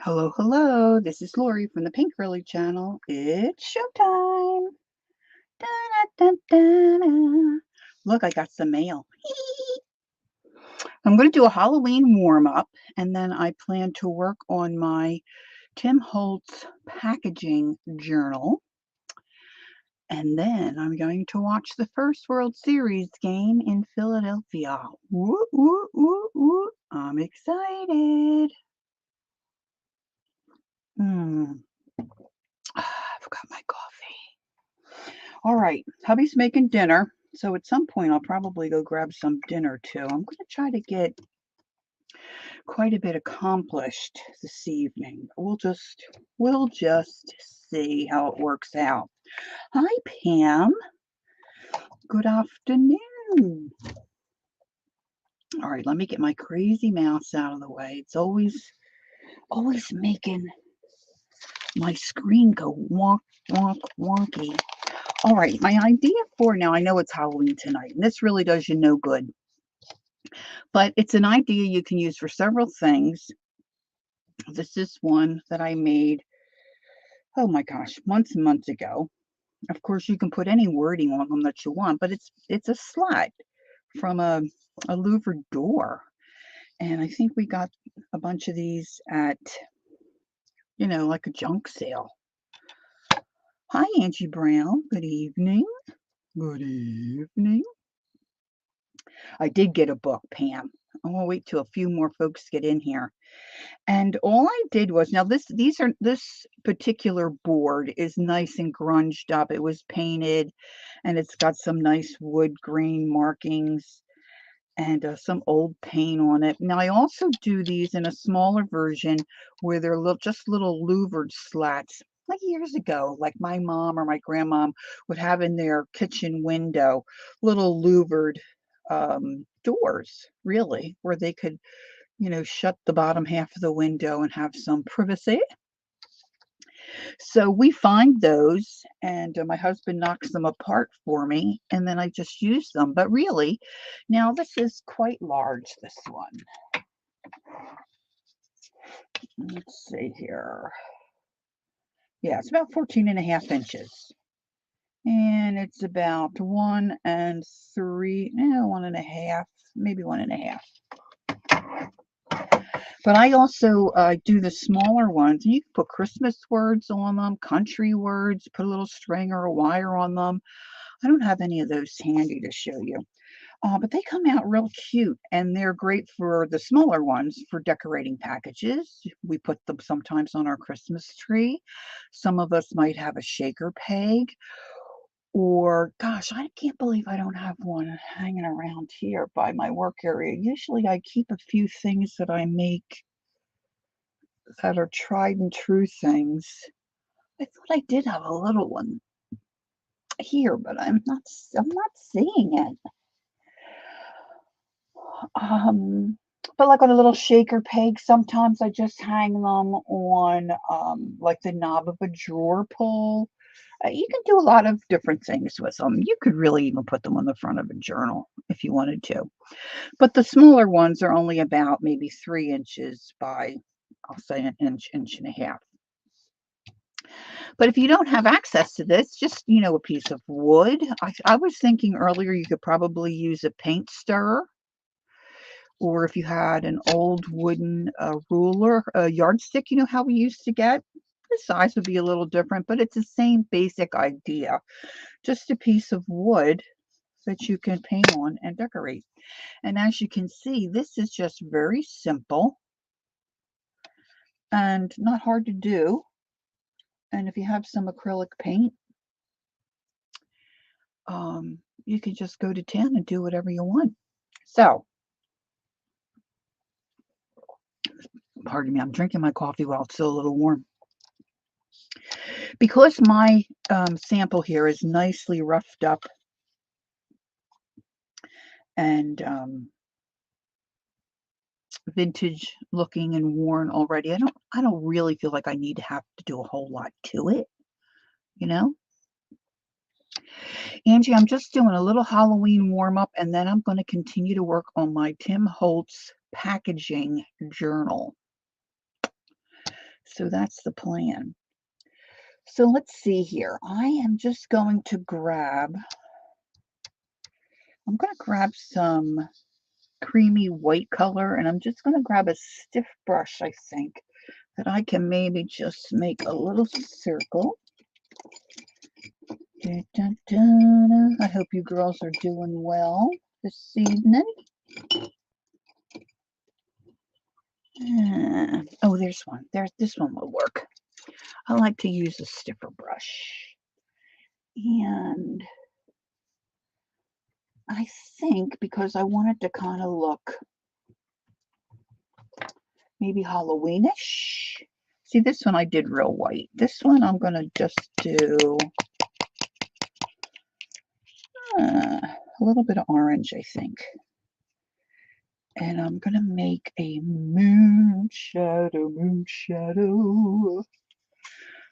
Hello, hello. This is Lori from the Pink Girly channel. It's showtime. Da-da-da-da-da. Look, I got some mail. I'm going to do a Halloween warm-up, and then I plan to work on my Tim Holtz packaging journal. And then I'm going to watch the first World Series game in Philadelphia. Woo, woo, woo, woo. I'm excited. I've got my coffee. All right, hubby's making dinner, so at some point I'll probably go grab some dinner too. I'm going to try to get quite a bit accomplished this evening. We'll just see how it works out. Hi, Pam. Good afternoon. All right, let me get my crazy mouse out of the way. It's always making my screen go wonk, wonk, wonky. All right, my idea for now, I know it's Halloween tonight, and this really does you no good, but it's an idea you can use for several things. This is one that I made, oh my gosh, months and months ago. Of course, you can put any wording on them that you want, but it's a slat from a louvered door. And I think we got a bunch of these at, like a junk sale. Hi, Angie Brown. Good evening. Good evening. I did get a book, Pam. I'm gonna wait till a few more folks get in here. And all I did was now this particular board is nice and grunged up. It was painted and it's got some nice wood grain markings and some old paint on it. Now I also do these in a smaller version where they're just little louvered slats. Like years ago, like my mom or my grandmom would have in their kitchen window little louvered doors, really, where they could shut the bottom half of the window and have some privacy. So we find those, and my husband knocks them apart for me, and then I just use them. But really, now this is quite large, this one. Let's see here. Yeah, it's about 14.5 inches. And it's about 1.3, maybe 1.5. But I also do the smaller ones. You can put Christmas words on them, country words, put a little string or a wire on them. I don't have any of those handy to show you. But they come out real cute, and they're great for the smaller ones for decorating packages. We put them sometimes on our Christmas tree. Some of us might have a shaker peg. Or, gosh, I can't believe I don't have one hanging around here by my work area. Usually I keep a few things that I make that are tried and true things. I thought I did have a little one here, but I'm not seeing it. But like on a little shaker peg, sometimes I just hang them on like the knob of a drawer pull. You can do a lot of different things with them. You could really even put them on the front of a journal if you wanted to. But the smaller ones are only about maybe 3 inches by, I'll say, an inch, inch and a half. But if you don't have access to this, just, a piece of wood. I was thinking earlier you could probably use a paint stirrer, or if you had an old wooden ruler, a yardstick, how we used to get. The size would be a little different, but it's the same basic idea. Just a piece of wood that you can paint on and decorate. And as you can see, this is just very simple and not hard to do. And if you have some acrylic paint, you can just go to town and do whatever you want. So, pardon me, I'm drinking my coffee while it's still a little warm. Because my sample here is nicely roughed up and vintage looking and worn already, I don't really feel like I need to have to do a whole lot to it, Angie, I'm just doing a little Halloween warm-up, and then I'm going to continue to work on my Tim Holtz packaging journal. So that's the plan. So let's see here. I am just going to grab, I'm going to grab some creamy white color, and I'm just going to grab a stiff brush, I think, that I can maybe just make a little circle. Da, da, da, da. I hope you girls are doing well this evening. Oh, there's one. This one will work. I like to use a stiffer brush. And I think because I want it to kind of look maybe Halloweenish. See, this one I did real white. This one I'm going to just do a little bit of orange, I think. And I'm going to make a moon shadow.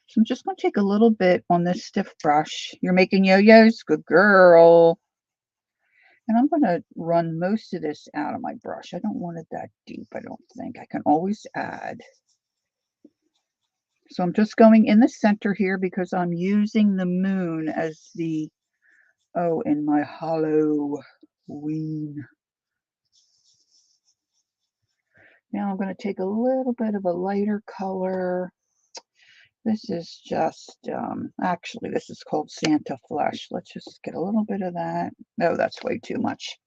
So I'm just going to take a little bit on this stiff brush. You're making yo-yos? Good girl. And I'm going to run most of this out of my brush. I don't want it that deep, I don't think. I can always add. So I'm just going in the center here because I'm using the moon as the, in my Halloween. Now I'm going to take a little bit of a lighter color. This is just, actually, this is called Santa Flesh. Let's just get a little bit of that. No, that's way too much.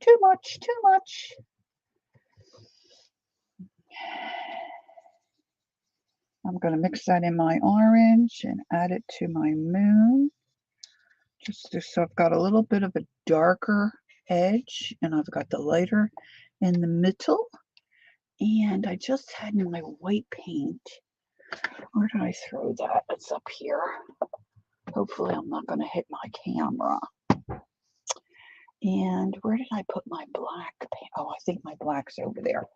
Too much. I'm going to mix that in my orange and add it to my moon. Just so I've got a little bit of a darker edge, and I've got the lighter in the middle. And I just had my white paint. Where did I throw that? It's up here. Hopefully I'm not going to hit my camera. And where did I put my black paint? Oh, I think my black's over there.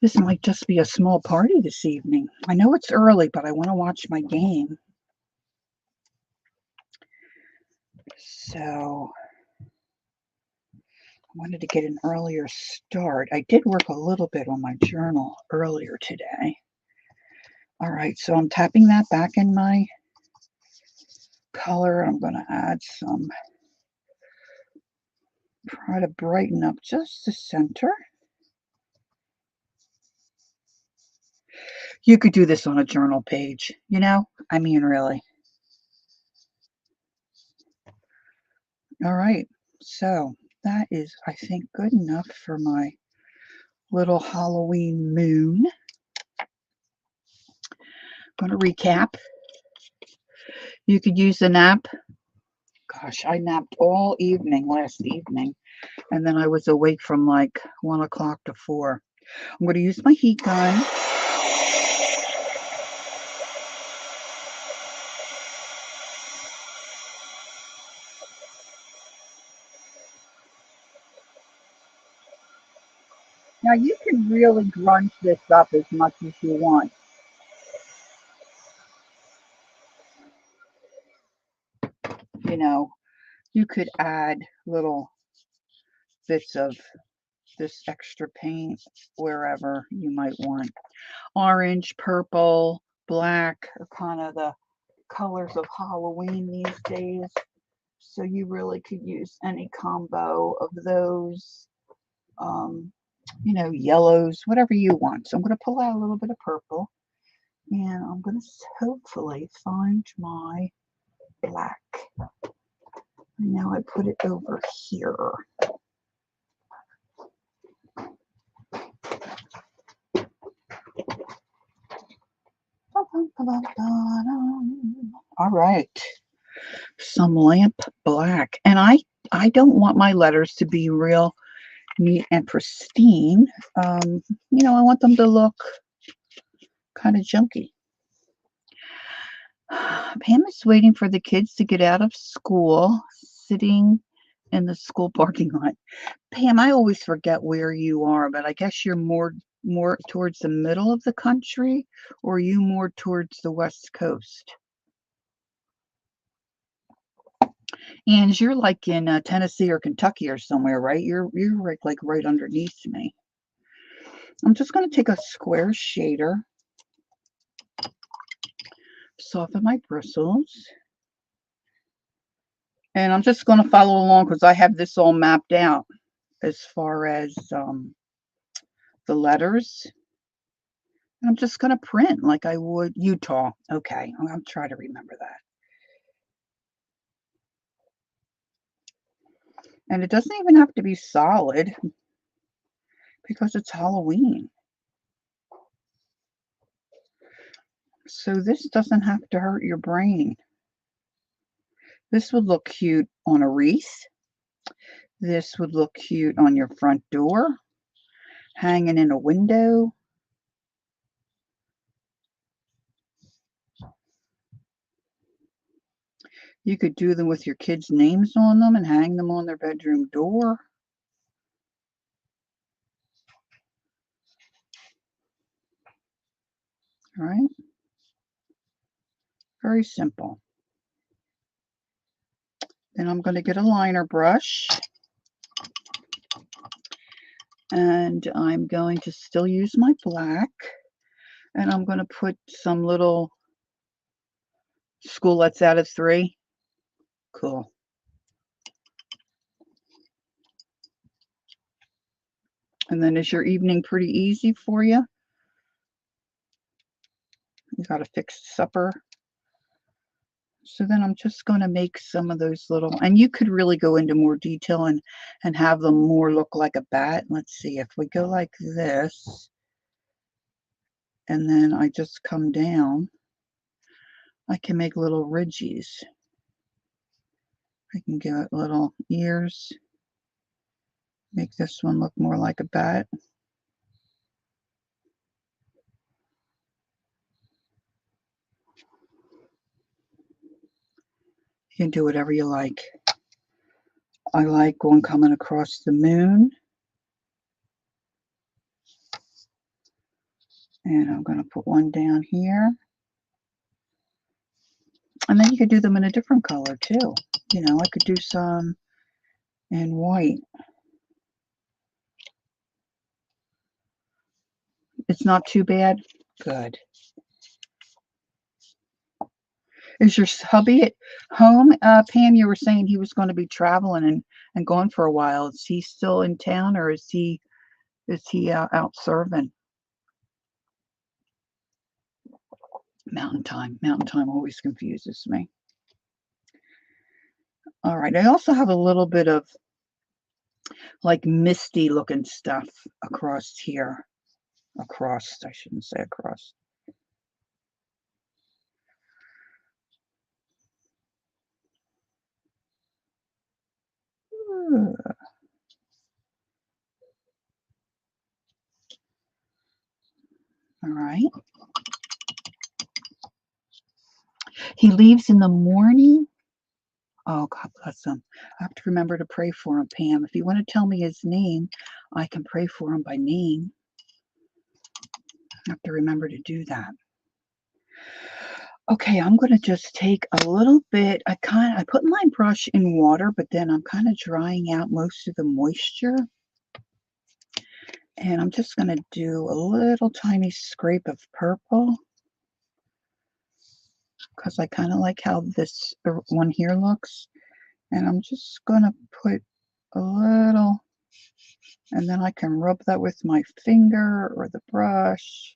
This might just be a small party this evening. I know it's early, but I want to watch my game. So I wanted to get an earlier start. I did work a little bit on my journal earlier today. All right, so I'm tapping that back in my color. I'm going to add some, try to brighten up just the center. You could do this on a journal page, you know? I mean, really. All right, so that is, I think, good enough for my little Halloween moon. I'm going to recap. You could use a nap. Gosh, I napped all evening last evening, and then I was awake from like 1 o'clock to 4. I'm going to use my heat gun. Now you can really grunge this up as much as you want. You know, you could add little bits of this extra paint wherever you might want. Orange, purple, black are kind of the colors of Halloween these days. So you really could use any combo of those, you know, yellows, whatever you want. So I'm going to pull out a little bit of purple, and I'm going to hopefully find my black. And now I put it over here. All right, some lamp black. And I don't want my letters to be real neat and pristine. You know, I want them to look kind of junky. Pam is waiting for the kids to get out of school, sitting in the school parking lot. Pam, I always forget where you are, but I guess you're more towards the middle of the country, or are you more towards the West Coast? And you're like in Tennessee or Kentucky or somewhere, right? You're like right underneath me. I'm just going to take a square shader, soften my bristles, and I'm just going to follow along because I have this all mapped out as far as the letters. I'm just going to print like I would Utah. Okay, I'll try to remember that. And it doesn't even have to be solid because it's Halloween. So this doesn't have to hurt your brain. This would look cute on a wreath. This would look cute on your front door, hanging in a window. You could do them with your kids' names on them and hang them on their bedroom door. All right? Very simple. Then I'm going to get a liner brush. And I'm going to still use my black. And I'm going to put some little schoolets out of 3. Cool. And then is your evening pretty easy for you? You got a fixed supper. So then I'm just going to make some of those little, and you could really go into more detail and have them more look like a bat. Let's see, if we go like this, and then I just come down, I can make little ridges. I can give it little ears, make this one look more like a bat. You can do whatever you like. I like one coming across the moon. And I'm going to put one down here. And then you could do them in a different color too. You know, I could do some in white. It's not too bad. Good. Is your hubby at home? Pam, you were saying he was going to be traveling and gone for a while. Is he still in town, or is he out serving? Mountain time. Mountain time always confuses me. All right. I also have a little bit of like misty looking stuff across here. Across, I shouldn't say across. All right. He leaves in the morning. Oh, God bless him. I have to remember to pray for him, Pam. If you want to tell me his name, I can pray for him by name. I have to remember to do that. Okay, I'm going to just take a little bit. I put my brush in water, but then I'm kind of drying out most of the moisture. And I'm just going to do a little tiny scrape of purple, because I kind of like how this one here looks. And I'm just going to put a little, and then I can rub that with my finger or the brush.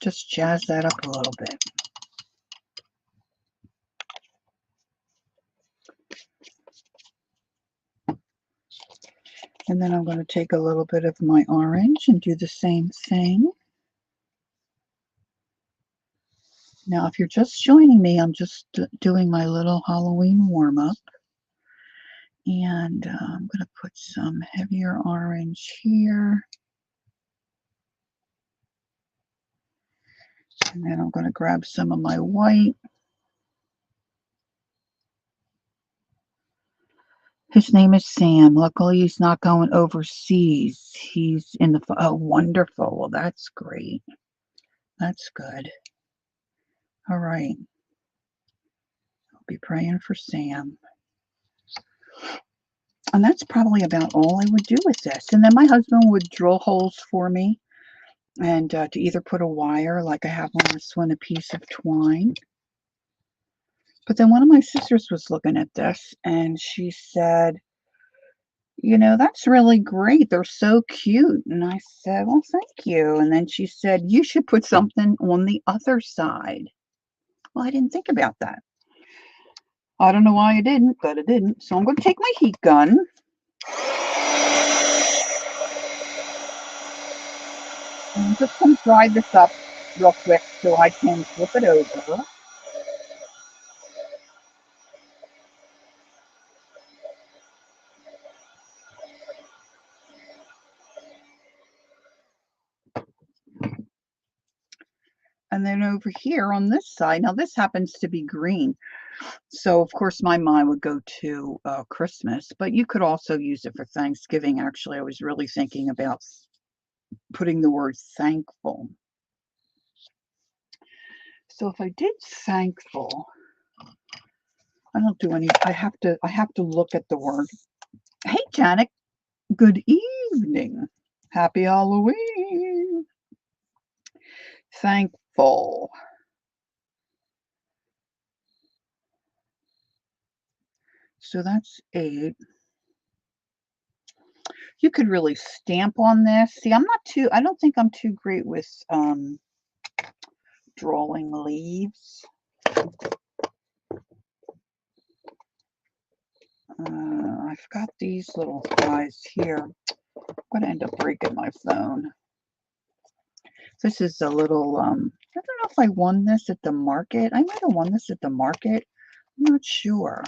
Just jazz that up a little bit. And then I'm going to take a little bit of my orange and do the same thing. Now, if you're just joining me, I'm just doing my little Halloween warm-up. And I'm going to put some heavier orange here. And then I'm going to grab some of my white. His name is Sam. Luckily, he's not going overseas. He's in the... Oh, wonderful. Well, that's great. That's good. All right. I'll be praying for Sam. And that's probably about all I would do with this. And then my husband would drill holes for me and to either put a wire, like I have on this one, a piece of twine. But then one of my sisters was looking at this and she said, you know, that's really great. They're so cute. And I said, well, thank you. And then she said, you should put something on the other side. Well, I didn't think about that. I don't know why I didn't, but I didn't. So I'm going to take my heat gun. I'm just going to dry this up real quick so I can flip it over. And then over here on this side, now this happens to be green. So, of course, my mind would go to Christmas, but you could also use it for Thanksgiving. Actually, I was really thinking about putting the word thankful. So if I did thankful, I don't do any, I have to look at the word. Hey, Janet, good evening. Happy Halloween. Thankful. So that's 8. You could really stamp on this. See, I don't think I'm too great with drawing leaves. I've got these little guys here. I'm going to end up breaking my phone. This is a little, I don't know if I won this at the market. I might have won this at the market. I'm not sure.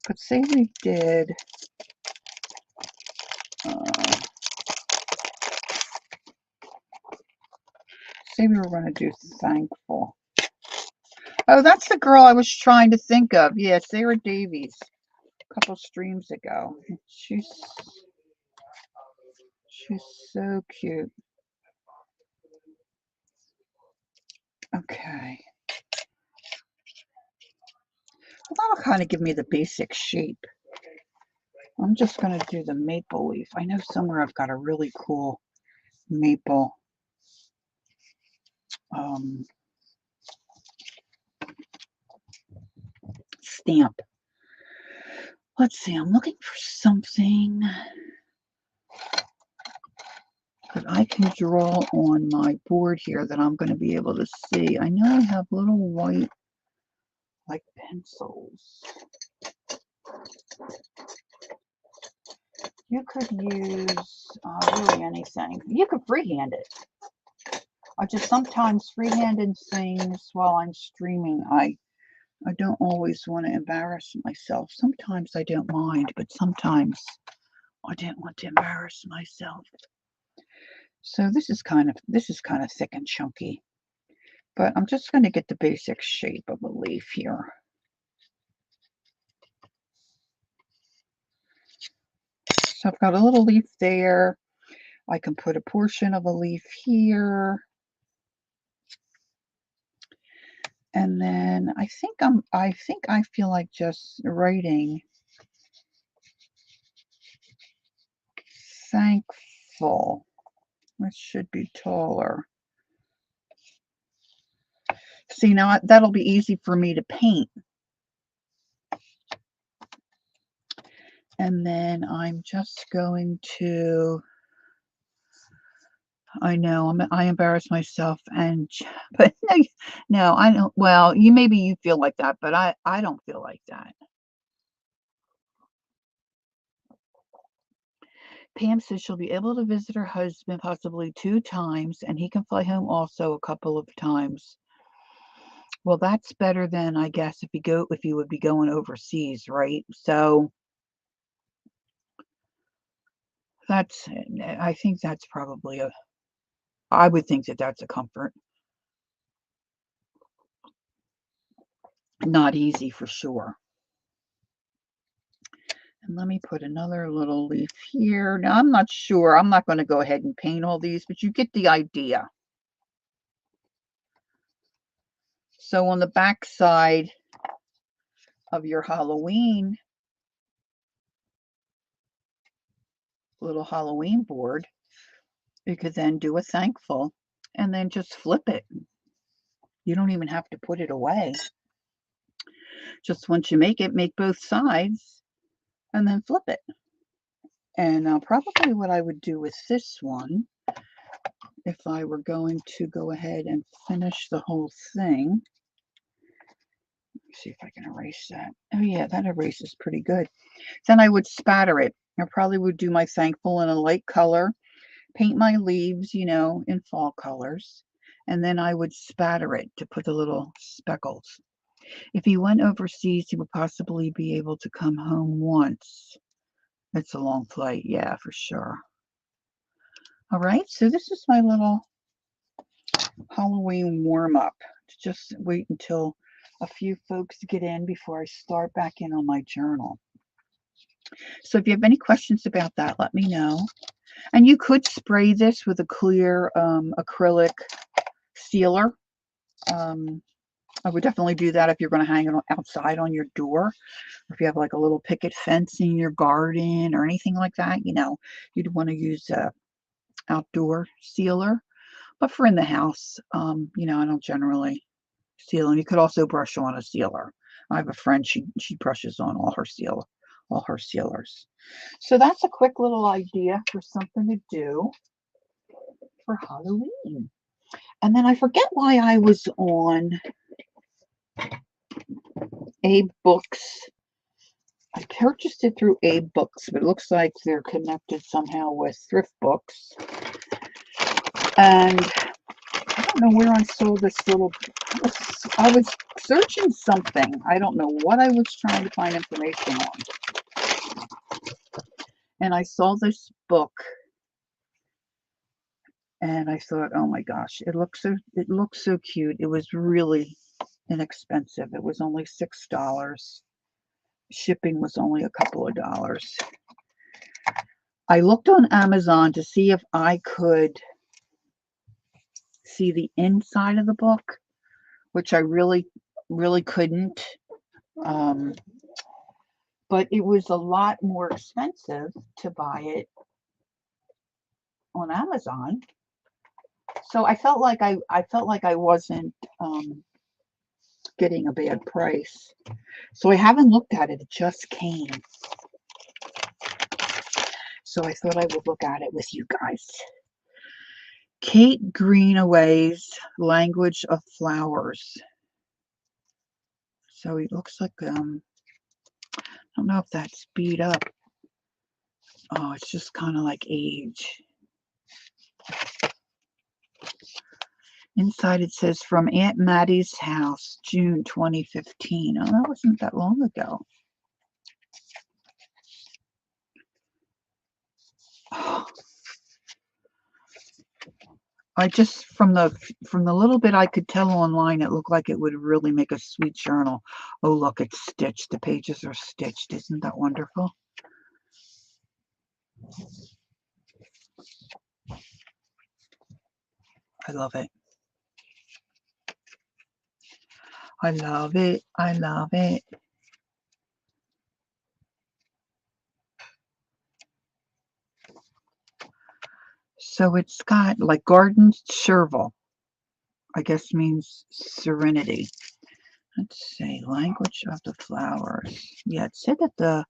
But say we did, say we were going to do thankful. Oh, that's the girl I was trying to think of. Yeah, Sarah Davies. A couple streams ago. She's so cute. Okay. Well, that'll kind of give me the basic shape. I'm just going to do the maple leaf. I know somewhere I've got a really cool maple stamp. Let's see, I'm looking for something that I can draw on my board here that I'm going to be able to see. I know I have little white, like pencils. You could use really anything. You could freehand it. I just sometimes freehanding things while I'm streaming. I don't always want to embarrass myself. Sometimes I don't mind, but sometimes I don't want to embarrass myself. So this is kind of thick and chunky. But I'm just going to get the basic shape of a leaf here. So I've got a little leaf there. I can put a portion of a leaf here. And then I feel like just writing thankful. It should be taller. See, now that'll be easy for me to paint. And then I'm just going to, I know I embarrass myself, but no, I don't. Well, maybe you feel like that, but I don't feel like that. Pam says she'll be able to visit her husband possibly 2 times, and he can fly home also a couple of times. Well, that's better than, I guess, if you would be going overseas, right? So I think that's probably I would think that that's a comfort. Not easy for sure. And let me put another little leaf here. Now, I'm not sure. I'm not going to go ahead and paint all these, but you get the idea. So on the back side of your Halloween, little Halloween board, you could then do a thankful and then just flip it. You don't even have to put it away. Just once you make it, make both sides and then flip it. And probably what I would do with this one, if I were going to go ahead and finish the whole thing. Let's see if I can erase that. Oh yeah, that erases pretty good. Then I would spatter it. I probably would do my thankful in a light color, paint my leaves, you know, in fall colors, and then I would spatter it to put the little speckles. If he went overseas, he would possibly be able to come home once. It's a long flight, yeah, for sure. All right, so this is my little Halloween warm-up. Just wait until a few folks get in before I start back in on my journal. So if you have any questions about that, let me know. And you could spray this with a clear acrylic sealer. I would definitely do that if you're going to hang it outside on your door. If you have like a little picket fence in your garden or anything like that, you know, you'd want to use a outdoor sealer. But for in the house, you know, I don't generally seal. And you could also brush on a sealer. I have a friend, she brushes on all her sealers. So that's a quick little idea for something to do for Halloween. And then I forget why I was on Abe Books. I purchased it through Abe Books, but it looks like they're connected somehow with Thrift Books. And I don't know where I saw this little, I was searching something. I don't know what I was trying to find information on. And I saw this book. And I thought, oh my gosh, it looks so cute. It was really inexpensive. It was only $6. Shipping was only a couple of dollars. I looked on Amazon to see if I could see the inside of the book, which I really couldn't. But it was a lot more expensive to buy it on Amazon. So I felt like I wasn't getting a bad price. So I haven't looked at it. It just came. So I thought I would look at it with you guys. Kate Greenaway's Language of Flowers. So it looks like, I don't know if that's speed up. Oh, it's just kind of like age. Inside it says, from Aunt Maddie's house, June 2015. Oh, that wasn't that long ago. Oh. I just, from the little bit I could tell online, it looked like it would really make a sweet journal. Oh, look, it's stitched. The pages are stitched. Isn't that wonderful? I love it. I love it. I love it. So it's got like garden chervil. I guess means serenity. Let's see, language of the flowers. Yeah, it said that the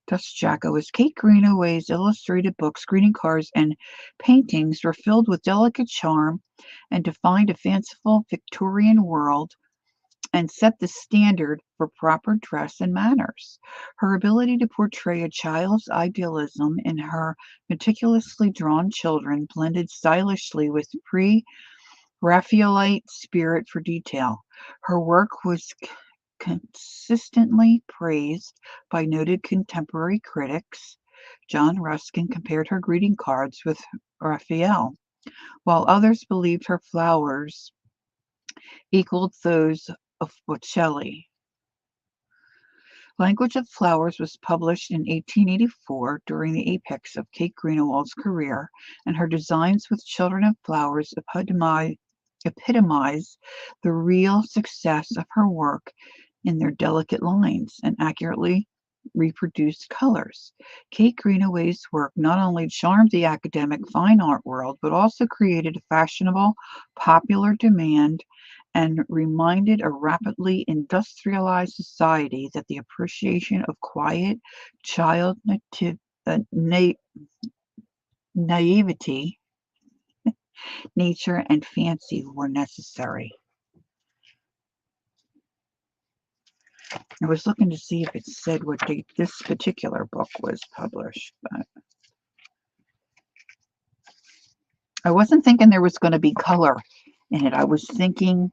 Dust Jacket was Kate Greenaway's illustrated books, greeting cards, and paintings were filled with delicate charm and defined a fanciful Victorian world and set the standard for proper dress and manners. Her ability to portray a child's idealism in her meticulously drawn children blended stylishly with pre-Raphaelite spirit for detail. Her work was consistently praised by noted contemporary critics. John Ruskin compared her greeting cards with Raphael, while others believed her flowers equaled those of Botticelli. Language of Flowers was published in 1884 during the apex of Kate Greenawald's career, and her designs with children and flowers epitomize the real success of her work in their delicate lines and accurately reproduced colors. Kate Greenaway's work not only charmed the academic fine art world, but also created a fashionable, popular demand and reminded a rapidly industrialized society that the appreciation of quiet child naivety, nature, and fancy were necessary. I was looking to see if it said what date this particular book was published, but I wasn't thinking there was going to be color in it. I was thinking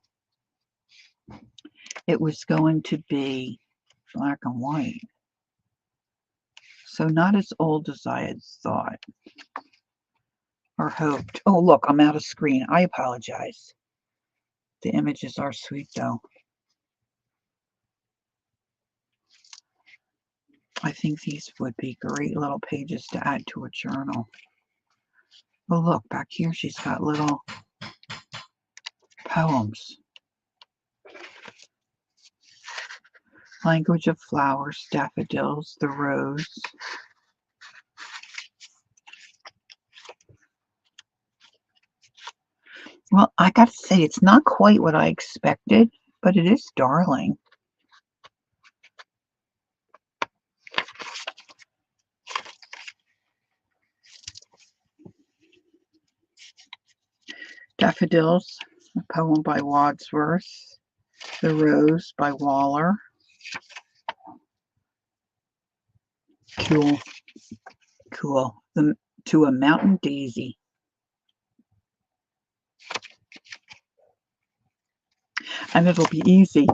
it was going to be black and white. So not as old as I had thought or hoped. Oh, look, I'm out of screen. I apologize. The images are sweet, though. I think these would be great little pages to add to a journal. Oh, look, back here she's got little poems. Language of Flowers, Daffodils, the Rose. Well, I got to say, it's not quite what I expected, but it is darling. Daffodils, a poem by Wadsworth. The Rose by Waller. Cool. Cool. To a Mountain Daisy. And it'll be easy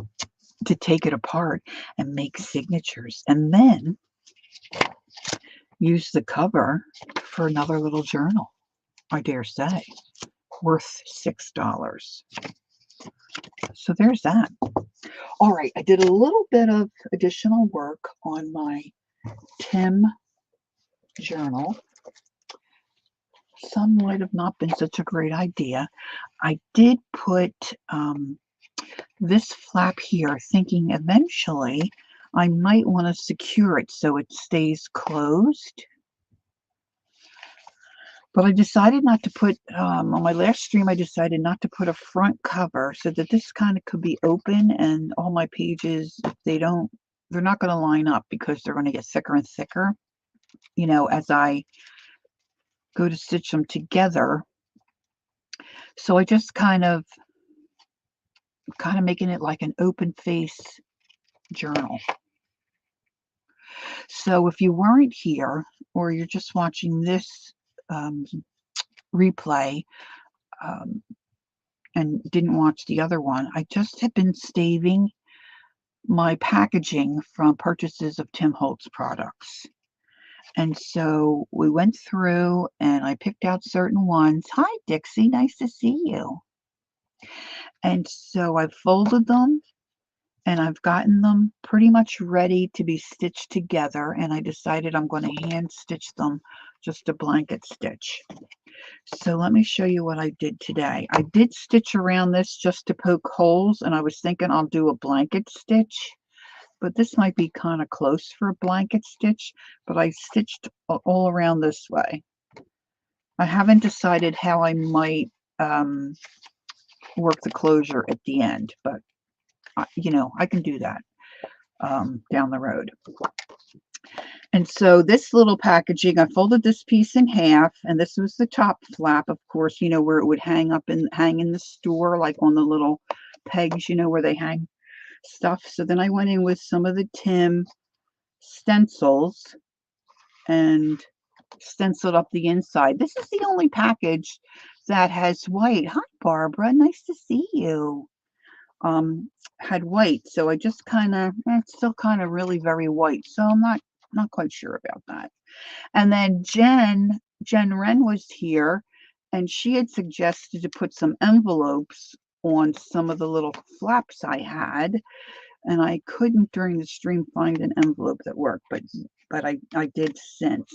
to take it apart and make signatures and then use the cover for another little journal, I dare say, worth $6. So there's that. All right, I did a little bit of additional work on my Tim journal. Some might have not been such a great idea. I did put this flap here, thinking eventually I might want to secure it so it stays closed. But I decided not to put, on my last stream, I decided not to put a front cover so that this kind of could be open, and all my pages, if they're not going to line up because they're going to get thicker and thicker, you know, as I go to stitch them together. So I just kind of making it like an open face journal. So if you weren't here or you're just watching this replay and didn't watch the other one, I just have been staving my packaging from purchases of Tim Holtz products. And so we went through and I picked out certain ones. Hi, Dixie. Nice to see you. And so I folded them and I've gotten them pretty much ready to be stitched together. And I decided I'm going to hand stitch them, just a blanket stitch. So let me show you what I did today. I did stitch around this just to poke holes, and I was thinking I'll do a blanket stitch, but this might be kind of close for a blanket stitch, but I stitched all around this way. I haven't decided how I might work the closure at the end, but you know, I can do that down the road. And so this little packaging, I folded this piece in half, and this was the top flap, of course, you know, where it would hang in the store, like on the little pegs, you know, where they hang stuff. So then I went in with some of the Tim stencils and stenciled up the inside. This is the only package that has white. Hi, Barbara. Nice to see you. Had white, so I just kind of, it's still kind of really very white, so I'm not quite sure about that. And then Jen Wren was here, and she had suggested to put some envelopes on some of the little flaps I had. and I couldn't during the stream find an envelope that worked, but I did since.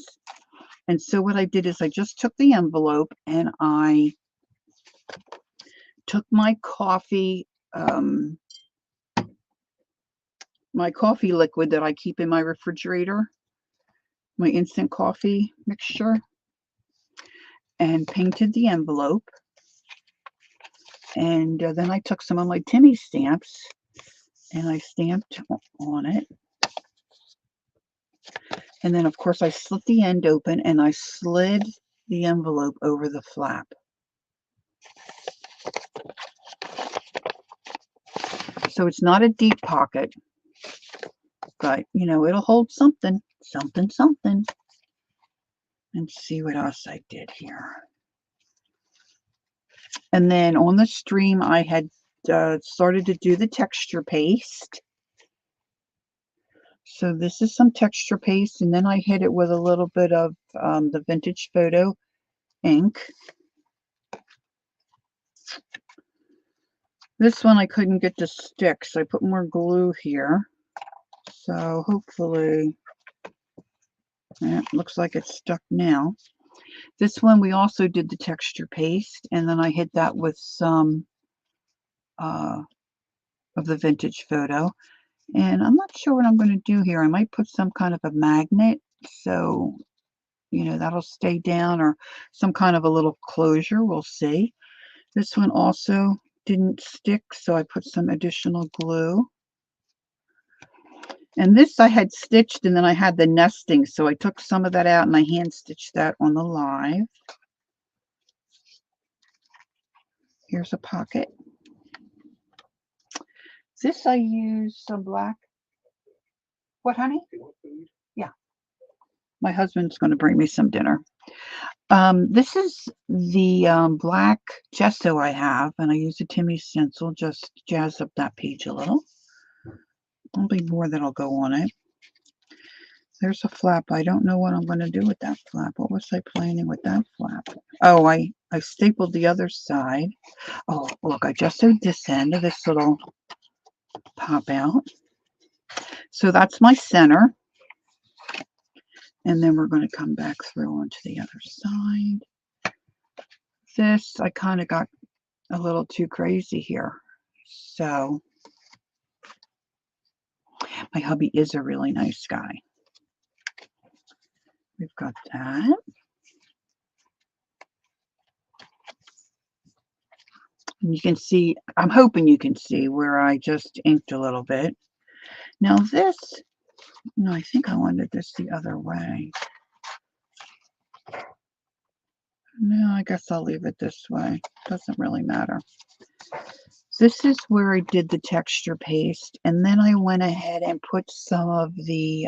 And so what I did is I just took the envelope and I took my coffee liquid that I keep in my refrigerator, my instant coffee mixture, and painted the envelope. And then I took some of my Timmy stamps and I stamped on it. And then, of course, I slit the end open and I slid the envelope over the flap. So it's not a deep pocket, but, you know, it'll hold something, something. And see what else I did here. And then on the stream, I had started to do the texture paste. So this is some texture paste, and then I hit it with a little bit of the Vintage Photo ink. This one I couldn't get to stick, so I put more glue here. So hopefully, yeah, it looks like it's stuck now. This one we also did the texture paste, and then I hit that with some of the Vintage Photo. And I'm not sure what I'm going to do here. I might put some kind of a magnet, so, you know, that'll stay down, or some kind of a little closure. We'll see. This one also didn't stick, so I put some additional glue. And this I had stitched, and then I had the nesting, so I took some of that out and I hand stitched that on the live. Here's a pocket. This I used some black. What, honey? Yeah. My husband's going to bring me some dinner. This is the black gesso I have, and I use a Timmy stencil, just jazz up that page a little. There'll be more that'll go on it. There's a flap. I don't know what I'm going to do with that flap. What was I planning with that flap? Oh, I stapled the other side. Oh, look, I gessoed this end of this little pop out. So that's my center. And then we're going to come back through onto the other side. This, I kind of got a little too crazy here. So my hubby is a really nice guy. We've got that. And you can see, I'm hoping you can see where I just inked a little bit. Now this, no, I think I wanted this the other way. No, I guess I'll leave it this way. Doesn't really matter. This is where I did the texture paste, and then I went ahead and put some of the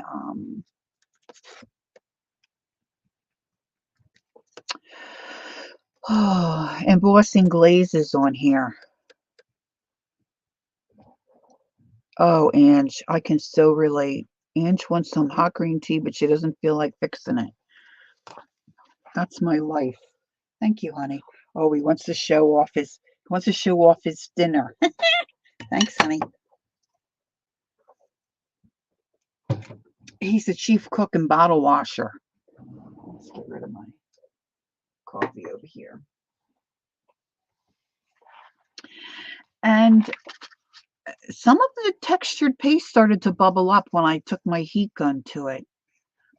embossing glazes on here. Oh, Ange, I can so relate. Ange wants some hot green tea, but she doesn't feel like fixing it. That's my life. Thank you, honey. Oh, he wants to show off his dinner. Thanks, honey. He's the chief cook and bottle washer. Let's get rid of my coffee over here. And some of the textured paste started to bubble up when I took my heat gun to it.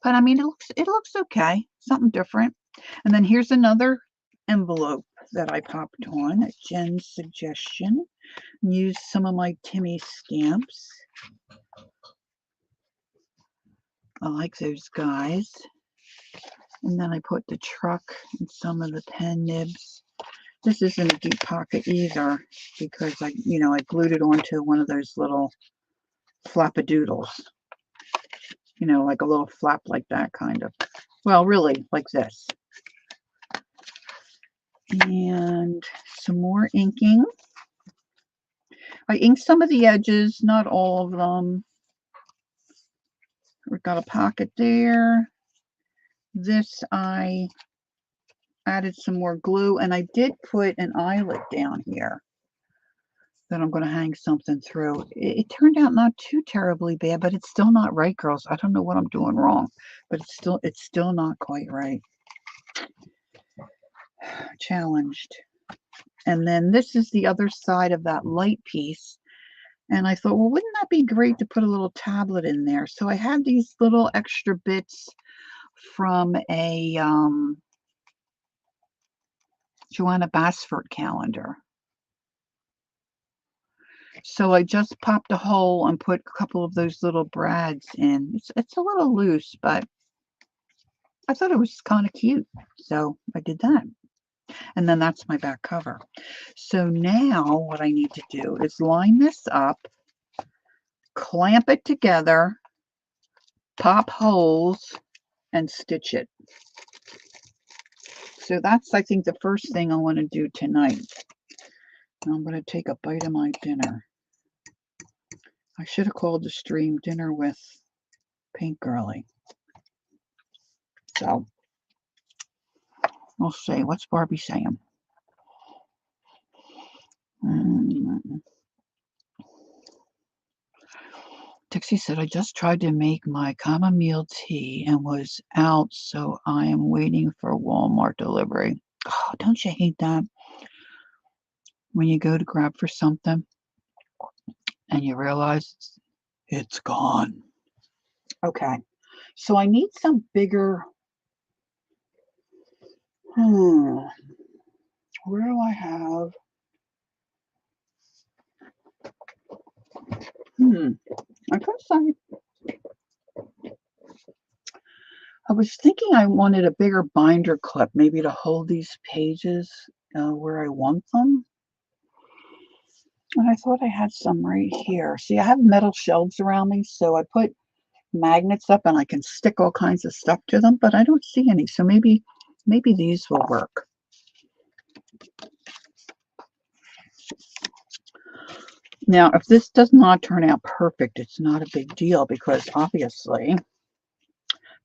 But I mean, it looks okay. Something different. And then here's another envelope that I popped on at Jen's suggestion. Used some of my Timmy stamps. I like those guys. And then I put the truck and some of the pen nibs. This isn't a deep pocket either, because I glued it onto one of those little flapadoodles. You know, like a little flap like that, kind of. Well, really, like this. And some more inking. I inked some of the edges, not all of them. We've got a pocket there. This I added some more glue, and I did put an eyelet down here. that I'm going to hang something through. It turned out not too terribly bad, but it's still not right, girls. I don't know what I'm doing wrong, but it's still not quite right. Challenged. And then this is the other side of that light piece. And I thought, well, wouldn't that be great to put a little tablet in there? So I had these little extra bits from a Joanna Basford calendar. So I just popped a hole and put a couple of those little brads in. It's a little loose, but I thought it was kind of cute. So I did that. And then that's my back cover. So now what I need to do is line this up, clamp it together, pop holes, and stitch it. So that's, I think, the first thing I want to do tonight. I'm going to take a bite of my dinner. I should have called the stream Dinner with Pink Girly. So, we'll see. What's Barbie saying? Dixie said, I just tried to make my chamomile tea and was out, so I am waiting for Walmart delivery. Oh, don't you hate that? When you go to grab for something and you realize it's gone. Okay, so I need some bigger. Where do I have? I was thinking I wanted a bigger binder clip, maybe to hold these pages where I want them. And I thought I had some right here. See, I have metal shelves around me, so I put magnets up and I can stick all kinds of stuff to them, but I don't see any. So maybe these will work. Now, if this does not turn out perfect, it's not a big deal because obviously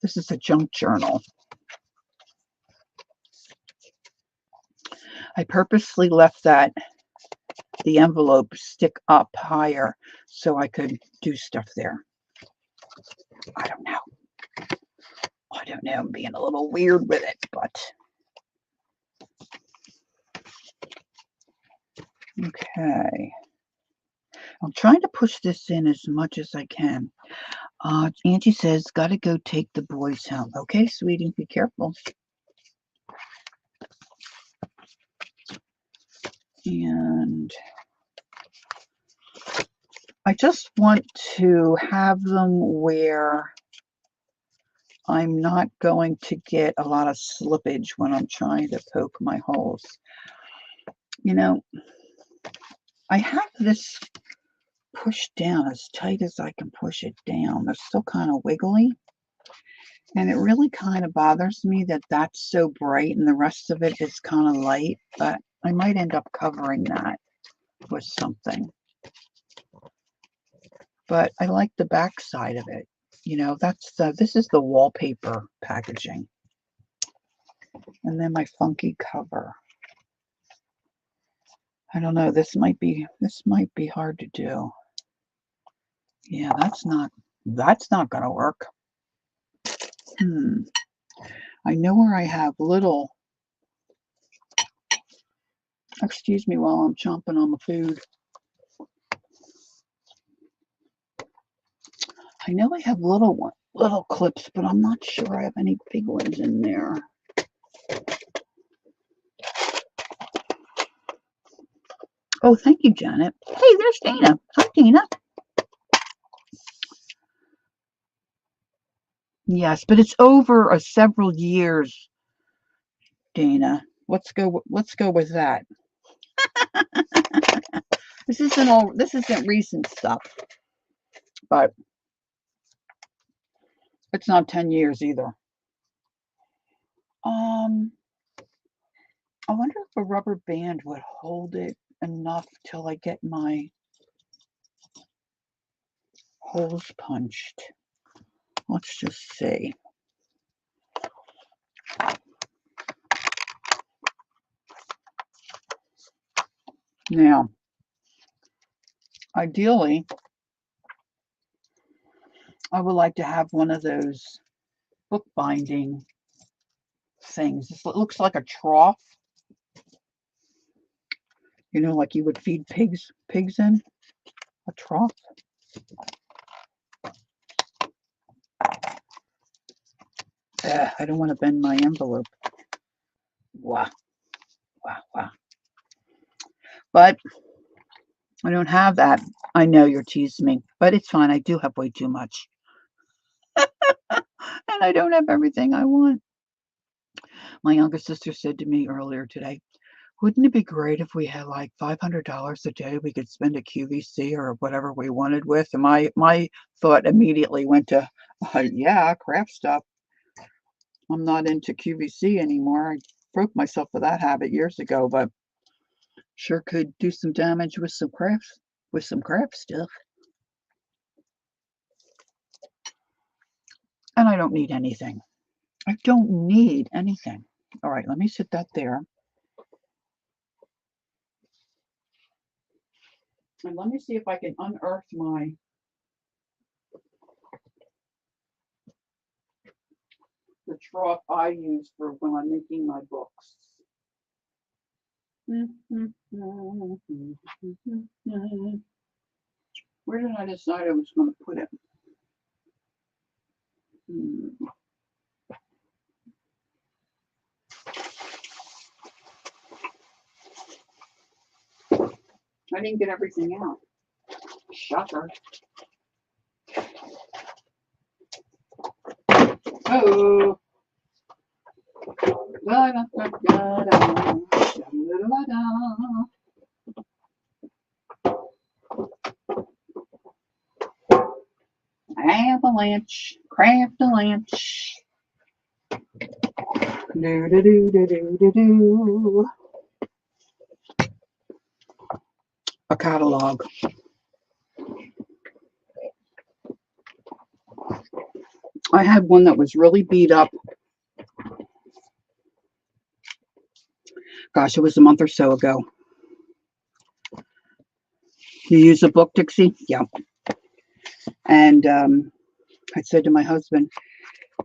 this is a junk journal. I purposely left the envelope stick up higher so I could do stuff there. I don't know. I'm being a little weird with it, but okay. I'm trying to push this in as much as I can. Angie says, gotta go take the boys home. Okay, sweetie, be careful. And I just want to have them where I'm not going to get a lot of slippage when I'm trying to poke my holes. You know, I have this pushed down as tight as I can push it down. They're still kind of wiggly. And it really kind of bothers me that that's so bright and the rest of it is kind of light. But I might end up covering that with something. But I like the back side of it. You know, this is the wallpaper packaging. And then my funky cover. I don't know, this might be hard to do. Yeah, that's not gonna work. I know where I have little, excuse me while I'm chomping on the food. I know I have little clips, but I'm not sure I have any big ones in there. Oh, thank you, Janet. Hey, there's Dana. Hi, Dana. Yes, but it's over several years, Dana. Let's go with that. This isn't recent stuff, but it's not 10 years either. I wonder if a rubber band would hold it enough till I get my holes punched. Let's just see. Now, Ideally, I would like to have one of those bookbinding things. It looks like a trough, you know, like you would feed pigs in a trough. I don't want to bend my envelope. Wow, wow, wow. But I don't have that. I know you're teasing me, but it's fine. I do have way too much. And I don't have everything I want. My younger sister said to me earlier today, wouldn't it be great if we had like $500 a day we could spend at QVC or whatever we wanted with? And my thought immediately went to, yeah, craft stuff. I'm not into QVC anymore. I broke myself of that habit years ago, but sure could do some damage with some craft stuff. And I don't need anything. I don't need anything. All right, let me sit that there. And let me see if I can unearth the trough I use for when I'm making my books. Where did I decide I was going to put it? I didn't get everything out. Shocker. Oh. Da, da, da, da, da, da, da. Avalanche, craft a lunch. Do do do do do do do. A catalog. I had one that was really beat up. Gosh, it was a month or so ago. You use a book, Dixie? Yeah. And I said to my husband,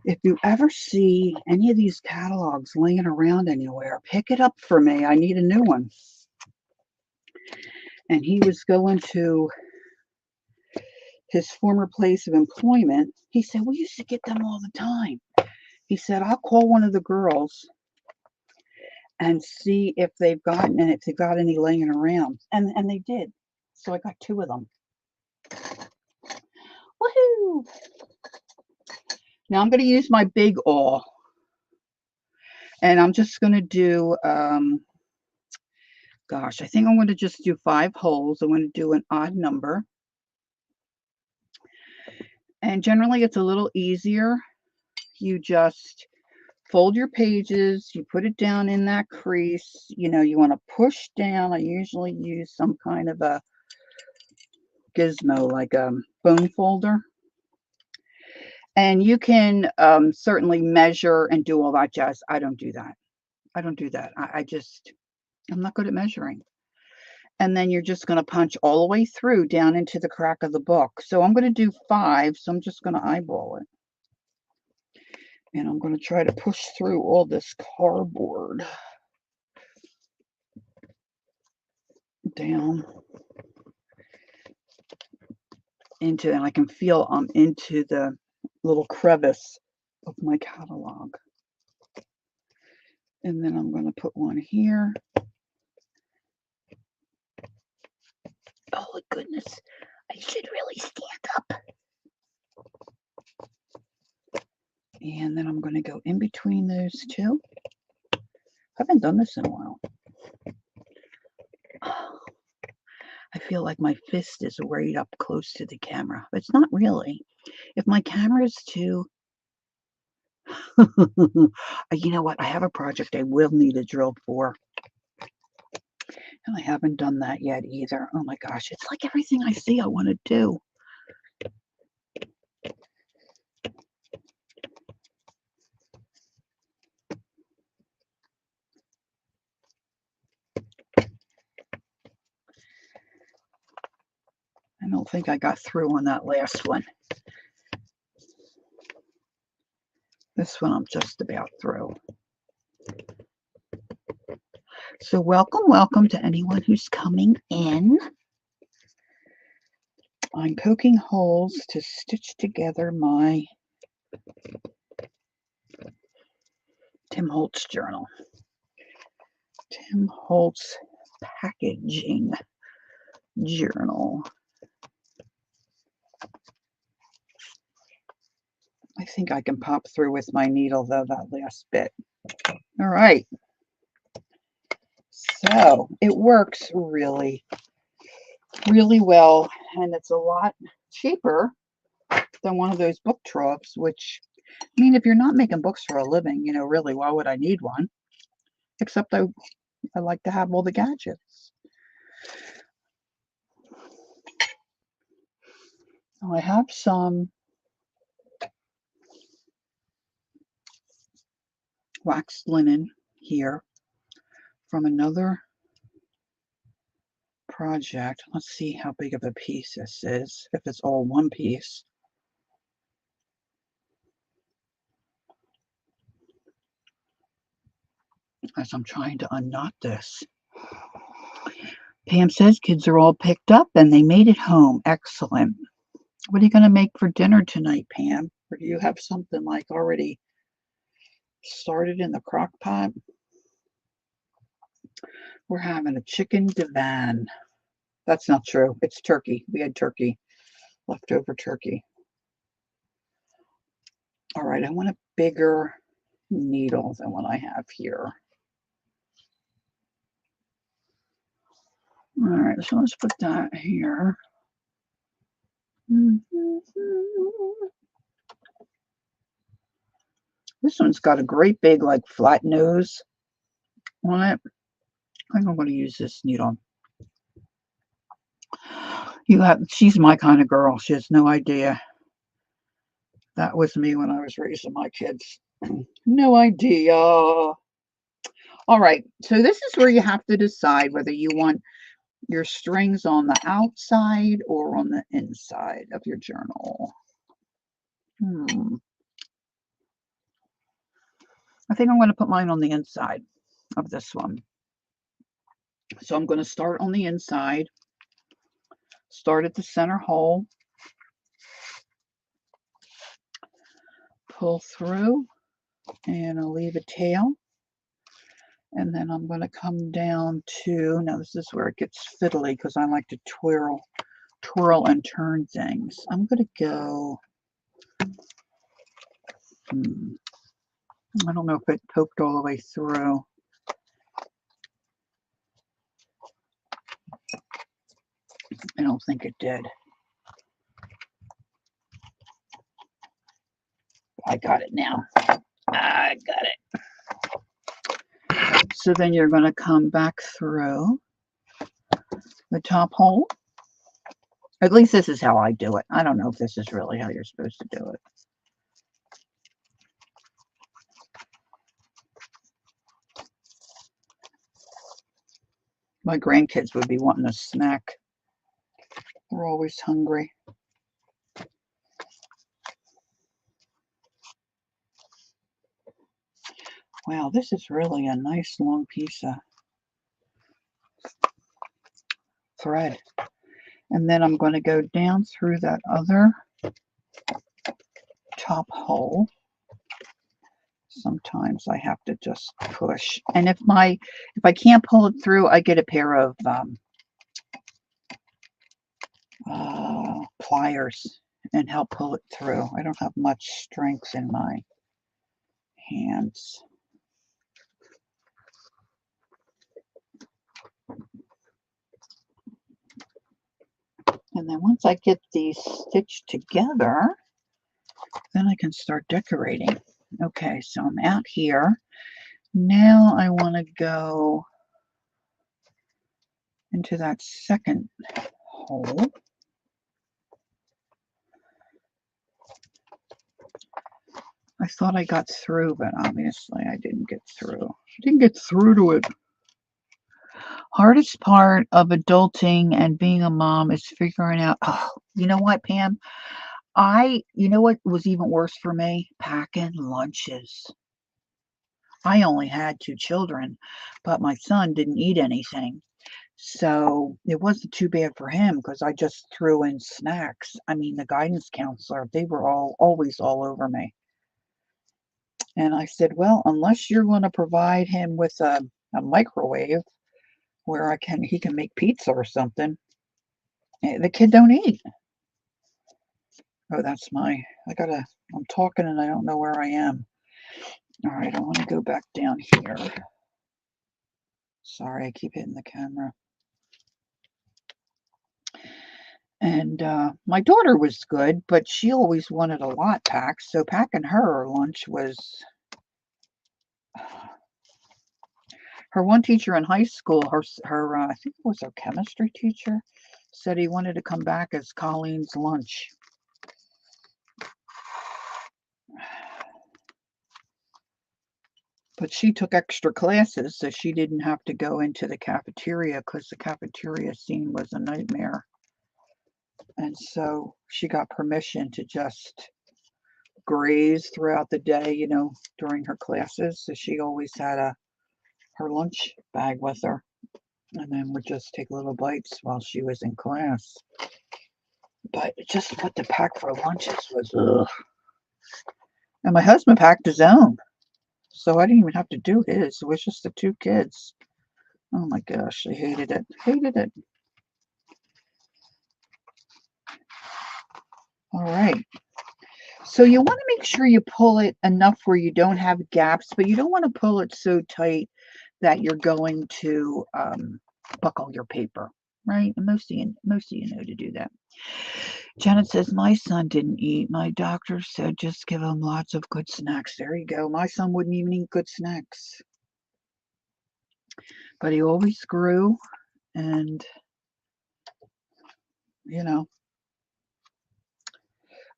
if you ever see any of these catalogs laying around anywhere, pick it up for me. I need a new one. And he was going to his former place of employment. He said, we used to get them all the time. He said, I'll call one of the girls and see if they've got any laying around. And they did. So I got 2 of them. Woohoo! Now I'm going to use my big awl. And I'm just going to do, gosh, I think I'm going to just do 5 holes. I'm going to do an odd number. And generally it's a little easier. You just fold your pages, you put it down in that crease. You know, you want to push down. I usually use some kind of a gizmo, like a bone folder. And you can certainly measure and do all that jazz. I don't do that. I don't do that. I'm not good at measuring. And then you're just going to punch all the way through down into the crack of the book. So I'm going to do 5. So I'm just going to eyeball it. And I'm going to try to push through all this cardboard down into, and I can feel I'm into the little crevice of my catalog. And then I'm going to put one here. Oh, goodness. I should really stand up. And then I'm going to go in between those 2. I haven't done this in a while. I feel like my fist is right up close to the camera, but it's not really. If my camera is too... You know what? I have a project I will need a drill for. And I haven't done that yet either. Oh my gosh, it's like everything I see I want to do. don't think I got through on that last one. This one I'm just about through. So welcome to anyone who's coming in. I'm poking holes to stitch together my Tim Holtz journal. Tim Holtz packaging journal. I think I can pop through with my needle though, that last bit. All right. So it works really well, and it's a lot cheaper than one of those book tropes, which, I mean, if you're not making books for a living, you know, really, why would I need one? Except I like to have all the gadgets. Now I have some waxed linen here from another project. Let's see how big of a piece this is, if it's all one piece. As I'm trying to unknot this. Pam says kids are all picked up and they made it home. Excellent. What are you going to make for dinner tonight, Pam? Or do you have something like already started in the crock pot? We're having a chicken divan. That's not true. It's turkey. We had turkey, leftover turkey. All right, I want a bigger needle than what I have here. All right, so let's put that here. This one's got a great big, like, flat nose on it. I think I'm going to use this needle. She's my kind of girl. She has no idea. That was me when I was raising my kids. No idea. All right, so this is where you have to decide whether you want your strings on the outside or on the inside of your journal. I think I'm going to put mine on the inside of this one. So I'm going to start on the inside, start at the center hole, pull through, and I'll leave a tail. And then I'm going to come down to, now this is where it gets fiddly because I like to twirl and turn things. I'm going to go, I don't know if it poked all the way through. I don't think it did. I got it now. I got it. So then you're going to come back through the top hole. At least this is how I do it. I don't know if this is really how you're supposed to do it. My grandkids would be wanting a snack. They're always hungry. Wow, this is really a nice long piece of thread. And then I'm going to go down through that other top hole. Sometimes I have to just push. And if I can't pull it through, I get a pair of pliers and help pull it through. I don't have much strength in my hands. And then once I get these stitched together, then I can start decorating. Okay, so I'm out here. Now I want to go into that second hole. I thought I got through, but obviously I didn't get through. I didn't get through to it. Hardest part of adulting and being a mom is figuring out, oh, you know what, Pam? You know what was even worse for me? Packing lunches. I only had 2 children, but my son didn't eat anything. So it wasn't too bad for him because I just threw in snacks. I mean, the guidance counselor, they were always all over me. And I said, well, unless you're going to provide him with a microwave where he can make pizza or something, the kid don't eat. Oh, I'm talking and I don't know where I am. All right, I want to go back down here. Sorry, I keep hitting the camera. And my daughter was good, but she always wanted a lot packed. So packing her lunch was her one teacher in high school. Her I think it was her chemistry teacher, said he wanted to come back as Colleen's lunch. But she took extra classes, so she didn't have to go into the cafeteria because the cafeteria scene was a nightmare. And so she got permission to just graze throughout the day, during her classes. So she always had her lunch bag with her, and then would just take little bites while she was in class. But just what to pack for lunches was ugh. And my husband packed his own, so I didn't even have to do his. It was just the 2 kids. Oh my gosh, I hated it. Hated it. All right. So you want to make sure you pull it enough where you don't have gaps, but you don't want to pull it so tight that you're going to buckle your paper, right? And most of you know to do that. Janet says, my son didn't eat. My doctor said just give him lots of good snacks. There you go. My son wouldn't even eat good snacks. But he always grew, and,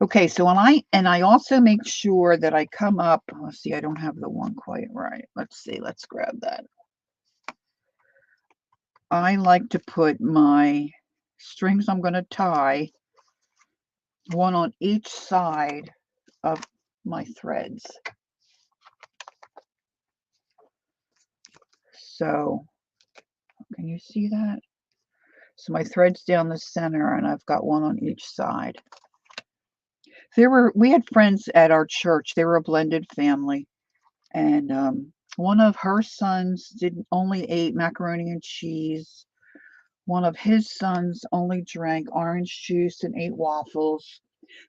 Okay, so I also make sure that I come up, let's see, I don't have the one quite right. Let's see, let's grab that. I like to put my strings I'm going to tie, one on each side of my threads. So, can you see that? So my thread's down the center and I've got one on each side. We had friends at our church. They were a blended family. And one of her sons only ate macaroni and cheese. One of his sons only drank orange juice and ate waffles.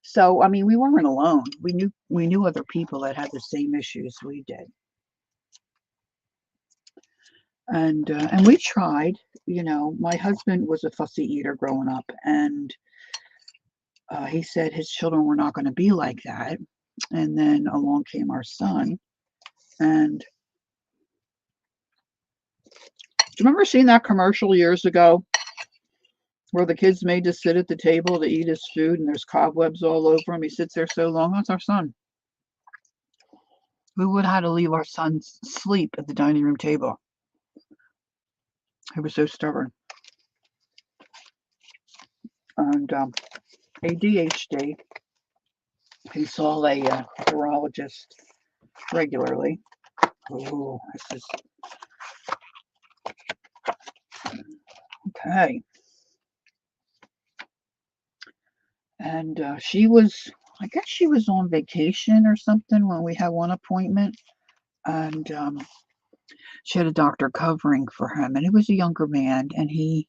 So, I mean, we weren't alone. We knew other people that had the same issues we did. And we tried. My husband was a fussy eater growing up, and he said his children were not going to be like that. And then along came our son. And do you remember seeing that commercial years ago where the kid's made to sit at the table to eat his food and there's cobwebs all over him? He sits there so long. That's our son. We would have had to leave our son sleep at the dining room table. He was so stubborn. And ADHD. He saw a neurologist regularly. Oh, this is okay. And I guess she was on vacation or something when we had one appointment. And she had a doctor covering for him. And he was a younger man. And he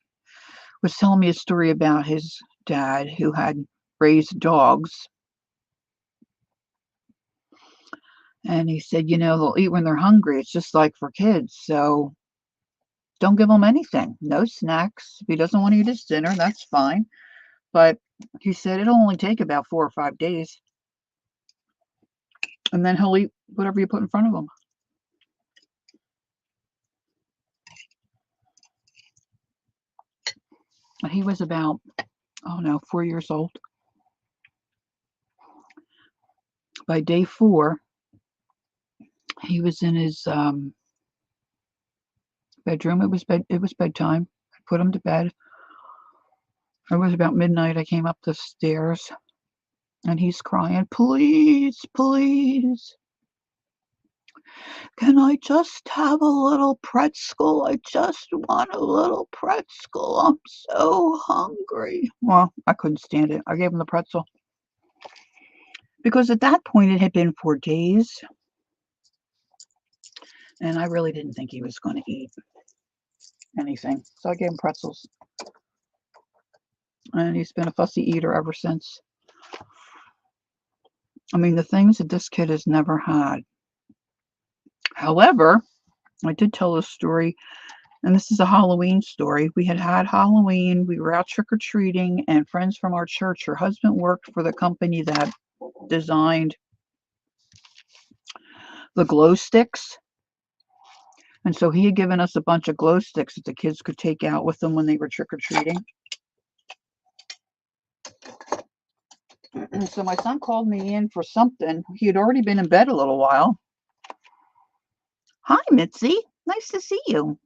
was telling me a story about his dad who had raised dogs. And he said, they'll eat when they're hungry. It's just like for kids. So don't give him anything. No snacks. If he doesn't want to eat his dinner, that's fine. But he said it'll only take about 4 or 5 days. And then he'll eat whatever you put in front of him. And he was about, 4 years old. By day 4, he was in his bedroom. It was bedtime. I put him to bed. It was about midnight. I came up the stairs and he's crying, please, please. Can I just have a little pretzel? I just want a little pretzel. I'm so hungry. Well, I couldn't stand it. I gave him the pretzel. Because at that point, it had been 4 days. And I really didn't think he was going to eat anything. So I gave him pretzels. And he's been a fussy eater ever since. I mean, the things that this kid has never had. However, I did tell a story, and this is a Halloween story. We had Halloween. We were out trick-or-treating, and friends from our church, her husband worked for the company that designed the glow sticks. And so he had given us a bunch of glow sticks that the kids could take out with them when they were trick-or-treating. So my son called me in for something. He had already been in bed a little while. Hi, Mitzi. Nice to see you.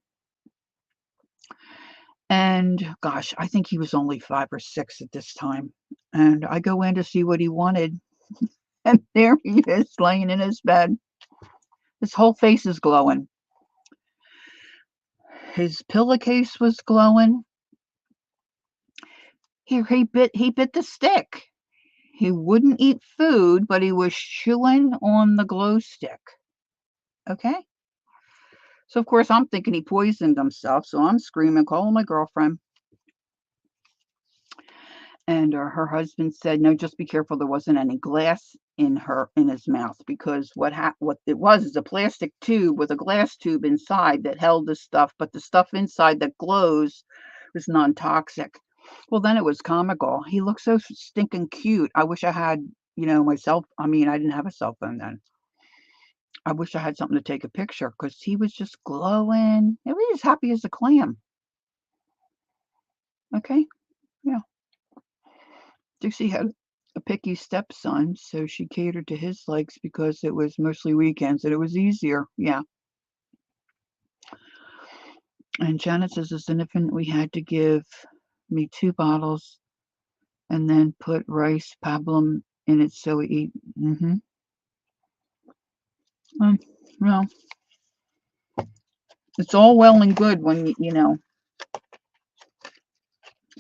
And gosh, I think he was only 5 or 6 at this time. And I go in to see what he wanted. And there he is laying in his bed. His whole face is glowing. His pillowcase was glowing. He bit the stick. He wouldn't eat food, but he was chewing on the glow stick. Okay? So, of course, I'm thinking he poisoned himself. So I'm screaming, calling my girlfriend. And her husband said, no, just be careful. There wasn't any glass in his mouth, because what it was is a plastic tube with a glass tube inside that held the stuff, but the stuff inside that glows was non-toxic. Well, then it was comical. He looked so stinking cute. I wish I had, I didn't have a cell phone then. I wish I had something to take a picture, because he was just glowing. He was as happy as a clam. Okay? Yeah. Dixie had a picky stepson, so she catered to his likes because it was mostly weekends and it was easier. Yeah. And Janet says, as an infant, we had to give me 2 bottles and then put rice pablum in it so we eat. Well, it's all well and good when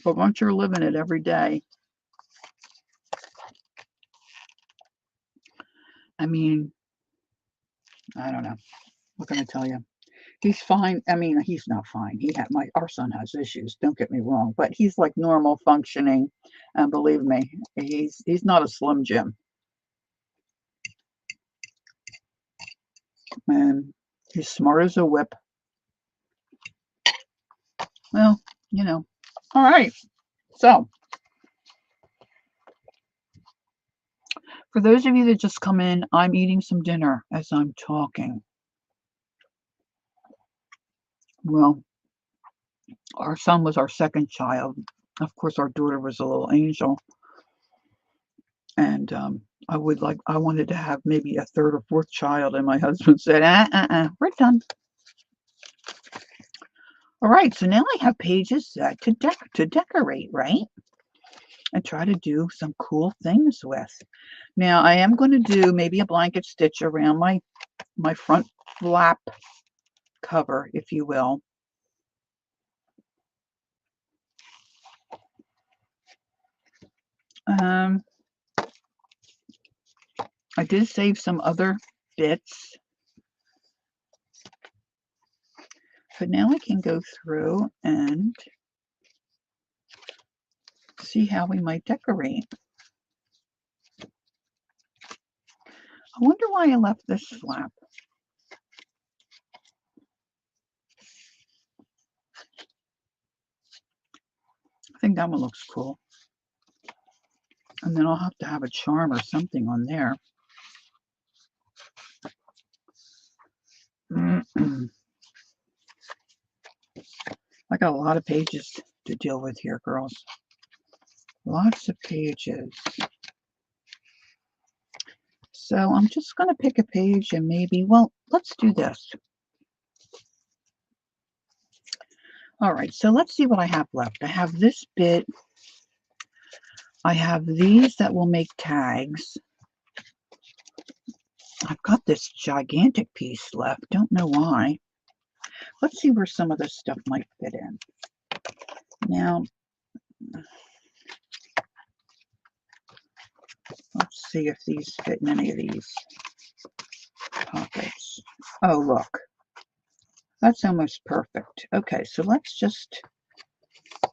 but once you're living it every day, I mean, I don't know. What can I tell you? He's fine. I mean, he's not fine. Our son has issues. Don't get me wrong, but he's like normal functioning. And believe me, he's not a Slim Jim. And he's smart as a whip. Well, All right. So, for those of you that just come in, I'm eating some dinner as I'm talking. Well, our son was our second child. Of course, our daughter was a little angel. And I wanted to have maybe a 3rd or 4th child. And my husband said, we're done. All right. So now I have pages to decorate, right? And try to do some cool things with. Now, I am going to do maybe a blanket stitch around my front flap cover, if you will. I did save some other bits, but now I can go through and see how we might decorate. I wonder why I left this flap. I think that one looks cool. And then I'll have to have a charm or something on there. I got a lot of pages to deal with here, girls. Lots of pages. So I'm just going to pick a page and maybe, well, let's do this. All right, so let's see what I have left. I have this bit. I have these that will make tags. I've got this gigantic piece left. Don't know why. Let's see where some of this stuff might fit in. Now, let's see if these fit in any of these pockets. Oh, look. That's almost perfect. Okay, so let's just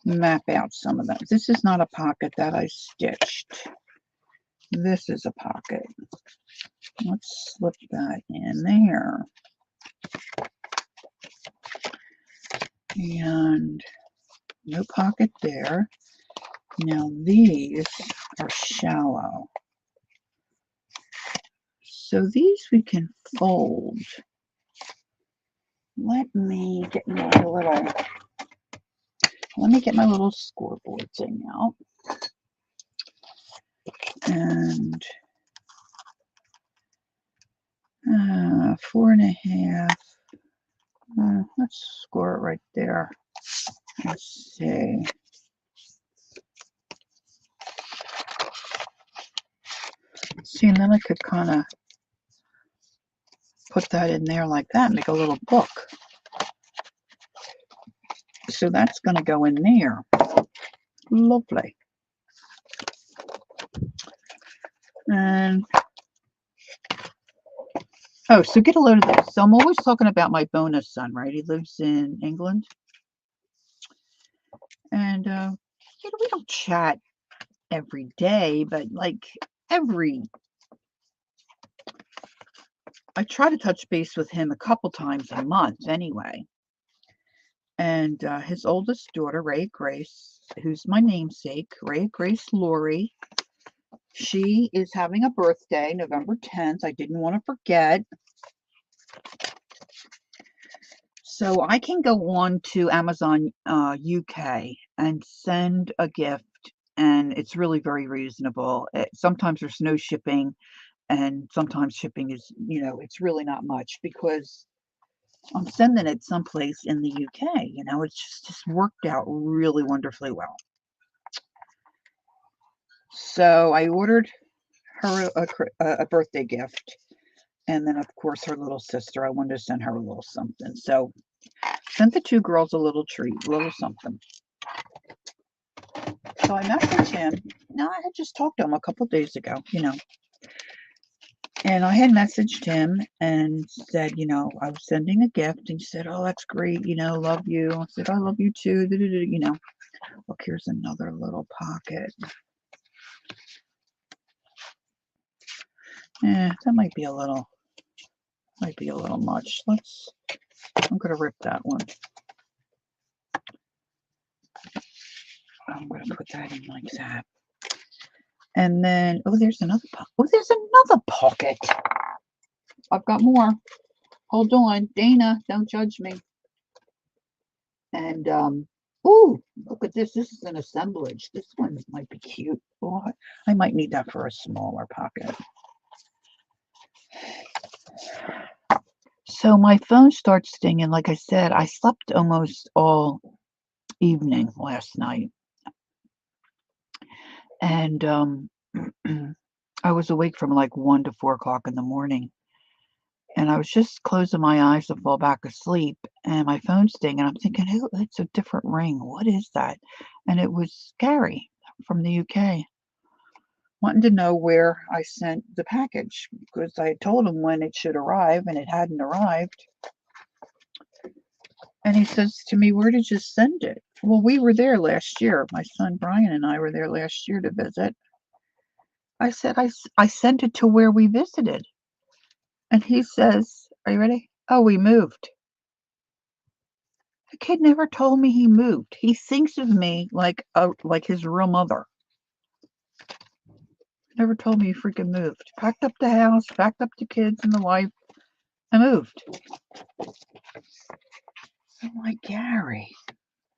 map out some of them. This is not a pocket that I stitched. This is a pocket. Let's slip that in there. And no pocket there. Now these are shallow. So these we can fold. Let me get my little scoreboard thing out. And 4.5. Let's score it right there. Let's see. See, and then I could kind of put that in there like that, make a little book. So that's going to go in there. Lovely. And oh, so get a load of this. So I'm always talking about my bonus son, right? He lives in England. And, we don't chat every day, but like I try to touch base with him a couple times a month anyway. And his oldest daughter, Ray Grace, who's my namesake, Ray Grace Laurie, she is having a birthday, November 10th. I didn't want to forget. So I can go on to Amazon UK and send a gift, and it's really very reasonable. Sometimes there's no shipping, and sometimes shipping is, it's really not much because I'm sending it someplace in the UK. It's just worked out really wonderfully well. So I ordered her a birthday gift, and then of course her little sister, I wanted to send her a little something. So sent the two girls a little treat, a little something. So I messaged him. Now, I had just talked to him a couple days ago, and I had messaged him and said, I was sending a gift. And he said, oh, that's great. Love you. I said, I love you too. Look, here's another little pocket. That might be a little much. I'm going to rip that one. I'm going to put that in like that. And then, there's another pocket. There's another pocket. I've got more. Hold on. Dana, don't judge me. And, look at this. This is an assemblage. This one might be cute. Oh, I might need that for a smaller pocket. So my phone starts stinging. Like I said, I slept almost all evening last night. And I was awake from like 1 to 4 o'clock in the morning. And I was just closing my eyes to fall back asleep, and my phone's dinging, and I'm thinking, oh, it's a different ring. What is that? And it was Gary from the UK, wanting to know where I sent the package, because I told him when it should arrive, and it hadn't arrived. And he says to me, where did you send it? Well, we were there last year. My son Brian and I were there last year to visit. I said, I sent it to where we visited. And he says, are you ready? Oh, we moved. The kid never told me he moved. He thinks of me like his real mother. Never told me he freaking moved. Packed up the house, packed up the kids and the wife, and moved. I'm like, Gary.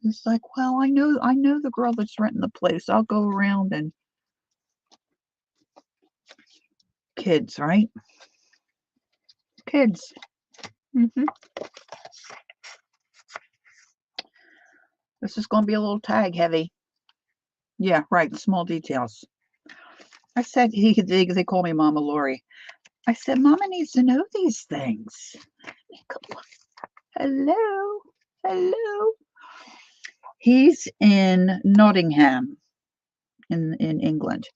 He's like, well, I know the girl that's renting the place. I'll go around and kids, right? Kids. This is going to be a little tag heavy. Yeah, right. Small details. I said, they call me Mama Lori. I said, Mama needs to know these things. Hello. Hello. He's in Nottingham in England.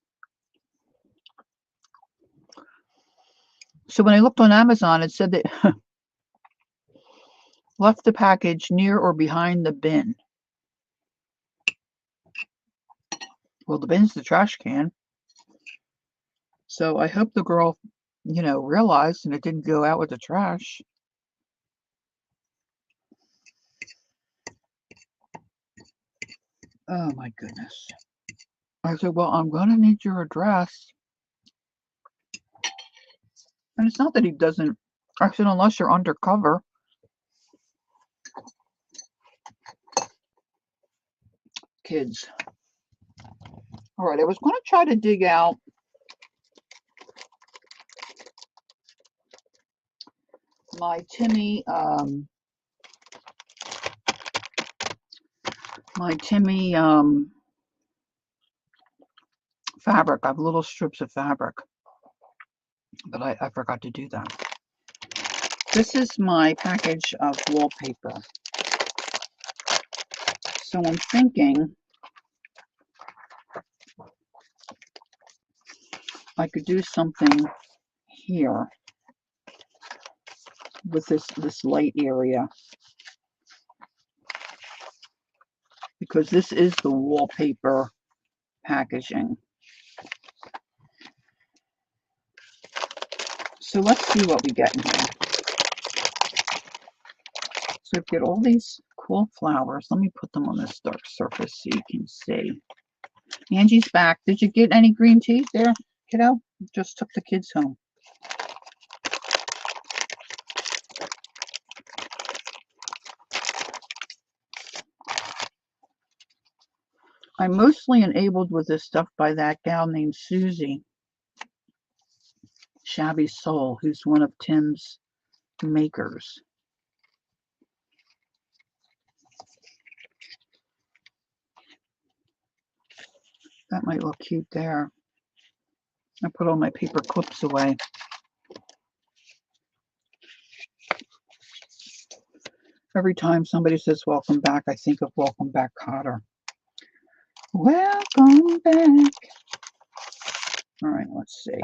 So when I looked on Amazon, it said that left the package near or behind the bin. Well, the bin's the trash can. So I hope the girl, realized and it didn't go out with the trash. Oh my goodness. I said, well, I'm going to need your address. And it's not that he doesn't. I said, unless you're undercover. Kids. All right, I was going to try to dig out my Timmy, fabric. I have little strips of fabric, but I forgot to do that. This is my package of wallpaper. So I'm thinking I could do something here with this light area, because this is the wallpaper packaging. So let's see what we get in here. So I've got all these cool flowers. Let me put them on this dark surface so you can see. Angie's back. Did you get any green tea there, kiddo? Just took the kids home. I'm mostly enabled with this stuff by that gal named Susie Shabby Soul, who's one of Tim's makers. That might look cute there. I put all my paper clips away. Every time somebody says welcome back, I think of Welcome Back, Kotter. Welcome back. All right, let's see.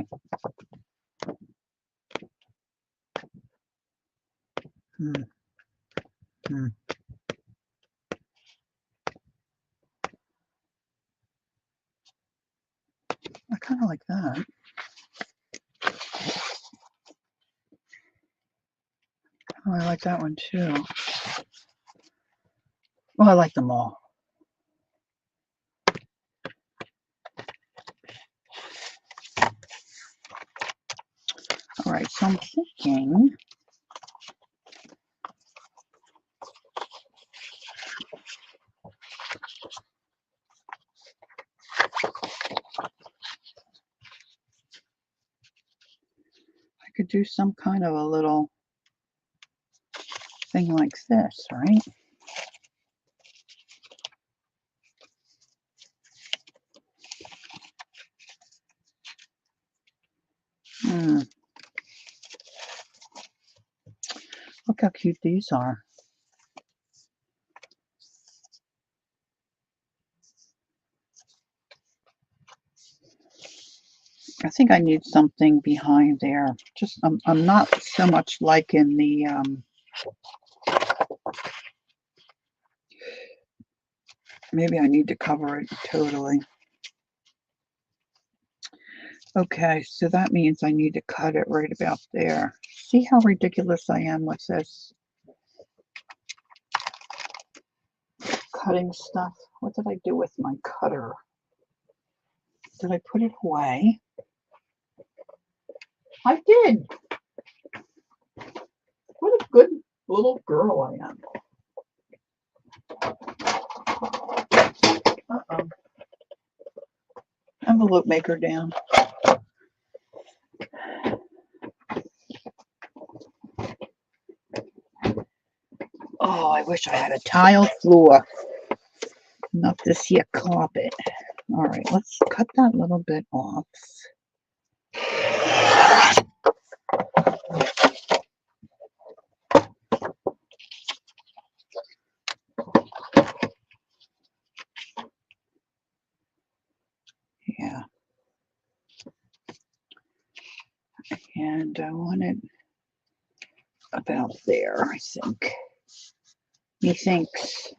I kind of like that. Oh, I like that one too. Well, I like them all. All right, so I'm thinking I could do some kind of a little thing like this, right? Look how cute these are. I think I need something behind there. Just I'm not so much liking the maybe I need to cover it totally. Okay, so that means I need to cut it right about there. See how ridiculous I am with this cutting stuff? What did I do with my cutter? Did I put it away? I did. What a good little girl I am. Uh-oh. Envelope maker down. Oh, I wish I had a tile floor. Not this here carpet. All right, let's cut that little bit off. Yeah. And I want it about there, I think. Methinks.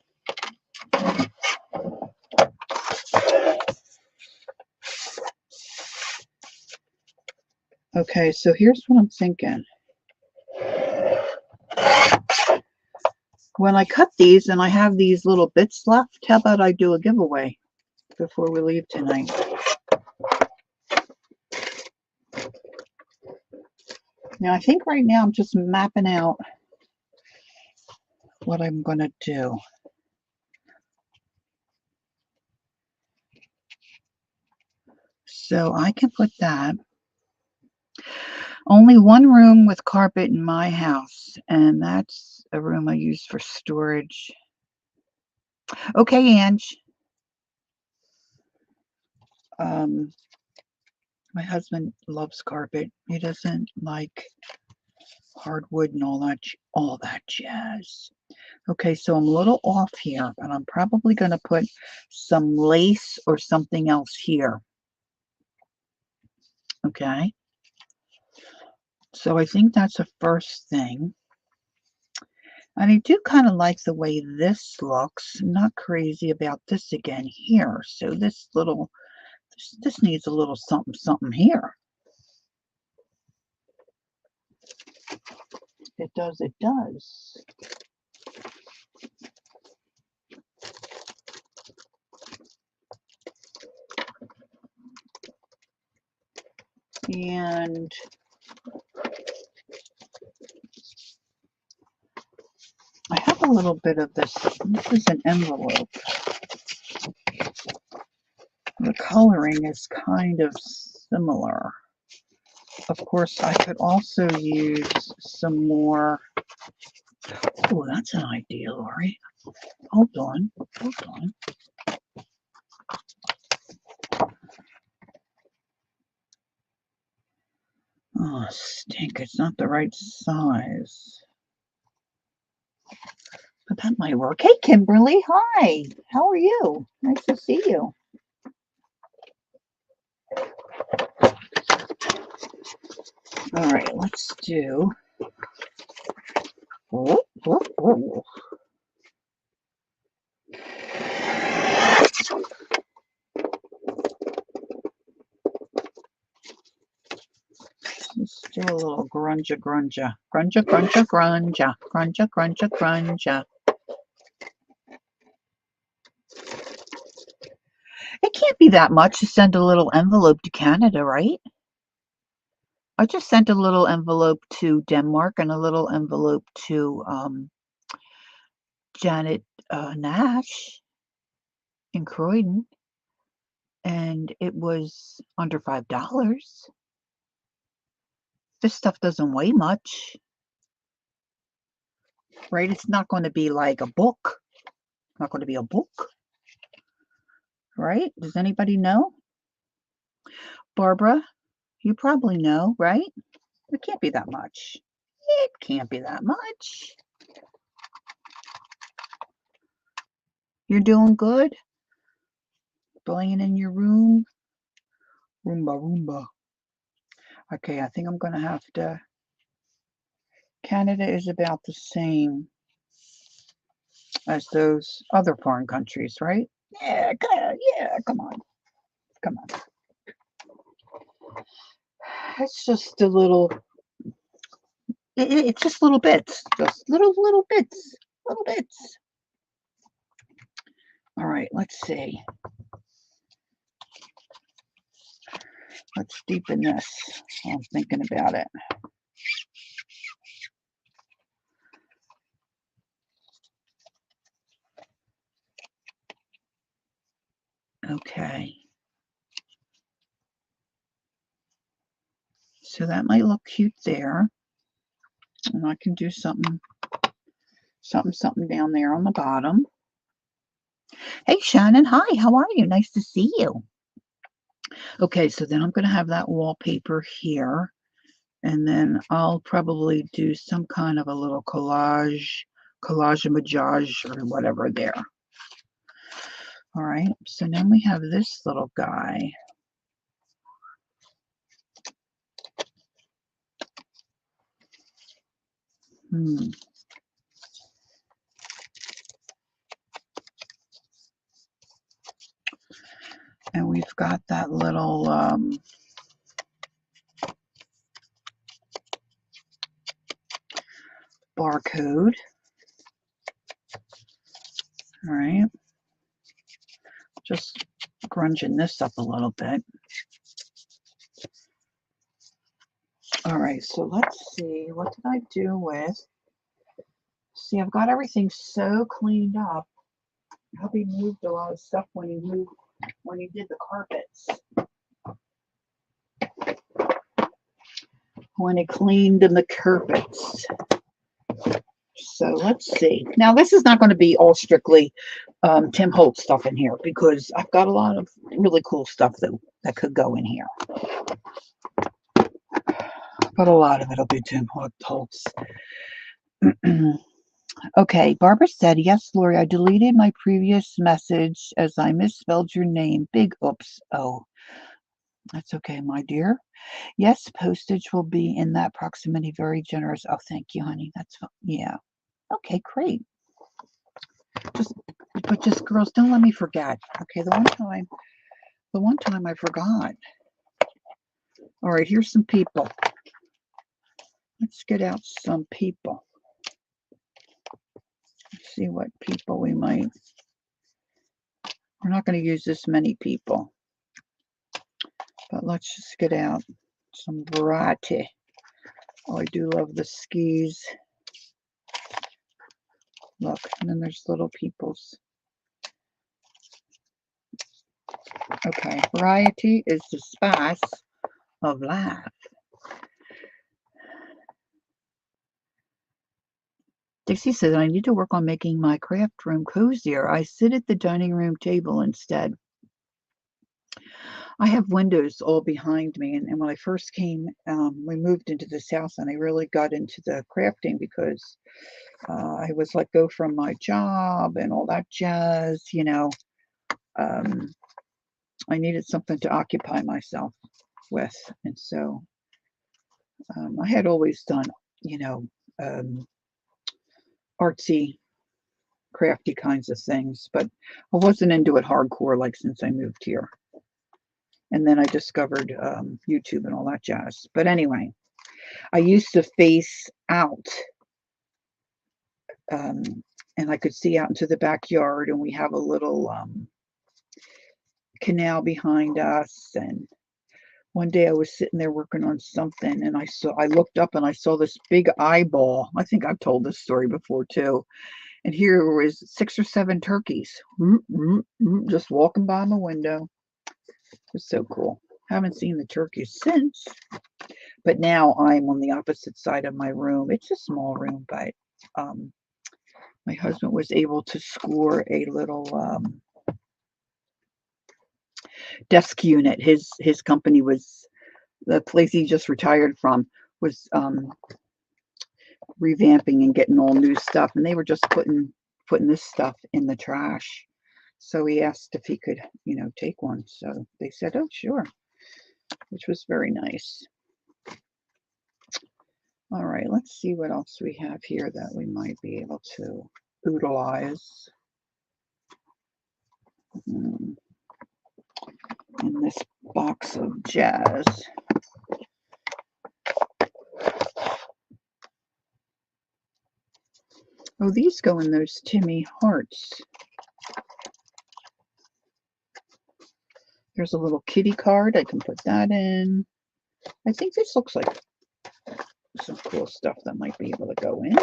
Okay, so here's what I'm thinking. When I cut these and I have these little bits left, how about I do a giveaway before we leave tonight? Now, I think right now I'm just mapping out what I'm going to do. So I can put that. Only one room with carpet in my house, and that's a room I use for storage. Okay, Ange. My husband loves carpet. He doesn't like hardwood and all that jazz. Okay, so I'm a little off here, and I'm probably going to put some lace or something else here. Okay. So I think that's the first thing. And I do kind of like the way this looks. I'm not crazy about this again here. So this needs a little something, something here. It does, it does. And I have a little bit of this. This is an envelope. The coloring is kind of similar. Of course, I could also use some more. Oh, that's an idea, Lori. Hold on. Hold on. Oh, stink. It's not the right size. But that might work. Hey, Kimberly. Hi. How are you? Nice to see you. All right, let's do. Oh, oh, oh. Let's do a little grunja, grunja. Grunja, grunja, grunja. Grunja, grunja, grunja. It can't be that much to send a little envelope to Canada, right? I just sent a little envelope to Denmark and a little envelope to Janet Nash in Croydon, and it was under $5. This stuff doesn't weigh much, right? It's not going to be like a book. It's not going to be a book, right? Does anybody know? Barbara, you probably know, right? It can't be that much. It can't be that much. You're doing good? Playing in your room? Roomba, Roomba. Okay, I think I'm going to have to. Canada is about the same as those other foreign countries, right? Yeah, come on. Come on. It's just a little, it's just little bits. Just little bits. Little bits. All right, let's see. Let's deepen this while I'm thinking about it. Okay. So that might look cute there. And I can do something down there on the bottom. Hey, Shannon. Hi, how are you? Nice to see you. Okay, so then I'm going to have that wallpaper here. And then I'll probably do some kind of a little collage or whatever there. All right, so now we have this little guy. And we've got that little barcode. All right, just grunging this up a little bit. All right, so let's see, what did I do with? See, I've got everything so cleaned up. Hubby moved a lot of stuff when he did the carpets. When he cleaned the carpets. So let's see. Now this is not going to be all strictly Tim Holtz stuff in here because I've got a lot of really cool stuff that could go in here. But a lot of it will be Tim Holtz. Okay, Barbara said, yes, Lori, I deleted my previous message as I misspelled your name. Big oops. Oh, that's okay, my dear. Yes, postage will be in that proximity. Very generous. Oh, thank you, honey. That's fine. Yeah. Okay, great. Just girls, don't let me forget. Okay, the one time I forgot. All right, here's some people. Let's get out some people. Let's see what people we might. We're not going to use this many people. But let's just get out some variety. Oh, I do love the skis. Look, and then there's little peoples. Okay, variety is the spice of life. Dixie says, I need to work on making my craft room cozier. I sit at the dining room table instead. I have windows all behind me, and when I first came, we moved into this house, and I really got into the crafting because I was let go from my job and all that jazz, you know. I needed something to occupy myself with, and so I had always done, you know, artsy, crafty kinds of things, but I wasn't into it hardcore like since I moved here. And then I discovered YouTube and all that jazz. But anyway, I used to face out, and I could see out into the backyard, and we have a little canal behind us. And one day I was sitting there working on something, and I looked up and I saw this big eyeball. I think I've told this story before too. And here was 6 or 7 turkeys just walking by my window. It was so cool. Haven't seen the turkeys since. But now I'm on the opposite side of my room. It's a small room, but my husband was able to score a little desk unit. His company was, the place he just retired from was revamping and getting all new stuff, and they were just putting this stuff in the trash. So he asked if he could, you know, take one. So they said, oh, sure, which was very nice. All right, let's see what else we have here that we might be able to utilize in this box of jazz. Oh, these go in those Timmy hearts. There's a little kitty card. I can put that in. I think this looks like some cool stuff that might be able to go in.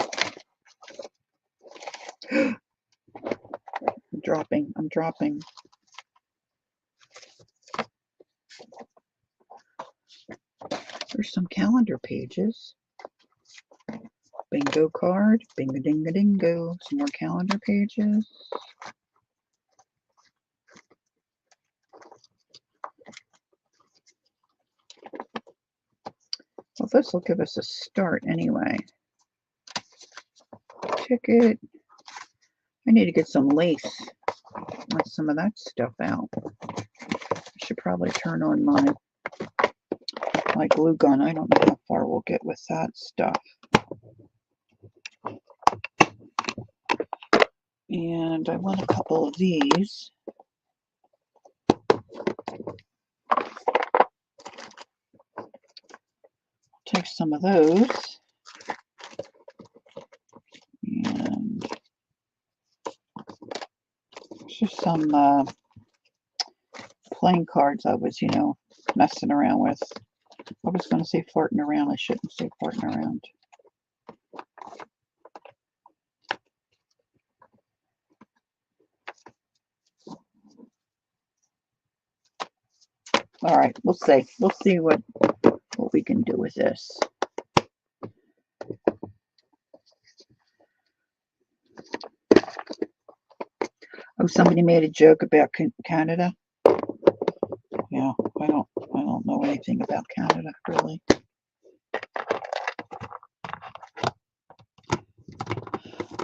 I'm dropping. There's some calendar pages. Bingo card. Bingo dingo dingo. Some more calendar pages. Well, this will give us a start anyway. Ticket. I need to get some lace. Let some of that stuff out. I should probably turn on my glue gun. I don't know how far we'll get with that stuff. And I want a couple of these. Take some of those. And just some playing cards I was, messing around with. I was going to say farting around. I shouldn't say farting around. All right, we'll see. We'll see what we can do with this. Oh, somebody made a joke about Canada. Yeah, I don't know anything about Canada really.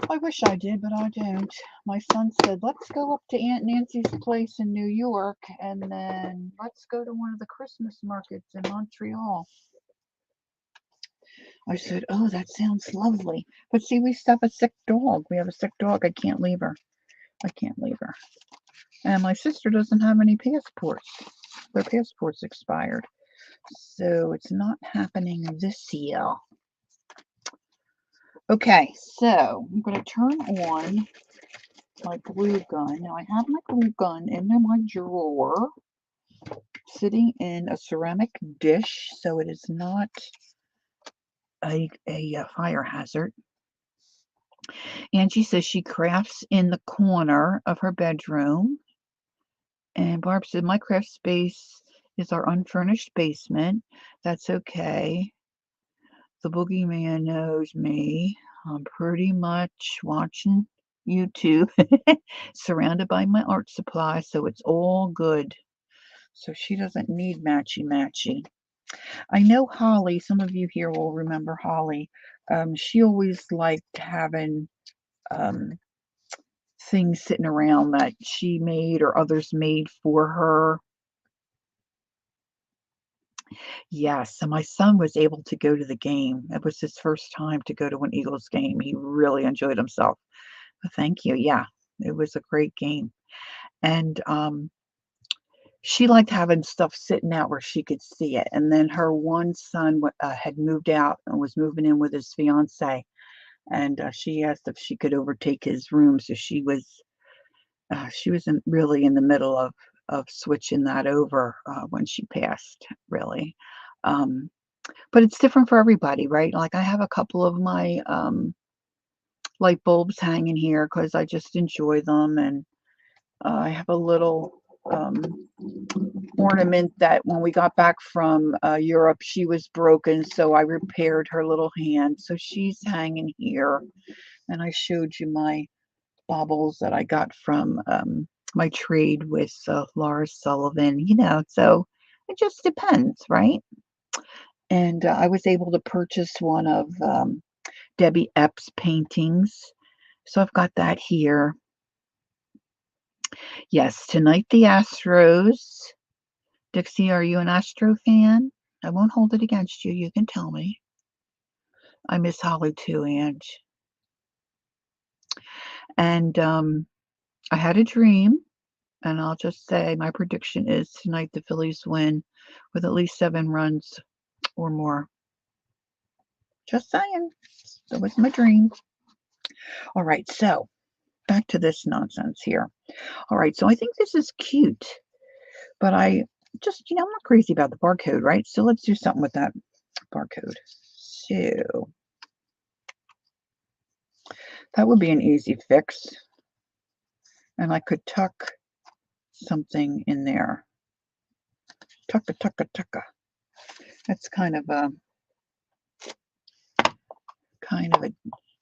I wish I did, but I don't. My son said, let's go up to Aunt Nancy's place in New York, and then let's go to one of the Christmas markets in Montreal. I said, oh, that sounds lovely. But see, we still have a sick dog. We have a sick dog. I can't leave her. And my sister doesn't have any passports. Their passport's expired. So it's not happening this year. Okay, so I'm going to turn on my glue gun. Now I have my glue gun in my drawer, sitting in a ceramic dish, so it is not a fire hazard. Angie says she crafts in the corner of her bedroom. And Barb said, my craft space is our unfurnished basement. That's okay. The boogeyman knows me. I'm pretty much watching YouTube, surrounded by my art supply, so it's all good. So she doesn't need matchy-matchy. I know Holly, some of you here will remember Holly. She always liked having things sitting around that she made or others made for her. Yes, so my son was able to go to the game. It was his first time to go to an Eagles game. He really enjoyed himself. Thank you. Yeah, it was a great game. And she liked having stuff sitting out where she could see it. And then her one son had moved out and was moving in with his fiance. And she asked if she could overtake his room. So she was really in the middle of switching that over when she passed, really. But it's different for everybody, right? Like I have a couple of my light bulbs hanging here because I just enjoy them. And I have a little ornament that when we got back from Europe, she was broken. So I repaired her little hand. So she's hanging here. And I showed you my baubles that I got from my trade with Laura Sullivan, so it just depends, right? And I was able to purchase one of Debbie Epps' paintings. So I've got that here. Yes, tonight the Astros. Dixie, are you an Astro fan? I won't hold it against you. You can tell me. I miss Holly too, Ange. And I had a dream. And I'll just say my prediction is tonight the Phillies win with at least 7 runs or more. Just saying. That was my dream. All right, so back to this nonsense here. All right, so I think this is cute, but I just, I'm not crazy about the barcode, right? So let's do something with that barcode. So that would be an easy fix. And I could tuck something in there. Tucka, tucka, tucka. That's kind of a,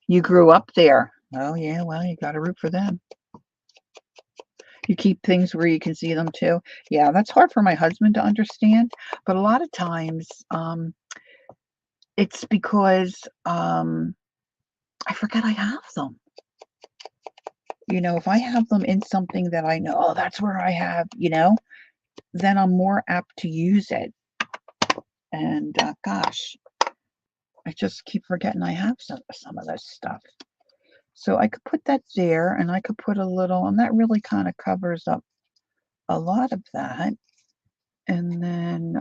you grew up there. Oh, yeah, well, you got to root for them. You keep things where you can see them too. Yeah, that's hard for my husband to understand. But a lot of times, it's because I forget I have them. You know, if I have them in something that I know, oh, that's where I have, you know, then I'm more apt to use it. And gosh, I just keep forgetting I have some of this stuff. So I could put that there, and I could put a little, and that really kind of covers up a lot of that. And then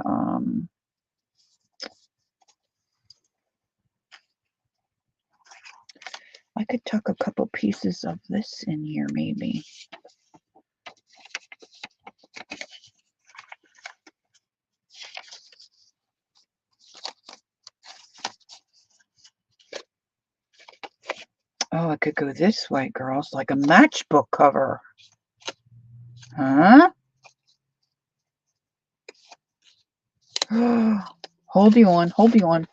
I could tuck a couple pieces of this in here maybe. Oh, I could go this way, girls, like a matchbook cover. Huh? Hold you on, hold you on.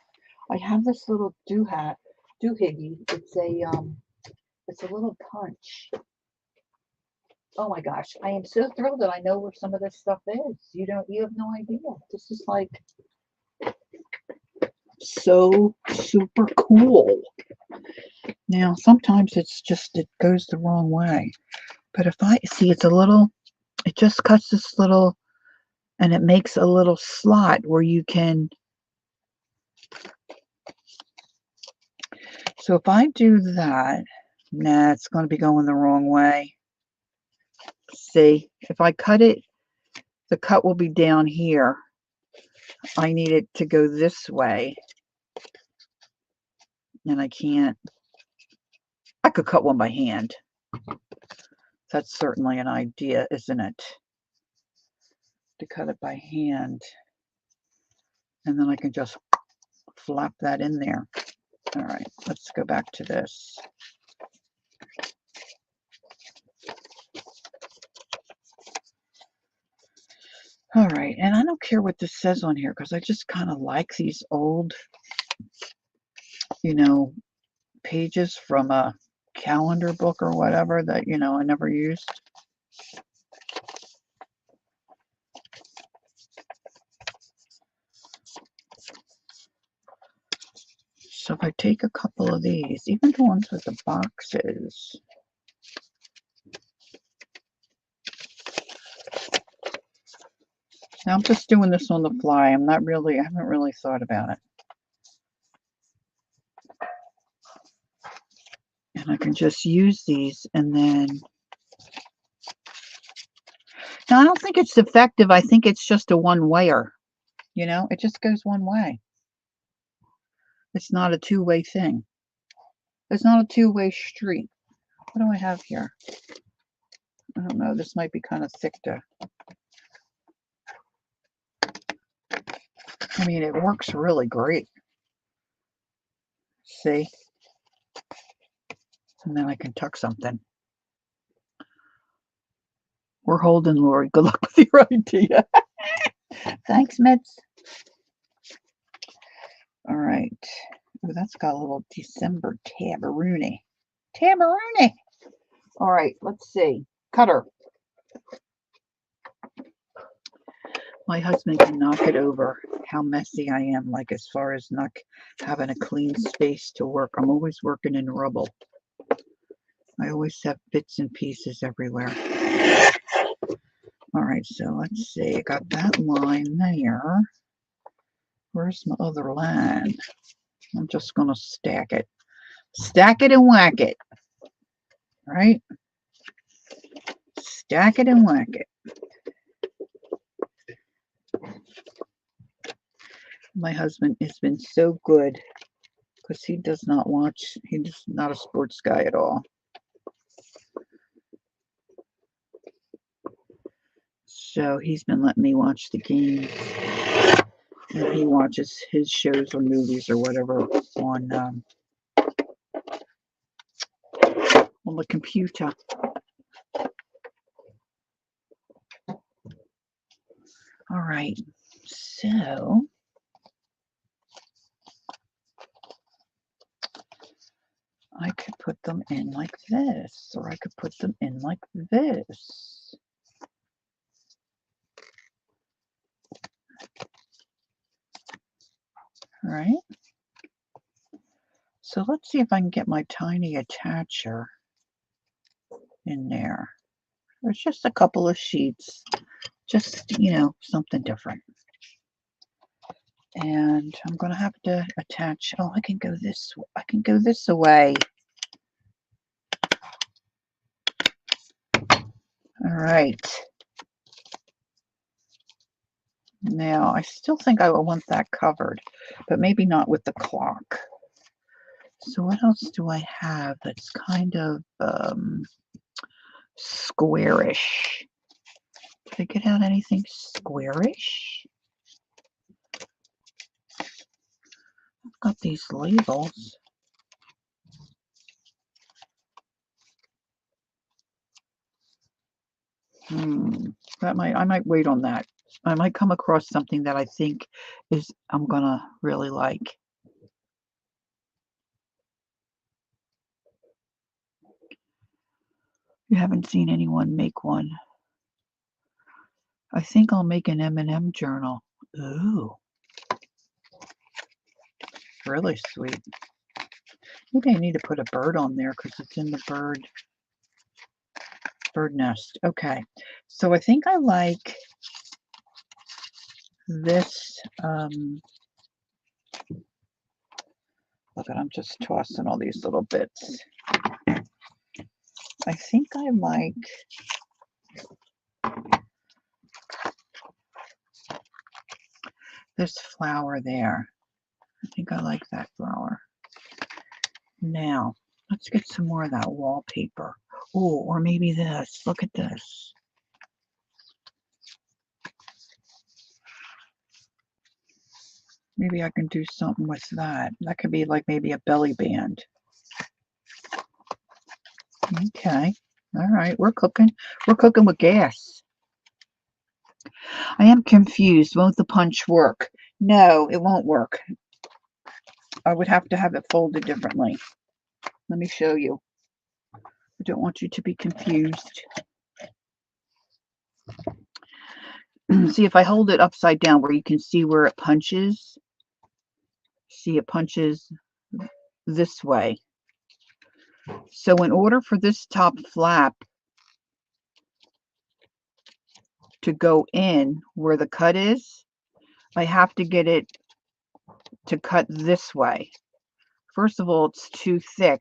I have this little doohickey. It's a little punch. Oh my gosh, I am so thrilled that I know where some of this stuff is. You have no idea. This is like so super cool. Now, sometimes it's just, it goes the wrong way. But if I see, it's a little, it just cuts this little, and it makes a little slot where you can. So if I do that, nah, it's going to be going the wrong way. See, if I cut it, the cut will be down here. I need it to go this way. And I can't. I could cut one by hand. That's certainly an idea, isn't it? To cut it by hand. And then I can just flap that in there. All right, let's go back to this. All right, and I don't care what this says on here because I just kind of like these old, you know, pages from a calendar book or whatever that, you know, I never used. So if I take a couple of these, even the ones with the boxes, now I'm just doing this on the fly. I haven't really thought about it. And I can just use these and then, now I don't think it's effective. I think it's just a one-wayer, you know, it just goes one way. It's not a two-way thing. It's not a two-way street. What do I have here? I don't know. This might be kind of thick to. I mean, it works really great. See? And then I can tuck something. We're holding, Lori. Good luck with your idea. Thanks, Mitz. All right. Oh, that's got a little December tabaroonie. Tabaroonie. All right, let's see. Cutter. My husband cannot get over how messy I am, like as far as not having a clean space to work. I'm always working in rubble. I always have bits and pieces everywhere. All right, so let's see. I got that line there. Where's my other line? I'm just going to stack it. Stack it and whack it. Right? Stack it and whack it. My husband has been so good because he does not watch. He's not a sports guy at all. So he's been letting me watch the games. And he watches his shows or movies or whatever on the computer. All right, so I could put them in like this, or I could put them in like this. All right. So let's see if I can get my tiny attacher in there. There's just a couple of sheets, just, you know, something different. And I'm going to have to attach, oh, I can go this away. All right. Now, I still think I will want that covered, but maybe not with the clock. So what else do I have that's kind of squarish? Did I get out anything squarish? I've got these labels. I might wait on that. I might come across something that I think I'm gonna really like. You haven't seen anyone make one. I think I'll make an M&M journal. Ooh, really sweet. Maybe I need to put a bird on there because it's in the bird nest. Okay, so I think I like this. Look at, I'm just tossing all these little bits. I think I like this flower there. I think I like that flower. Now, let's get some more of that wallpaper. Oh, or maybe this. Look at this. Maybe I can do something with that. That could be like maybe a belly band. Okay. All right. We're cooking. We're cooking with gas. I am confused. Won't the punch work? No, it won't work. I would have to have it folded differently. Let me show you. I don't want you to be confused. See, if I hold it upside down where you can see where it punches, see it punches this way. So in order for this top flap to go in where the cut is, I have to get it to cut this way. First of all, it's too thick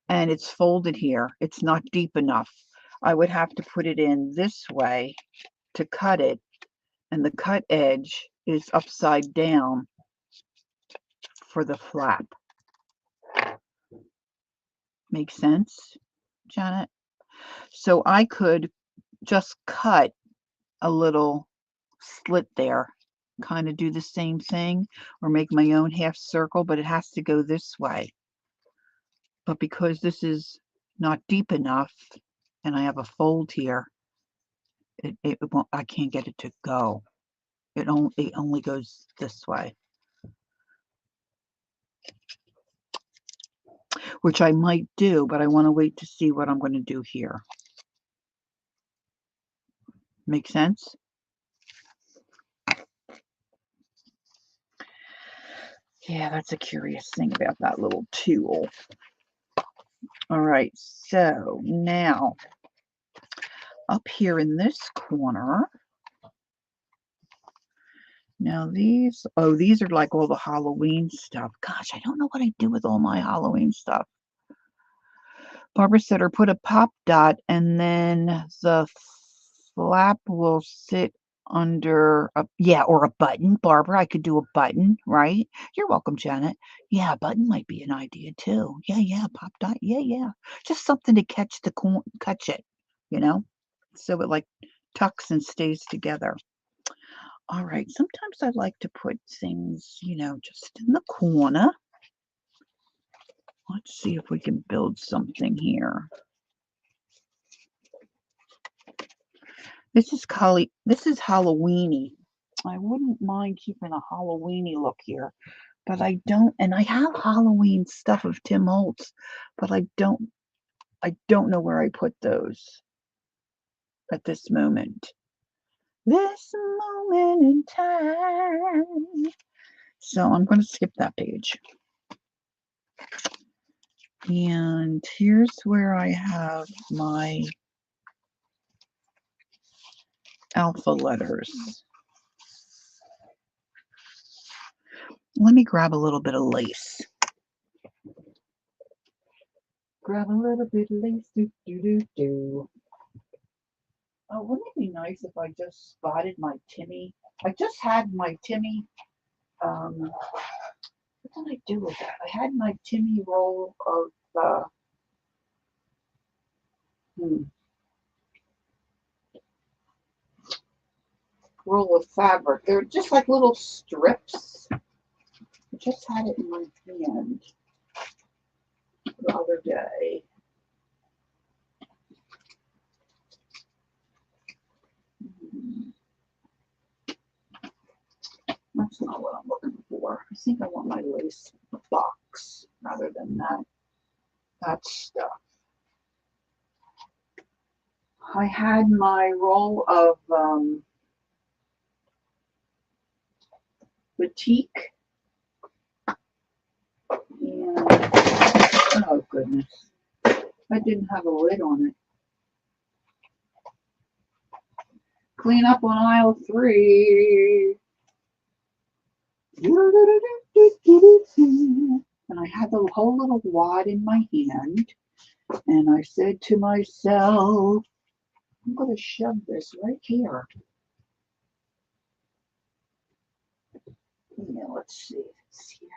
and it's folded here. It's not deep enough. I would have to put it in this way to cut it, and the cut edge is upside down for the flap. Make sense, Janet? So I could just cut a little slit there, kind of do the same thing, or make my own half circle, but it has to go this way. But because this is not deep enough and I have a fold here, it won't, I can't get it to go. It only goes this way, which I might do, but I want to wait to see what I'm going to do here. Make sense? Yeah, that's a curious thing about that little tool. All right, so now up here in this corner, now these are like all the Halloween stuff. Gosh, I don't know what I do with all my Halloween stuff. Barbara said, or put a pop dot and then the flap will sit under a, yeah, or a button. Barbara, I could do a button, right? You're welcome, Janet. Yeah, a button might be an idea too. Yeah, pop dot. Yeah. Just something to catch it, you know, so it like tucks and stays together. All right, sometimes I like to put things, you know, just in the corner. Let's see if we can build something here. This is Halloweeny. I wouldn't mind keeping a Halloweeny look here, but I don't, and I have Halloween stuff of Tim Holtz, but I don't know where I put those at this moment. This moment in time. So I'm going to skip that page. And here's where I have my alpha letters. Let me grab a little bit of lace. Grab a little bit of lace. Do, do, do, do. Oh, wouldn't it be nice if I just spotted my Timmy? I just had my Timmy. What did I do with that? I had my Timmy roll of roll of fabric. They're just like little strips. I just had it in my hand the other day. That's not what I'm looking for. I think I want my lace box rather than that stuff. I had my roll of batik, and oh goodness, I didn't have a lid on it. Clean up on aisle 3. And I had the whole little wad in my hand, and I said to myself, I'm going to shove this right here. Yeah, let's see. It's here.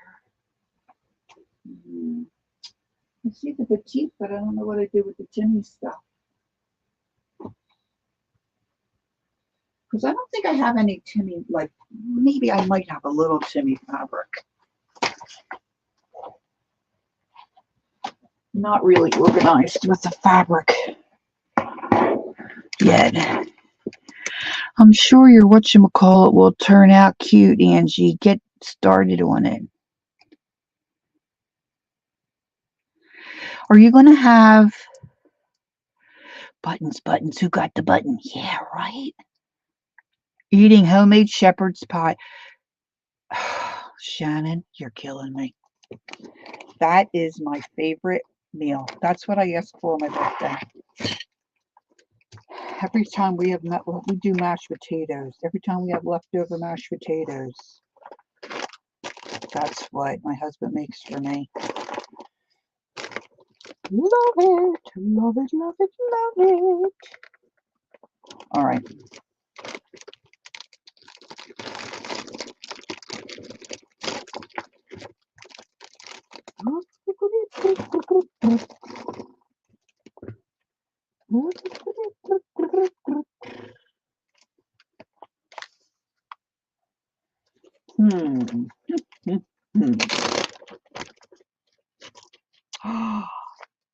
I see the batik, but I don't know what I do with the Timmy stuff. Because I don't think I have any Timmy, like, maybe I might have a little Timmy fabric. Not really organized with the fabric yet. I'm sure your whatchamacallit will turn out cute, Angie. Get started on it. Are you going to have buttons? Who got the button? Yeah, right. Eating homemade shepherd's pie. Shannon, you're killing me. That is my favorite meal. That's what I ask for on my birthday. Every time we do mashed potatoes. Every time we have leftover mashed potatoes, that's what my husband makes for me. Love it, love it, love it, love it. All right.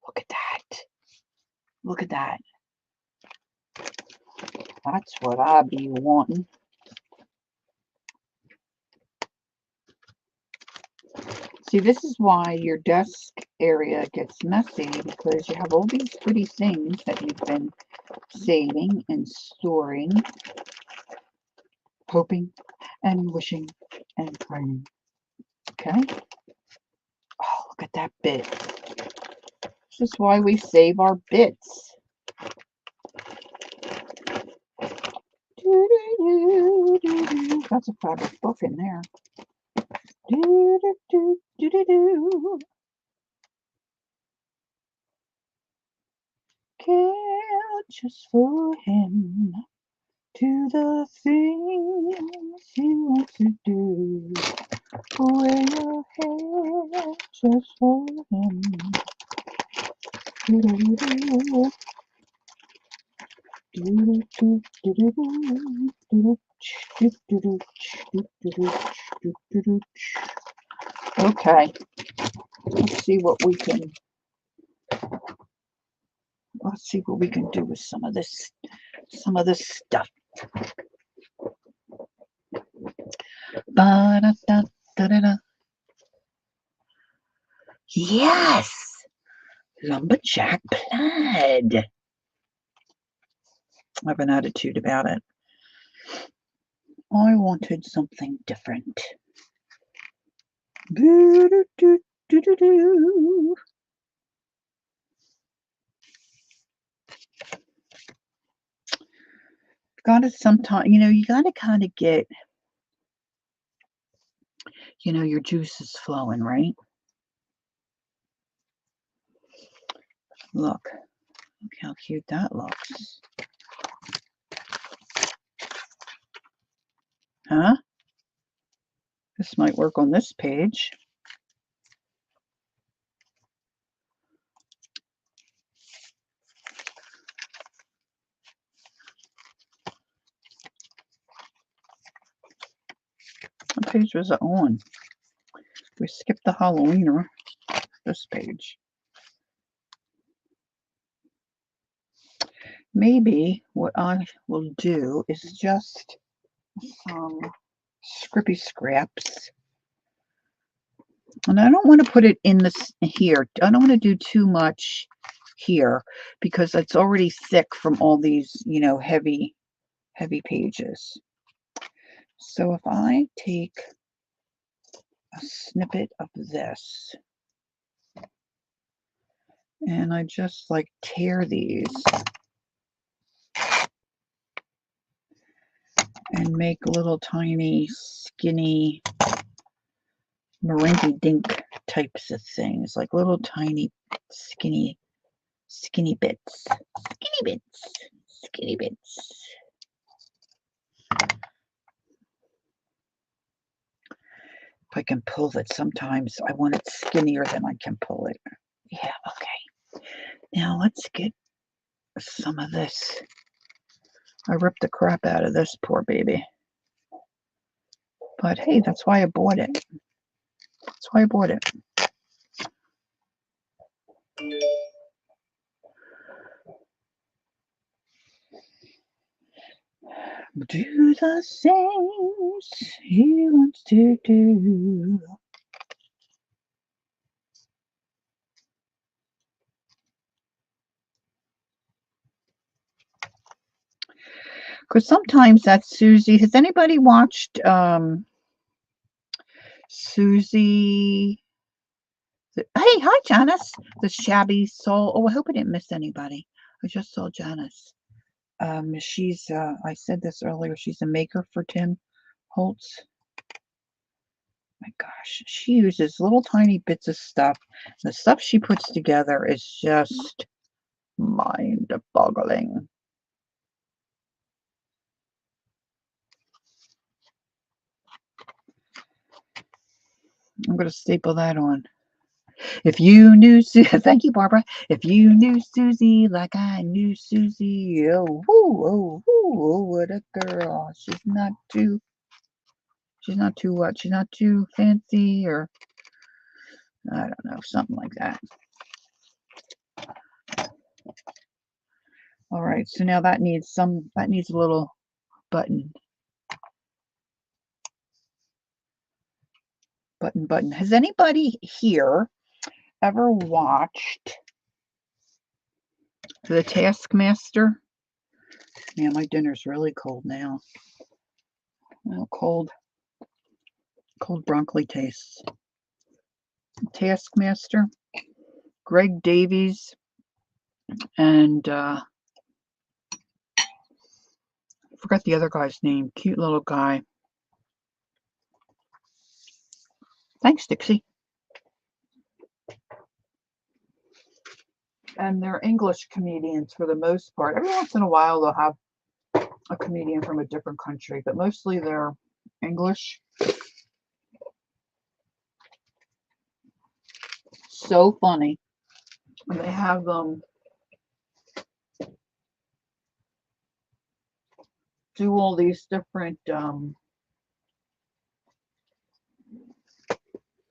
Look at that. Look at that. That's what I be wanting. See, this is why your desk area gets messy, because you have all these pretty things that you've been saving and storing, hoping and wishing and praying. Okay? Oh, look at that bit. This is why we save our bits. That's a fabric book in there. Care just for him, to the things he wants to do. Wear your hair just for him. Okay, let's see what we can do with some of this stuff. Ba-da-da-da-da-da. Yes, lumberjack plaid. I have an attitude about it. I wanted something different. got to sometimes, you got to kind of get, your juices flowing, right? Look how cute that looks. Huh? This might work on this page. What page was it on? We skipped the Halloweener. This page. Maybe what I will do is just some scrippy scraps. And I don't want to put it in this here. I don't want to do too much here because it's already thick from all these, heavy pages. So if I take a snippet of this and I just like tear these and make little tiny skinny rinky-dink types of things, like little tiny skinny bits. Skinny bits. If I can pull it, sometimes I want it skinnier than I can pull it. Yeah, okay. Now let's get some of this. I ripped the crap out of this poor baby. But hey, that's why I bought it. That's why I bought it. Do the things he wants to do. Because sometimes that's Susie. Has anybody watched Susie? Hey, hi, Janice. The Shabby Soul. Oh, I hope I didn't miss anybody. I just saw Janice. She's, I said this earlier, she's a maker for Tim Holtz. My gosh, she uses little tiny bits of stuff. The stuff she puts together is just mind-boggling. I'm going to staple that on. If you knew Susie, thank you, Barbara. If you knew Susie like I knew Susie, oh, what a girl. She's not too what? She's not too fancy, or I don't know, something like that. All right, so now that needs a little button. Button. Has anybody here ever watched The Taskmaster? Yeah, my dinner's really cold now. Well, cold broccoli tastes. Taskmaster, Greg Davies, and I forgot the other guy's name. Cute little guy. Thanks, Dixie. And they're English comedians for the most part. Every once in a while they'll have a comedian from a different country, but mostly they're English. So funny. And they have them do all these different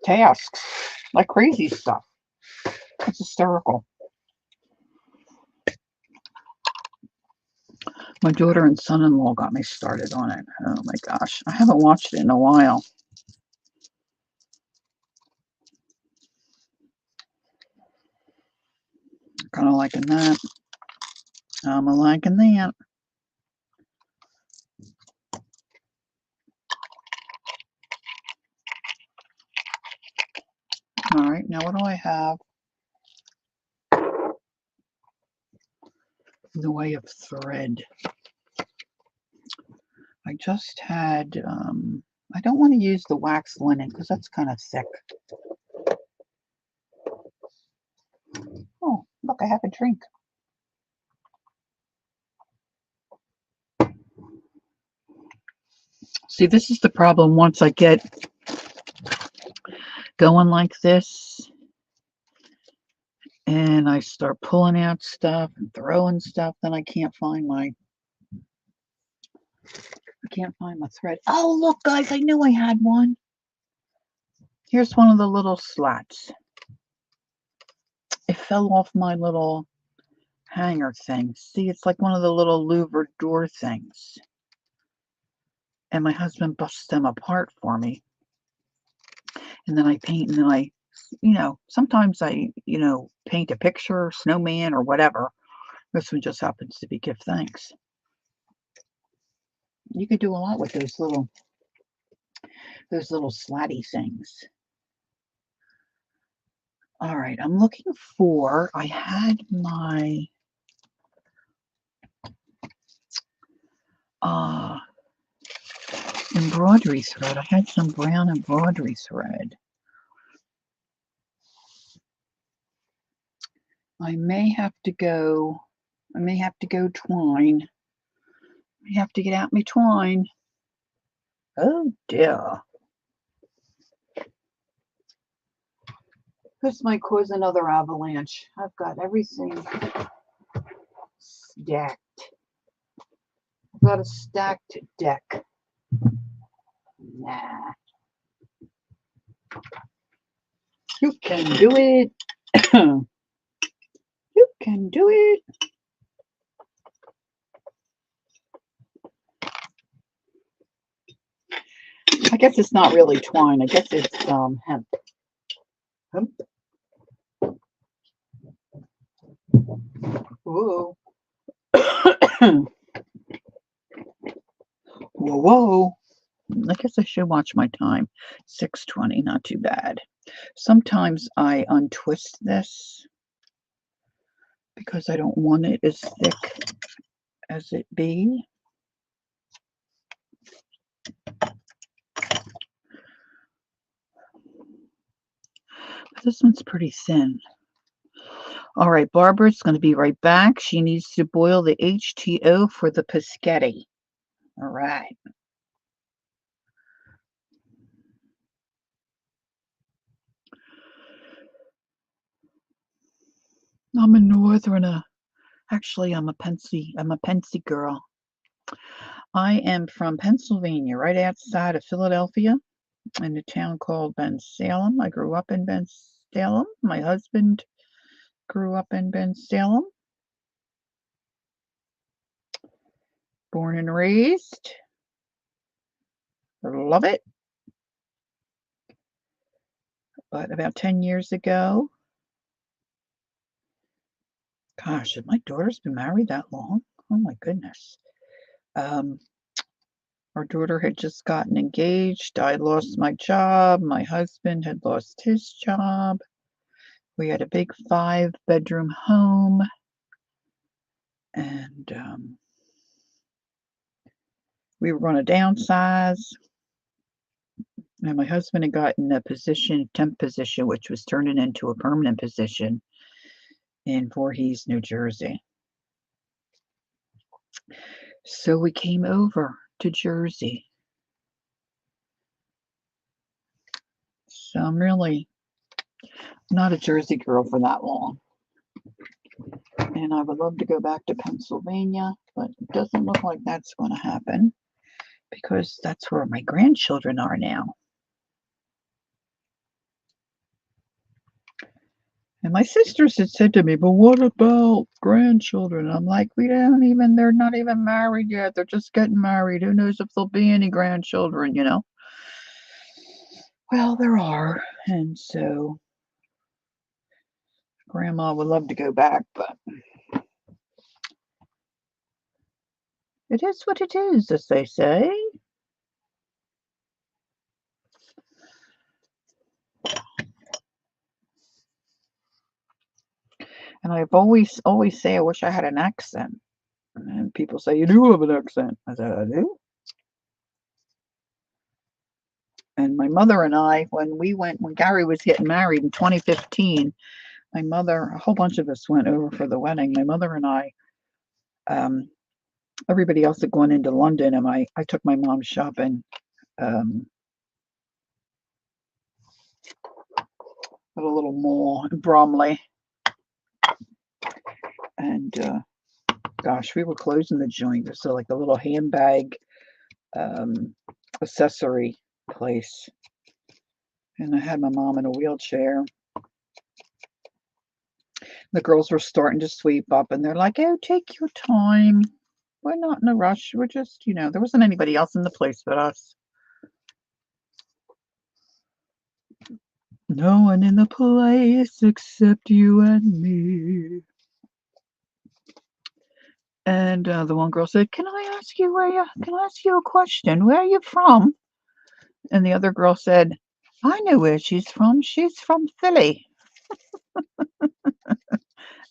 tasks, like crazy stuff. It's hysterical. My daughter and son-in-law got me started on it. Oh my gosh. I haven't watched it in a while. Kind of liking that. I'm liking that. All right, now what do I have in the way of thread? I just had, I don't want to use the wax linen because that's kind of thick. Oh, look, I have a drink. See, this is the problem once I get going like this and I start pulling out stuff and throwing stuff, then I can't find my thread. Oh, look, guys, I knew I had one. Here's one of the little slats. It fell off my little hanger thing. See, it's like one of the little louver door things. And my husband busts them apart for me. And then I paint, and then I, sometimes I, paint a picture, snowman, or whatever. This one just happens to be give thanks. You could do a lot with those little slatty things. All right, I'm looking for, I had my embroidery thread. I had some brown embroidery thread. I may have to go twine. I have to get out my twine. Oh dear. This might cause another avalanche. I've got everything stacked. I've got a stacked deck. Nah. You can do it. You can do it. I guess it's not really twine. I guess it's hemp. Hemp. Whoa. Whoa. I guess I should watch my time. 6:20, not too bad. Sometimes I untwist this because I don't want it as thick as it be. This one's pretty thin. All right, Barbara's going to be right back. She needs to boil the HTO for the paschetti. All right. I'm a northerner. Actually, I'm a Pensy girl. I am from Pennsylvania, right outside of Philadelphia, in a town called Bensalem. I grew up in Bensalem. My husband grew up in Bensalem. Born and raised. Love it. But about 10 years ago, gosh, have my daughters been married that long? Oh my goodness. Our daughter had just gotten engaged. I lost my job. My husband had lost his job. We had a big 5-bedroom home. And we were going to downsize. And my husband had gotten a temp position, which was turning into a permanent position in Voorhees, New Jersey. So we came over to Jersey. So I'm really not a Jersey girl for that long. And I would love to go back to Pennsylvania, but it doesn't look like that's going to happen because that's where my grandchildren are now. And my sisters had said to me, but what about grandchildren? I'm like, they're not even married yet. They're just getting married. Who knows if there'll be any grandchildren, Well, there are. And so Grandma would love to go back, but it is what it is, as they say. And I've always say I wish I had an accent. And people say, you do have an accent. I said, I do? And my mother and I, when Gary was getting married in 2015, my mother, a whole bunch of us went over for the wedding. My mother and I, everybody else had gone into London, and I took my mom shopping at a little mall in Bromley. And gosh, we were closing the joint. So like a little handbag accessory place. And I had my mom in a wheelchair. The girls were starting to sweep up, and they're like, oh, take your time. We're not in a rush. We're just, there wasn't anybody else in the place but us. No one in the place except you and me. And the one girl said, can I ask you a question? Where are you from? And the other girl said, I know where she's from. She's from Philly.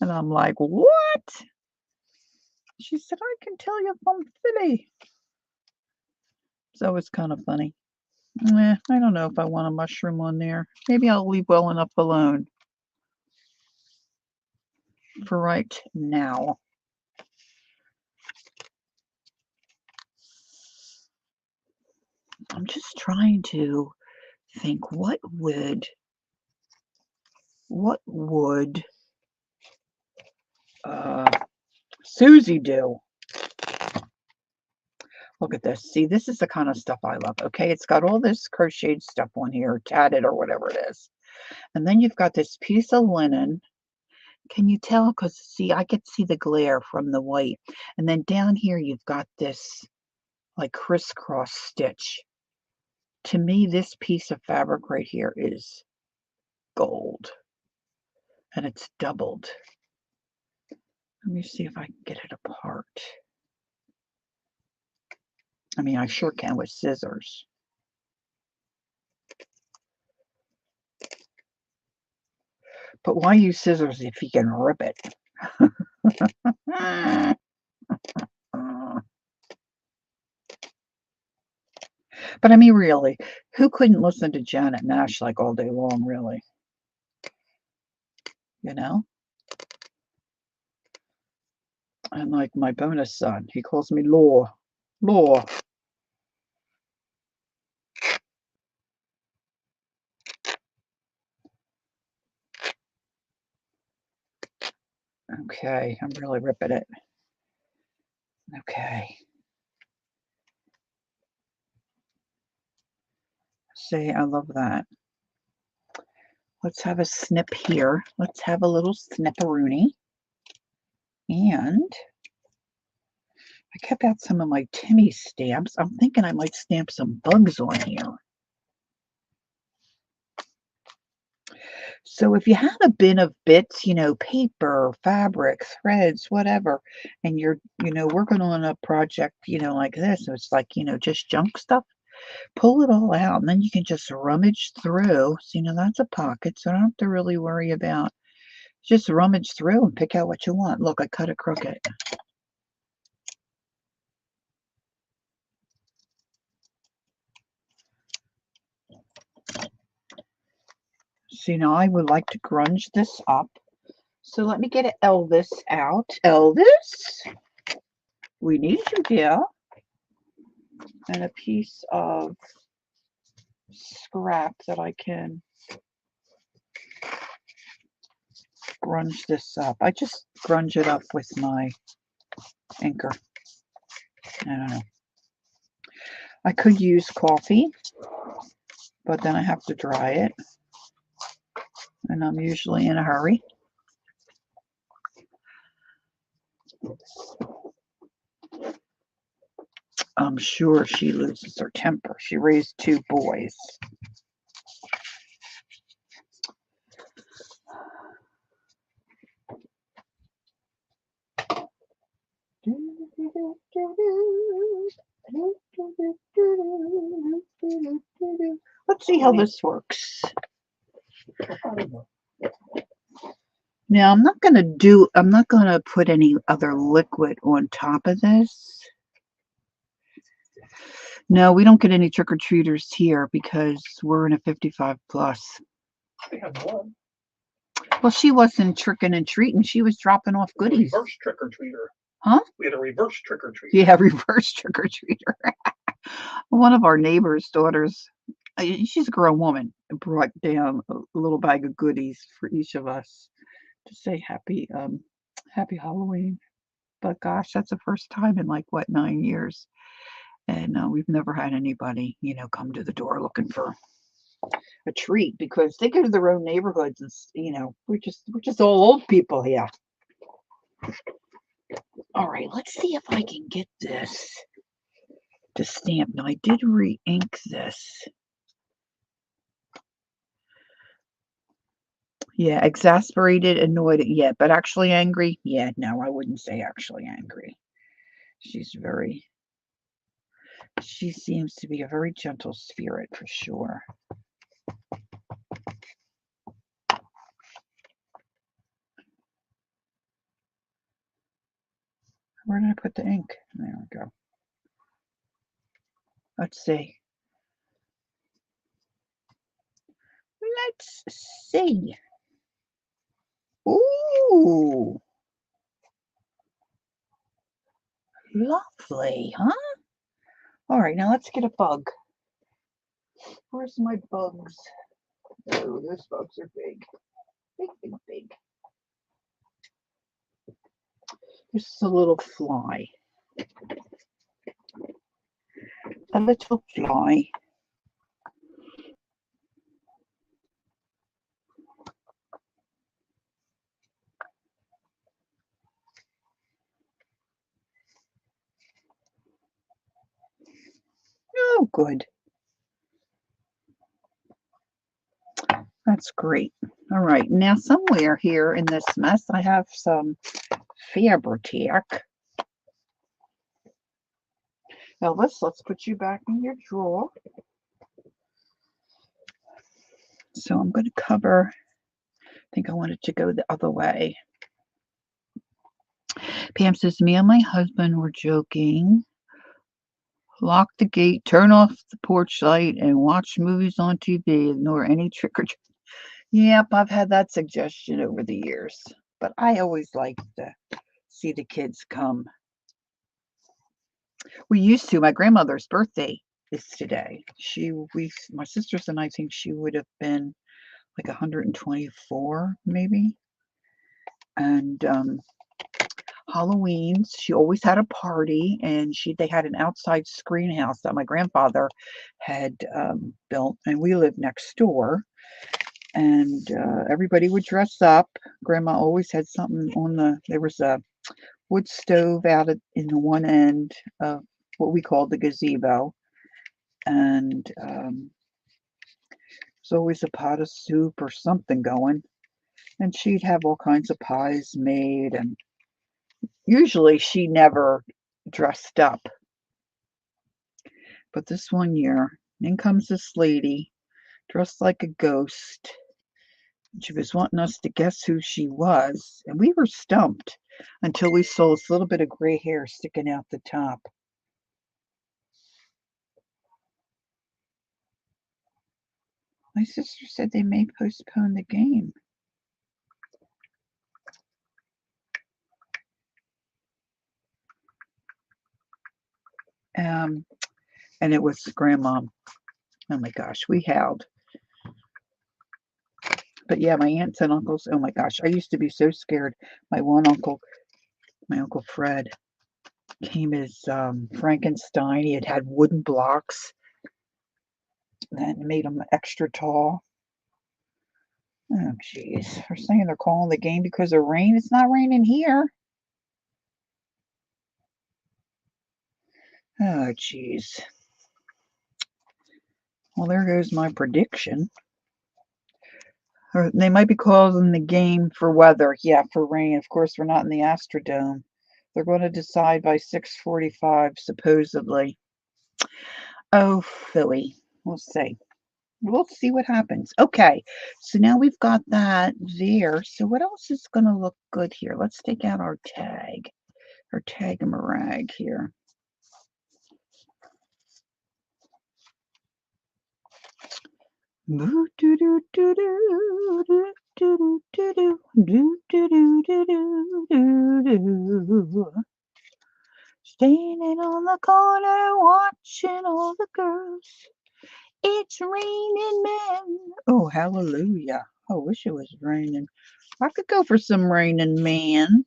And I'm like, what? She said, I can tell you're from Philly. So it's kind of funny. I don't know if I want a mushroom on there. Maybe I'll leave well enough alone for right now. I'm just trying to think, what would Susie do? Look at this. See, this is the kind of stuff I love. Okay, it's got all this crocheted stuff on here, tatted or whatever it is. And then you've got this piece of linen. Can you tell? Because, see, I could see the glare from the white. And then down here, you've got this, like, crisscross stitch. To me, this piece of fabric right here is gold. And it's doubled. Let me see if I can get it apart. I mean, I sure can with scissors. But why use scissors if you can rip it? But I mean, really, who couldn't listen to Janet Nash like all day long, really? And like my bonus son, he calls me Law. Law. Okay, I'm really ripping it. Okay. See, I love that. Let's have a snip here. Let's have a little snipperoonie. And I kept out some of my Timmy stamps. I'm thinking I might stamp some bugs on here. So if you have a bin of bits, paper, fabric, threads, whatever, and you're, working on a project, like this, so it's like, just junk stuff, pull it all out, and then you can just rummage through. So, that's a pocket, so I don't have to really worry about, just rummage through and pick out what you want. Look, I cut it crooked. See, now I would like to grunge this up. So let me get Elvis out. Elvis, we need you, dear. And a piece of scrap that I can grunge this up. I just grunge it up with my inker. I don't know. I could use coffee, but then I have to dry it. And I'm usually in a hurry. I'm sure she loses her temper. She raised 2 boys. Let's see how this works. Now, I'm not going to put any other liquid on top of this. No, we don't get any trick-or-treaters here because we're in a 55 plus. We had one. Well, she wasn't tricking and treating. She was dropping off goodies. Reverse trick-or-treater. Huh? We had a reverse trick-or-treater. Yeah, reverse trick-or-treater. One of our neighbor's daughters, she's a grown woman, brought down a little bag of goodies for each of us to say happy Halloween. But gosh, that's the first time in like what, 9 years, and we've never had anybody, come to the door looking for a treat because they go to their own neighborhoods, and we're just all old people here. All right, let's see if I can get this to stamp. Now I did re-ink this. Yeah, exasperated, annoyed, yeah, but actually angry? Yeah, no, I wouldn't say actually angry. She seems to be a very gentle spirit for sure. Where did I put the ink? There we go. Let's see. Let's see. Ooh, lovely, huh? All right, now let's get a bug. Where's my bugs? Oh, those bugs are big. Big, big, big. This is a little fly. A little fly. Oh, good. That's great. All right, now somewhere here in this mess, I have some Faber-Tac. Elvis, let's put you back in your drawer. So I'm going to cover, I think I wanted to go the other way. Pam says, me and my husband were joking. Lock the gate, turn off the porch light, and watch movies on TV. Ignore any trick or treat. Yep, I've had that suggestion over the years, but I always like to see the kids come. We used to. My grandmother's birthday is today. My sisters and I think she would have been like 124, maybe. And Halloween's, she always had a party, and they had an outside screen house that my grandfather had built, and we lived next door. And everybody would dress up. Grandma always had something on there was a wood stove out in the one end of what we called the gazebo, and there's always a pot of soup or something going, and she'd have all kinds of pies made, and usually she never dressed up. But this one year, in comes this lady dressed like a ghost. She was wanting us to guess who she was, and we were stumped until we saw this little bit of gray hair sticking out the top. My sister said they may postpone the game. And it was Grandma. Oh my gosh, we howled. But yeah, my aunts and uncles, oh my gosh, I used to be so scared. My one uncle, my Uncle Fred, came as Frankenstein. He had wooden blocks that made him extra tall. Oh, jeez. They're saying they're calling the game because of rain. It's not raining here. Oh, jeez. Well, there goes my prediction. Or they might be calling the game for weather. Yeah, for rain. Of course, we're not in the Astrodome. They're going to decide by 6:45, supposedly. Oh, Philly. We'll see. We'll see what happens. Okay, so now we've got that there. So what else is going to look good here? Let's take out our tag, our tag-a-marag here. Boo doo doo doo doo doo doo doo doo doo doo doo doo doo doo. Standing on the corner, watching all the girls. It's raining men. Oh, hallelujah. I wish it was raining. I could go for some raining man.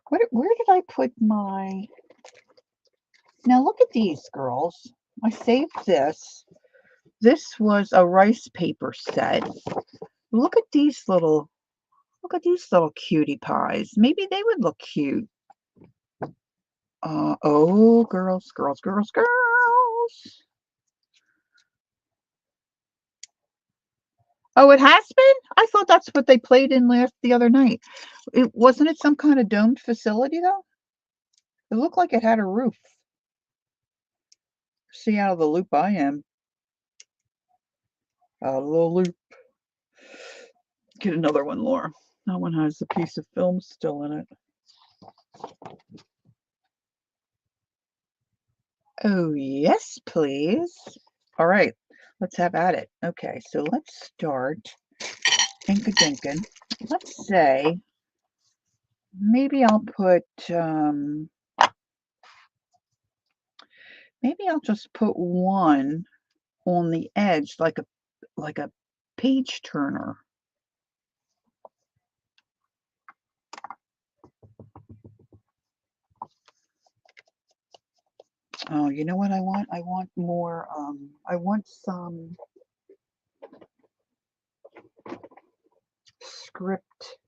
Where did I put my... Now look at these, girls. I saved this. This was a rice paper set. Look at these little cutie pies. Maybe they would look cute. Oh, girls, girls, girls, girls. Oh, it has been? I thought that's what they played in the other night. Wasn't it some kind of domed facility, though? It looked like it had a roof. See how the loop I am. Out of the loop. Get another one, Laura. That one has a piece of film still in it. Oh, yes, please. All right, let's have at it. Okay, so let's start. Dinka-dinkin. Let's say, maybe I'll put, maybe I'll just put one on the edge, like a page turner. Oh, you know what I want? I want more, I want some script.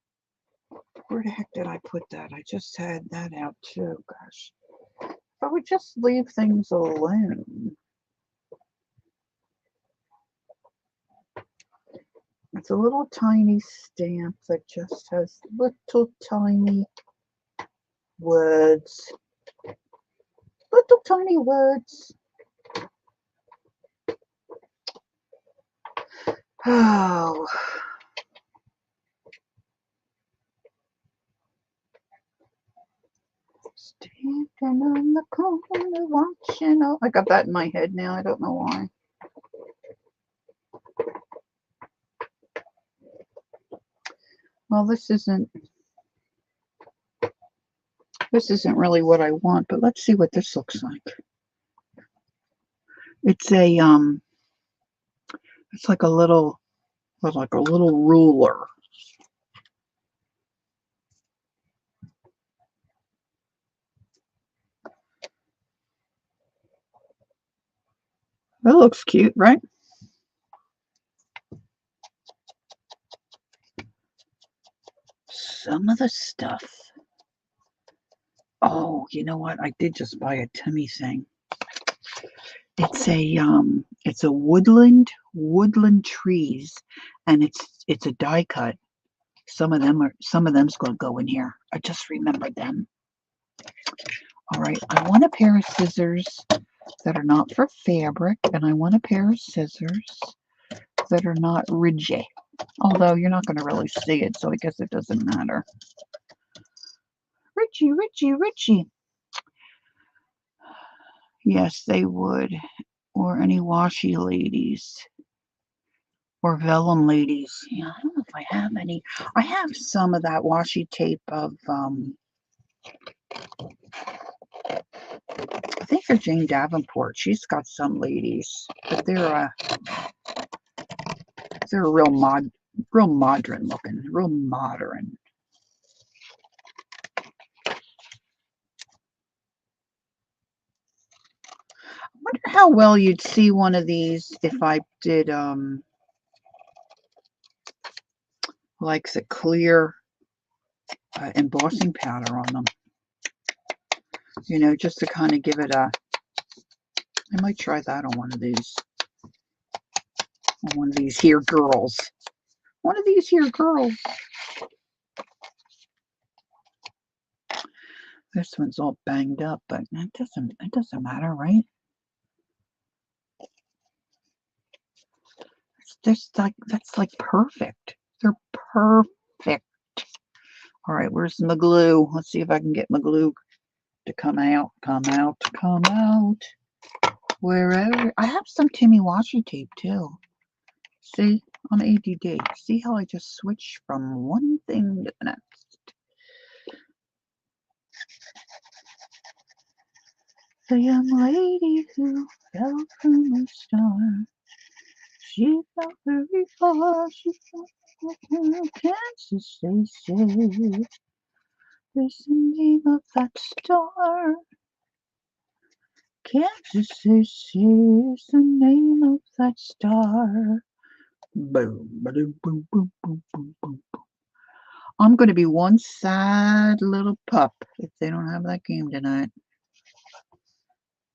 Where the heck did I put that? I just had that out too, gosh. I would just leave things alone. It's a little tiny stamp that just has little tiny words. Little tiny words. Oh. Standing on the corner watching. Oh, I got that in my head now. I don't know why. Well, this isn't really what I want, but let's see what this looks like. It's a it's like a little ruler. That looks cute, right? Some of the stuff. Oh, you know what? I did just buy a Timmy thing. It's a woodland trees, and it's a die cut. Some of them's gonna go in here. I just remembered them. All right, I want a pair of scissors that are not for fabric, and I want a pair of scissors that are not rigid. Although you're not going to really see it, so I guess it doesn't matter. Richie. Yes, they would. Or any washi ladies. Or vellum ladies. Yeah, I don't know if I have any. I have some of that washi tape of, I think they're Jane Davenport. She's got some ladies. But they're real modern looking. Real modern. I wonder how well you'd see one of these if I did like the clear embossing powder on them. You know, just to kind of give it a... I might try that on one of these. On one of these here girls. One of these here girls. This one's all banged up, but it doesn't matter, right? That's like perfect. They're perfect. All right, where's my glue? Let's see if I can get my glue to come out. Come out. wherever. I have some Timmy washi tape too. See, I'm ADD. See how I just switch from one thing to the next. The young lady who fell from a star. She fell very far. She fell from Kansas, they say. There's the name of that star. Kansas, they say, is the name of that star. Boom, boom, boom, boom, boom, boom, boom. I'm going to be one sad little pup if they don't have that game tonight.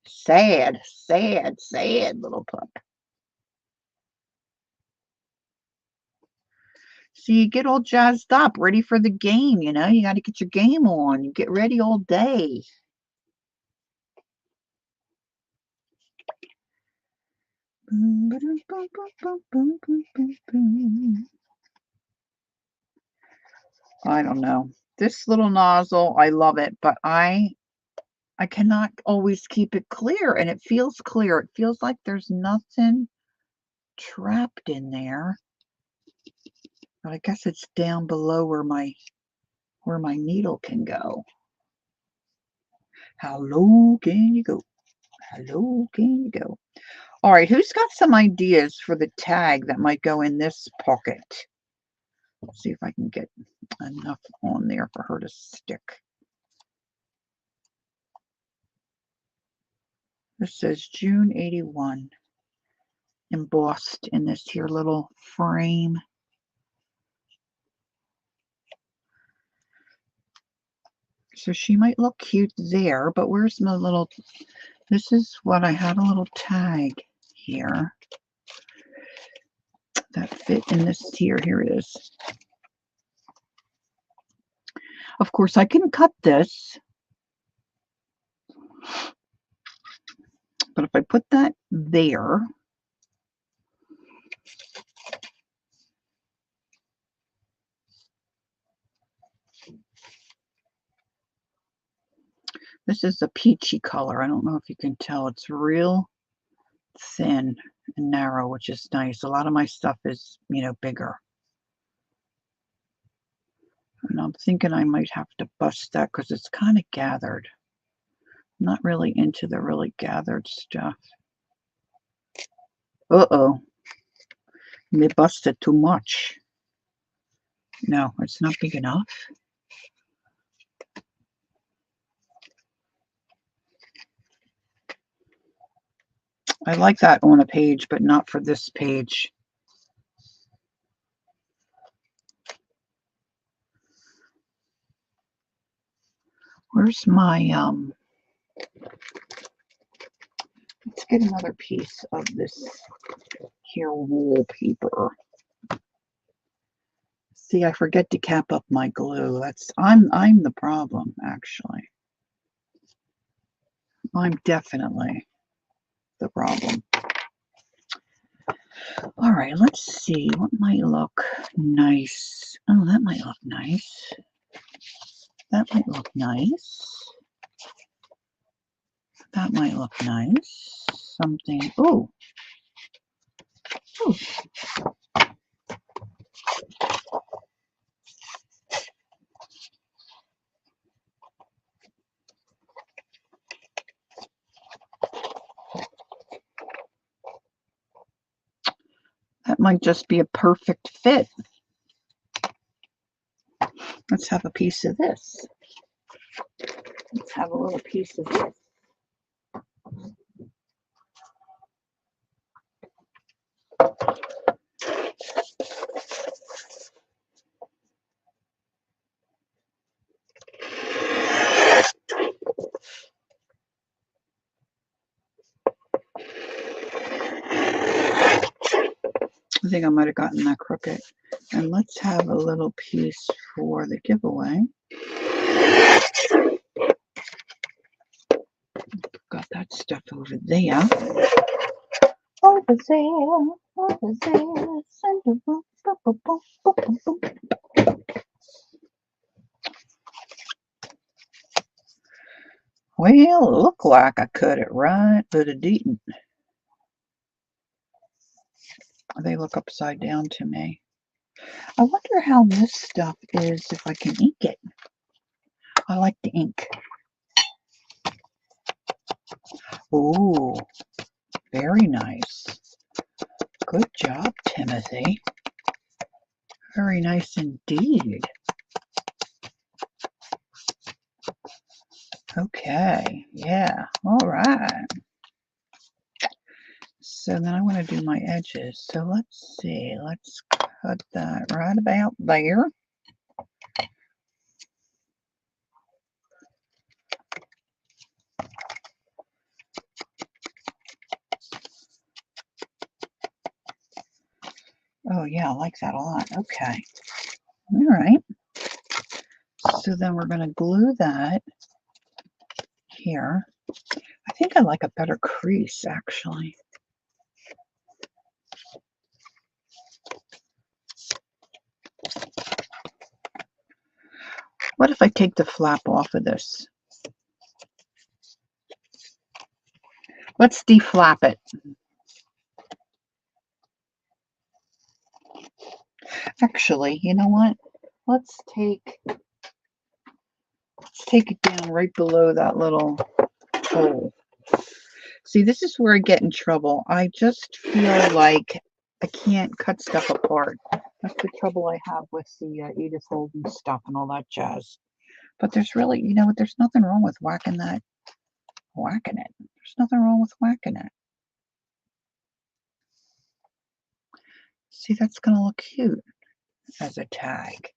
Sad, sad, sad little pup. So you get all jazzed up, ready for the game, you know. You got to get your game on. You get ready all day. I don't know. This little nozzle, I love it, but I cannot always keep it clear, and it feels clear. It feels like there's nothing trapped in there. But I guess it's down below where my needle can go. How low can you go? How low can you go? All right, who's got some ideas for the tag that might go in this pocket? Let's see if I can get enough on there for her to stick. This says June 81, embossed in this here little frame. So she might look cute there, but where's my little, this is what I had, a little tag here that fit in this here. Here it is. Of course, I can cut this, but if I put that there, this is a peachy color. I don't know if you can tell. It's real thin and narrow, which is nice. A lot of my stuff is, you know, bigger. And I'm thinking I might have to bust that because it's kind of gathered. I'm not really into the really gathered stuff. Uh-oh. They busted too much. No, it's not big enough. I like that on a page, but not for this page. Where's my, let's get another piece of this here wallpaper. See, I forget to cap up my glue. I'm the problem, actually. I'm definitely the problem. All right, let's see what might look nice. Oh, that might look nice. That might look nice. That might look nice. Something. Oh. Oh. That might just be a perfect fit. Let's have a piece of this. Let's have a little piece of this. I think I might have gotten that crooked. And let's have a little piece for the giveaway. Got that stuff over there. Over there. Well, it looked like I cut it right, but it didn't. They look upside down to me. I wonder how this stuff is if I can ink it. I like to ink. Ooh, very nice. Good job, Timothy. Very nice indeed. Okay, yeah, all right. So then I want to do my edges. So let's see, let's cut that right about there. Oh yeah, I like that a lot. Okay, all right. So then we're going to glue that here. I think I like a better crease, actually. What if I take the flap off of this? Let's deflap it. Actually, you know what? Let's take it down right below that little hole. See, this is where I get in trouble. I just feel like I can't cut stuff apart. That's the trouble I have with the Edith Holden stuff and all that jazz. But there's really, you know, there's nothing wrong with whacking it. There's nothing wrong with whacking it. See, that's going to look cute as a tag,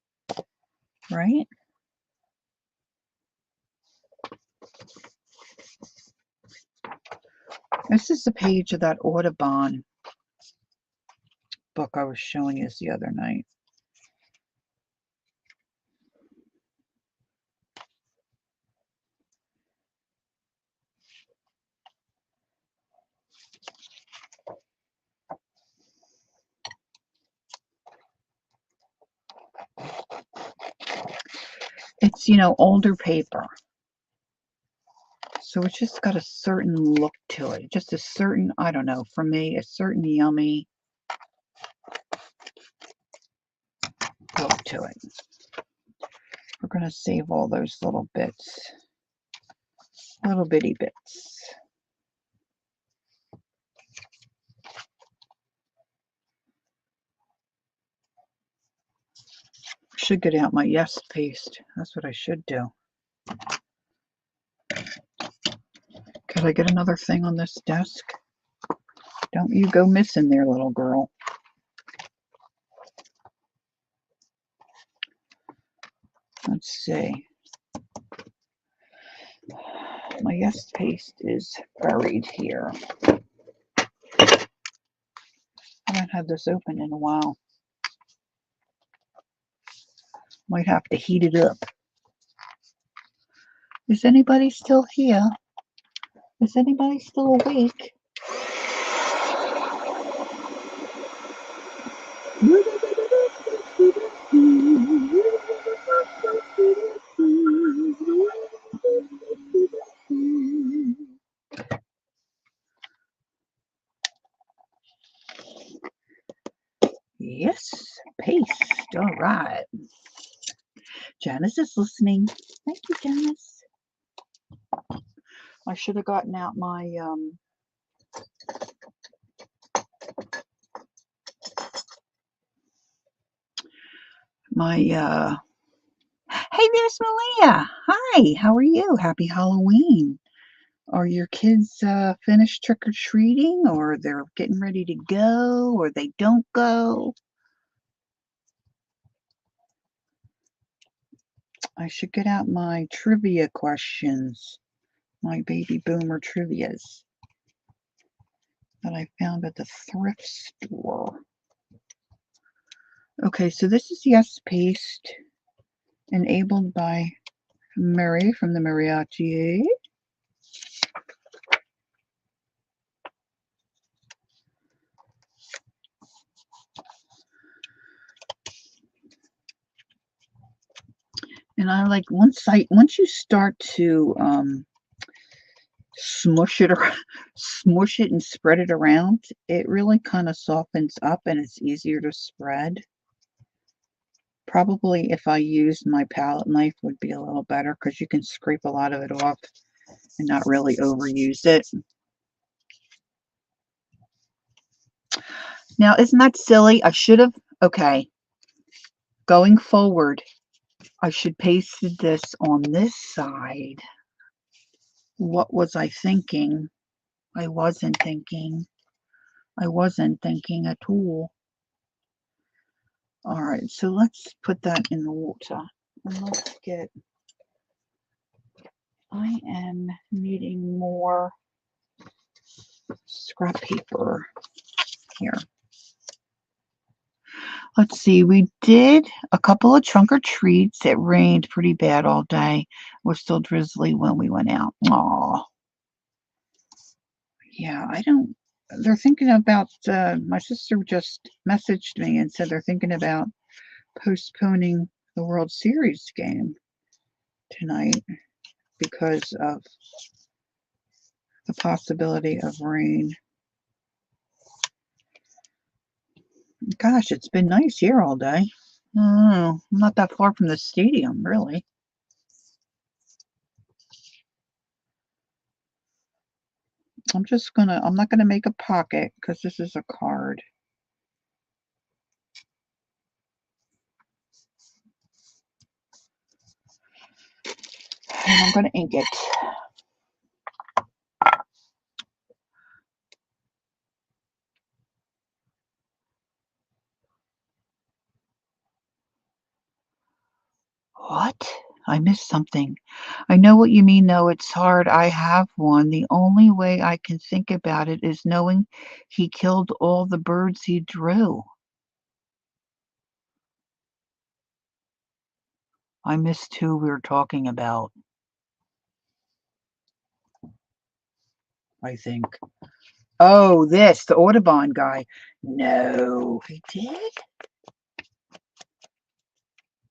right? This is the page of that Audubon book I was showing you the other night. It's, you know, older paper. So it's just got a certain look to it. Just a certain, I don't know, for me, a certain yummy look to it. We're going to save all those little bits, little bitty bits. Should get out my yes paste. That's what I should do. Could I get another thing on this desk? Don't you go missing there, little girl. Let's see. My yes paste is buried here. I haven't had this open in a while. Might have to heat it up. Is anybody still here? Is anybody still awake? Yes, paste. All right. Janice is listening. Thank you, Janice. I should have gotten out my hey, there's Malia. Hi, how are you? Happy Halloween. Are your kids finished trick-or-treating, or they're getting ready to go, or they don't go? I should get out my trivia questions, my baby boomer trivias that I found at the thrift store. Okay, so this is yes paste, enabled by Mary from the Mariachi. And I like once you start to smush it or smush it and spread it around, it really kind of softens up and it's easier to spread. Probably if I used my palette knife would be a little better because you can scrape a lot of it off and not really overuse it. Now, isn't that silly? I should have, okay, going forward, I should paste this on this side. What was I thinking? I wasn't thinking. I wasn't thinking at all. All right, so let's put that in the water. And let's get, I am needing more scrap paper here. Let's see, we did a couple of trunk or treats. It rained pretty bad all day. It was still drizzly when we went out. Aw. Yeah, I don't, they're thinking about, my sister just messaged me and said they're thinking about postponing the World Series game tonight because of the possibility of rain. Gosh, it's been nice here all day. I'm not that far from the stadium, really. I'm not gonna make a pocket because this is a card. And I'm gonna ink it. What? I missed something. I know what you mean, though. It's hard. I have one. The only way I can think about it is knowing he killed all the birds he drew. I missed who we were talking about, I think. Oh, the Audubon guy. No, he did?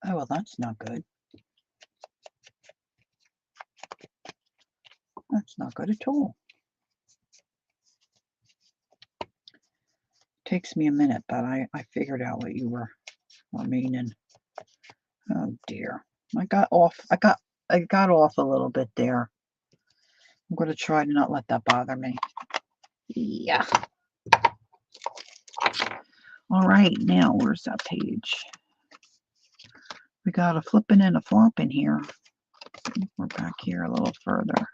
Oh, well, that's not good. That's not good at all. Takes me a minute, but I figured out what you were meaning. Oh dear. I got off a little bit there. I'm going to try to not let that bother me. Yeah. All right, now where's that page? We got a flipping and a flopping here. We're back here a little further.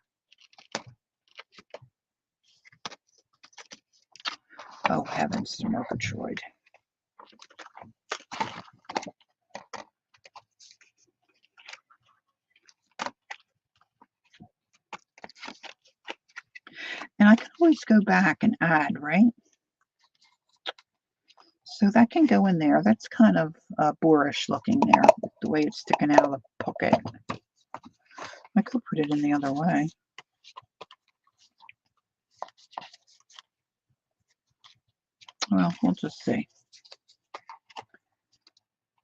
Oh heavens, the Murgatroyd. And I can always go back and add, right? So that can go in there. That's kind of boorish looking there, the way it's sticking out of the pocket. I could put it in the other way. Well, we'll just see.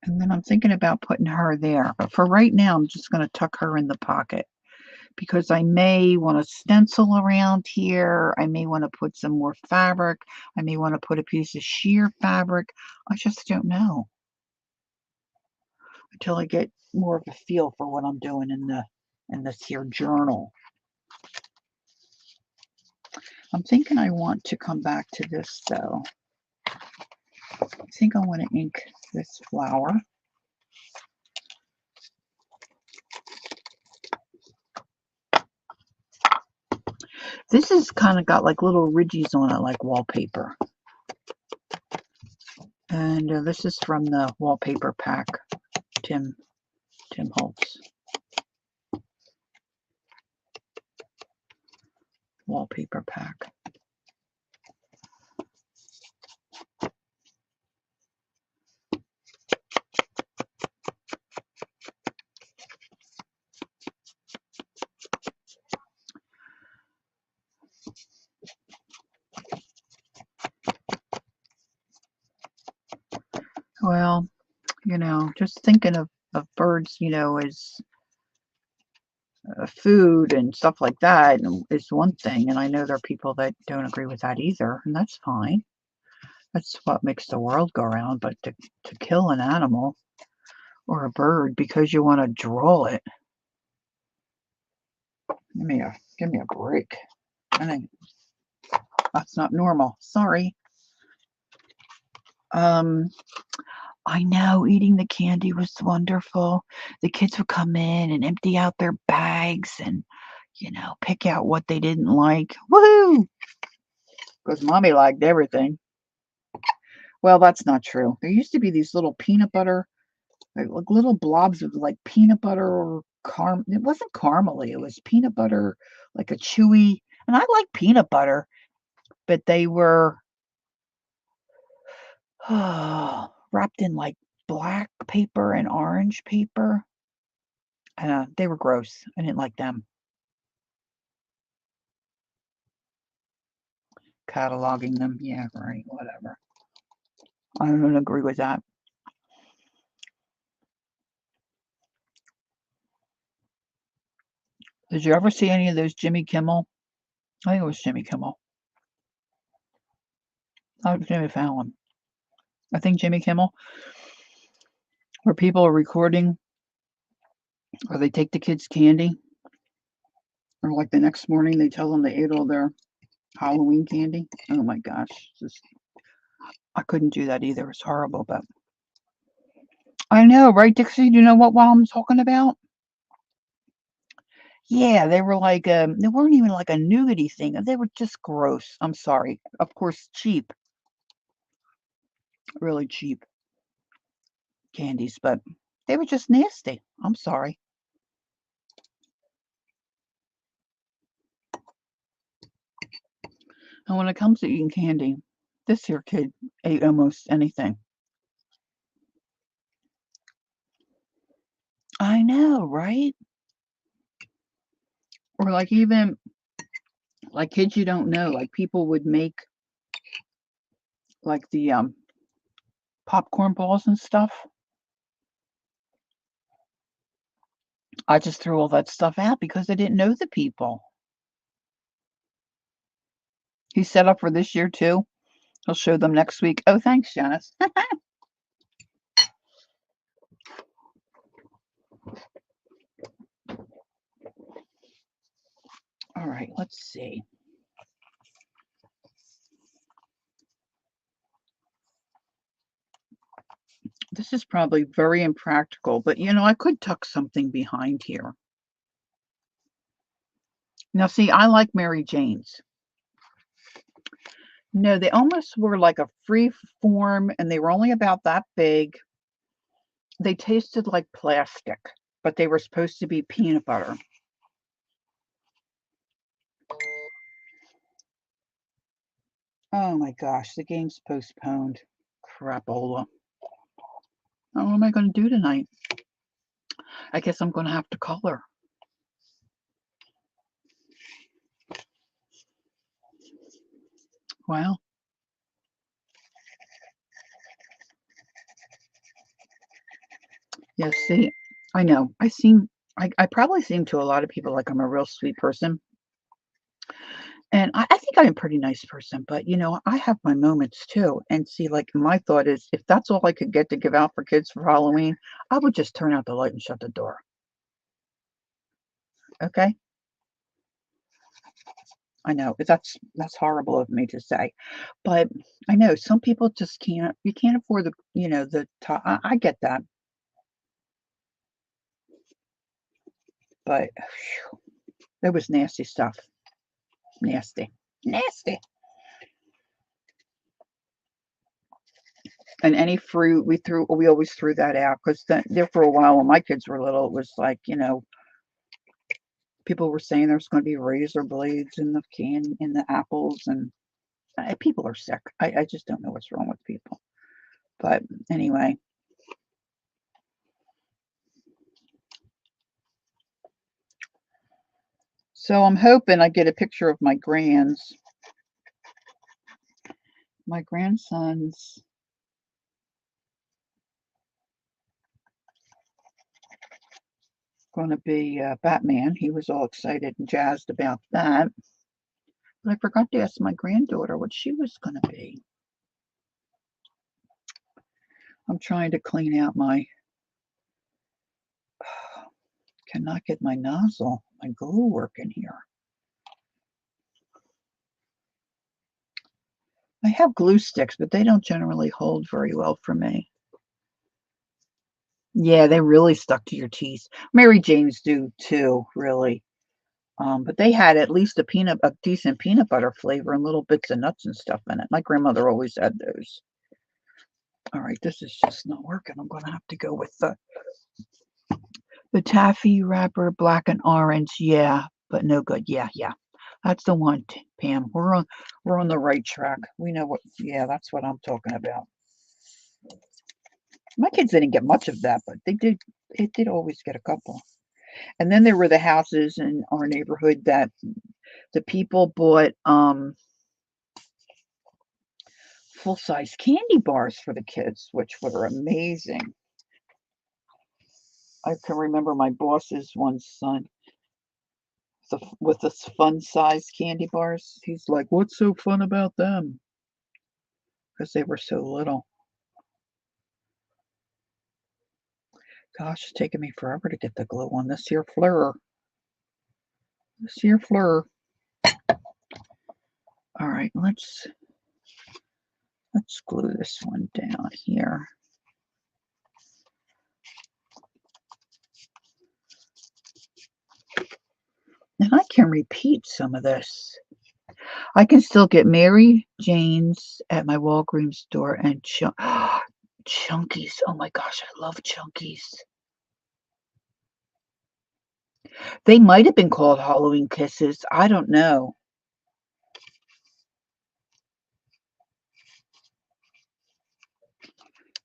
And then I'm thinking about putting her there. But for right now, I'm just going to tuck her in the pocket because I may want to stencil around here. I may want to put some more fabric. I may want to put a piece of sheer fabric. I just don't know until I get more of a feel for what I'm doing in this here journal. I'm thinking I want to come back to this though. I think I want to ink this flower. This has kind of got like little ridges on it like wallpaper. And this is from the wallpaper pack, Tim Holtz. Wallpaper pack. Well, you know, just thinking of birds, you know, is food and stuff like that is one thing, and I know there are people that don't agree with that either, and that's fine. That's what makes the world go round. But to kill an animal or a bird because you want to draw it, give me a break. I think that's not normal. Sorry. I know eating the candy was wonderful. The kids would come in and empty out their bags and, pick out what they didn't like. Woohoo! Because mommy liked everything. Well, that's not true. There used to be these little peanut butter, like little blobs of like peanut butter or it wasn't caramely. It was peanut butter, like a chewy. And I like peanut butter, but they were wrapped in like black paper and orange paper. They were gross. I didn't like them. Cataloging them. Yeah, right. Whatever. I don't agree with that. Did you ever see any of those Jimmy Kimmel? I think it was Jimmy Kimmel. Not Jimmy Fallon. I think Jimmy Kimmel, where people are recording or they take the kids candy, or like the next morning they tell them they ate all their Halloween candy. Oh my gosh. I couldn't do that either. It's horrible, but I know, right, Dixie? Do you know what I'm talking about? Yeah, they were like, they weren't even like a nougaty thing. They were just gross. I'm sorry. Of course, cheap, really cheap candies, but they were just nasty. I'm sorry. And when it comes to eating candy, this here kid ate almost anything. I know, right? Or like even like kids you don't know, like people would make like the popcorn balls and stuff. I just threw all that stuff out because I didn't know the people. He's set up for this year too. He'll show them next week. Oh, thanks, Janice. All right, let's see. This is probably very impractical, but I could tuck something behind here. Now, see, I like Mary Jane's. No, they almost were like a free form and they were only about that big. They tasted like plastic, but they were supposed to be peanut butter. Oh my gosh, the game's postponed. Crapola. Oh, what am I going to do tonight? I guess I'm going to have to color. Well, yeah, see, I know. I probably seem to a lot of people like I'm a real sweet person. And I think I'm a pretty nice person, but I have my moments too. And see, like my thought is if that's all I could get to give out for kids for Halloween, I would just turn out the light and shut the door. Okay? I know that's horrible of me to say, but I know some people just can't. You can't afford the top. I get that, but whew, there was nasty stuff. Nasty, nasty. And any fruit we always threw that out because there for a while when my kids were little, it was like people were saying there's going to be razor blades in the apples, and people are sick. I just don't know what's wrong with people. But anyway. So I'm hoping I get a picture of my grandsons. going to be Batman. He was all excited and jazzed about that. But I forgot to ask my granddaughter what she was going to be. I'm trying to clean out my, cannot get my nozzle, my glue working here. I have glue sticks, but they don't generally hold very well for me. Yeah, they really stuck to your teeth. Mary Jane's do too, really. But they had at least a decent peanut butter flavor and little bits of nuts and stuff in it. My grandmother always had those. All right, this is just not working. I'm going to have to go with the taffy wrapper, black and orange. Yeah, but no good. Yeah. That's the one, Pam. We're on the right track. We know what. Yeah, that's what I'm talking about. My kids didn't get much of that, but they did. It did always get a couple. And then there were the houses in our neighborhood that the people bought full-size candy bars for the kids, which were amazing. I can remember my boss's one son with the fun-size candy bars. He's like, "What's so fun about them?" Because they were so little. Gosh, it's taking me forever to get the glue on this here fleur. All right, let's glue this one down here. And I can repeat some of this. I can still get Mary Jane's at my Walgreens store and Chunkies. Oh my gosh, I love Chunkies. They might have been called Halloween Kisses. I don't know.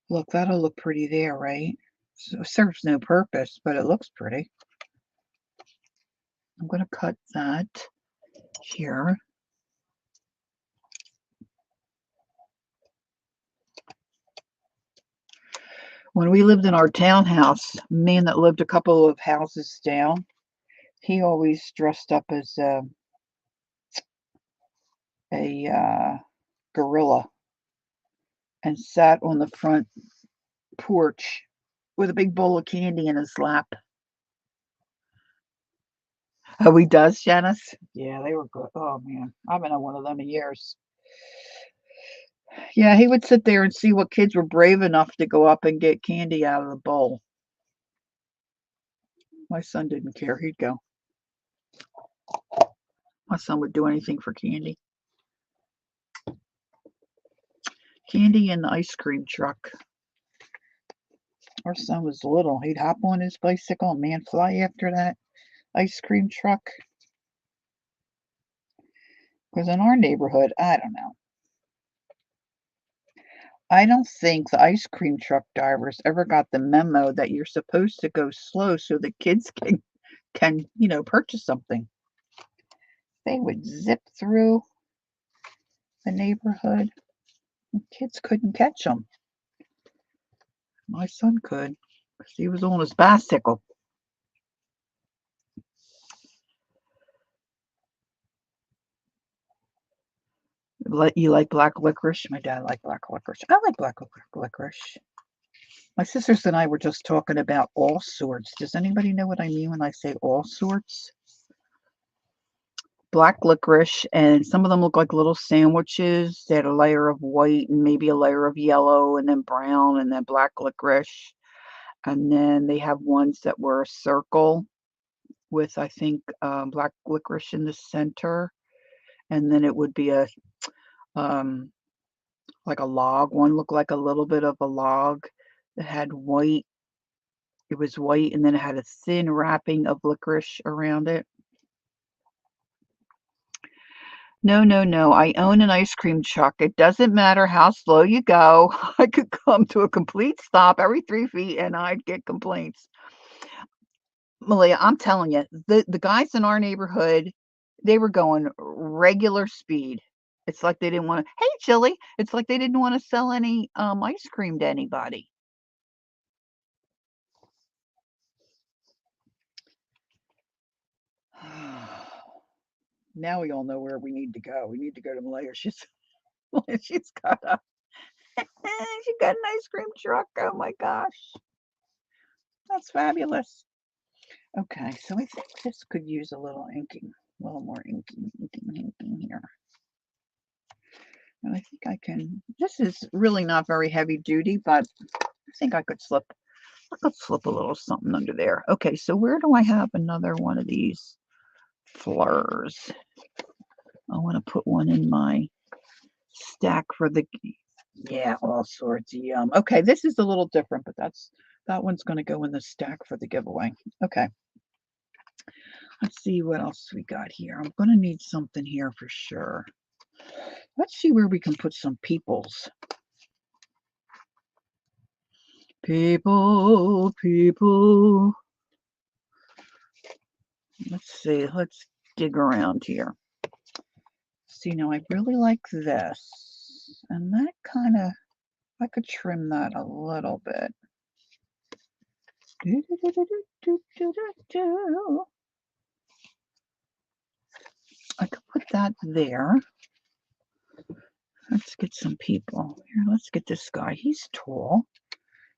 Look, that'll look pretty there, right? So it serves no purpose, but it looks pretty. I'm going to cut that here. When we lived in our townhouse, a man that lived a couple of houses down, he always dressed up as a gorilla and sat on the front porch with a big bowl of candy in his lap. Oh, he does, Janice? Yeah, they were good. Oh, man. I haven't had one of them in years. Yeah, he would sit there and see what kids were brave enough to go up and get candy out of the bowl. My son didn't care. He'd go. My son would do anything for candy. Candy in the ice cream truck. Our son was little. He'd hop on his bicycle and man fly after that ice cream truck. Because in our neighborhood, I don't know. I don't think the ice cream truck drivers ever got the memo that you're supposed to go slow so the kids can purchase something. They would zip through the neighborhood. And kids couldn't catch them. My son could because he was on his bicycle. You like black licorice? My dad liked black licorice. I like black licorice. My sisters and I were just talking about all sorts. Does anybody know what I mean when I say all sorts? Black licorice, and some of them look like little sandwiches. They had a layer of white and maybe a layer of yellow and then brown and then black licorice. And then they have ones that were a circle with, I think, black licorice in the center. And then it would be like a log. One looked like a little bit of a log that had white. It was white, and then it had a thin wrapping of licorice around it. No, no, no. I own an ice cream truck. It doesn't matter how slow you go. I could come to a complete stop every 3 feet and I'd get complaints. Malia, I'm telling you, the guys in our neighborhood, they were going regular speed. It's like they didn't want to, hey, Chili, it's like they didn't want to sell any ice cream to anybody. Now we all know where we need to go. We need to go to Malaya. She's got a she got an ice cream truck. Oh my gosh. That's fabulous. Okay, so I think this could use a little inking, a little more inking here. And I think I can, this is really not very heavy duty, but I think I could slip a little something under there. Okay, so where do I have another one of these fleurs? I want to put one in my stack for the, yeah, all sorts of yum. Okay, this is a little different, but that one's going to go in the stack for the giveaway. Okay. Let's see what else we got here. I'm going to need something here for sure. Let's see where we can put some peoples. People. Let's see. Let's dig around here. See, now I really like this. And that kind of, I could trim that a little bit. I could put that there. Let's get some people. Here, let's get this guy. He's tall.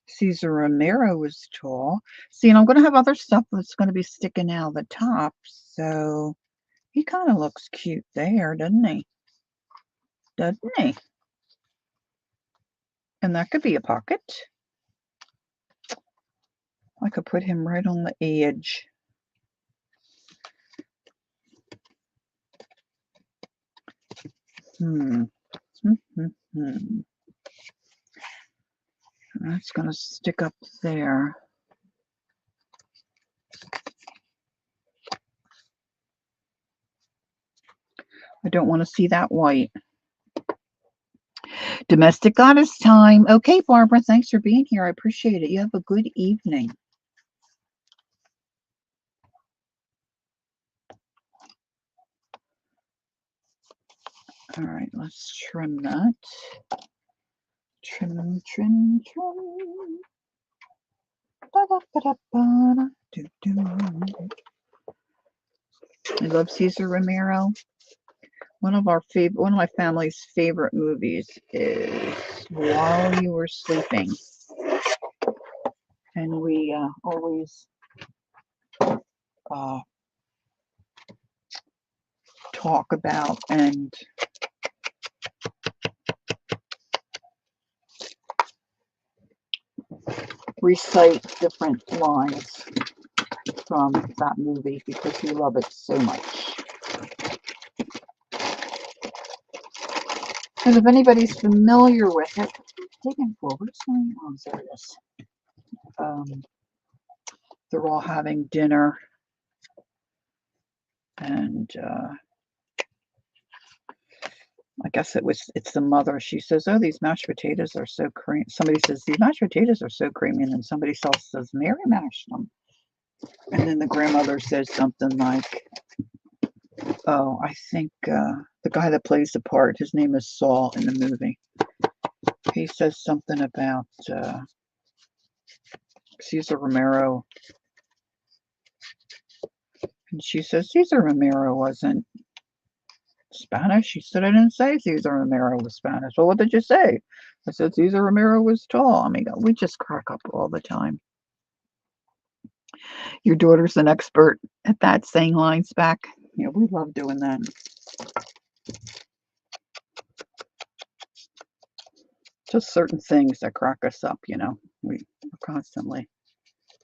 Cesar Romero is tall. See, and I'm going to have other stuff that's going to be sticking out the top. So he kind of looks cute there, doesn't he? Doesn't he? And that could be a pocket. I could put him right on the edge. That's going to stick up there. I don't want to see that white. Domestic goddess time. Okay, Barbara, thanks for being here. I appreciate it. You have a good evening. All right, let's trim that. Trim. I love Cesar Romero. One of my family's favorite movies is While You Were Sleeping, and we always talk about and recite different lines from that movie because we love it so much. And if anybody's familiar with it, digging forward, oh, there it is. They're all having dinner, and I guess it's the mother. She says, "Oh, these mashed potatoes are so creamy." Somebody says, "These mashed potatoes are so creamy," and then somebody else says, "Mary mashed them." And then the grandmother says something like, "Oh, I think the guy that plays the part, his name is Saul in the movie. He says something about Cesar Romero." And she says, "Cesar Romero wasn't Spanish." She said, "I didn't say Cesar Romero was Spanish." "Well, what did you say?" I said, "Cesar Romero was tall." I mean, we just crack up all the time. Your daughter's an expert at that, saying lines back. Yeah, we love doing that. Just certain things that crack us up, we're constantly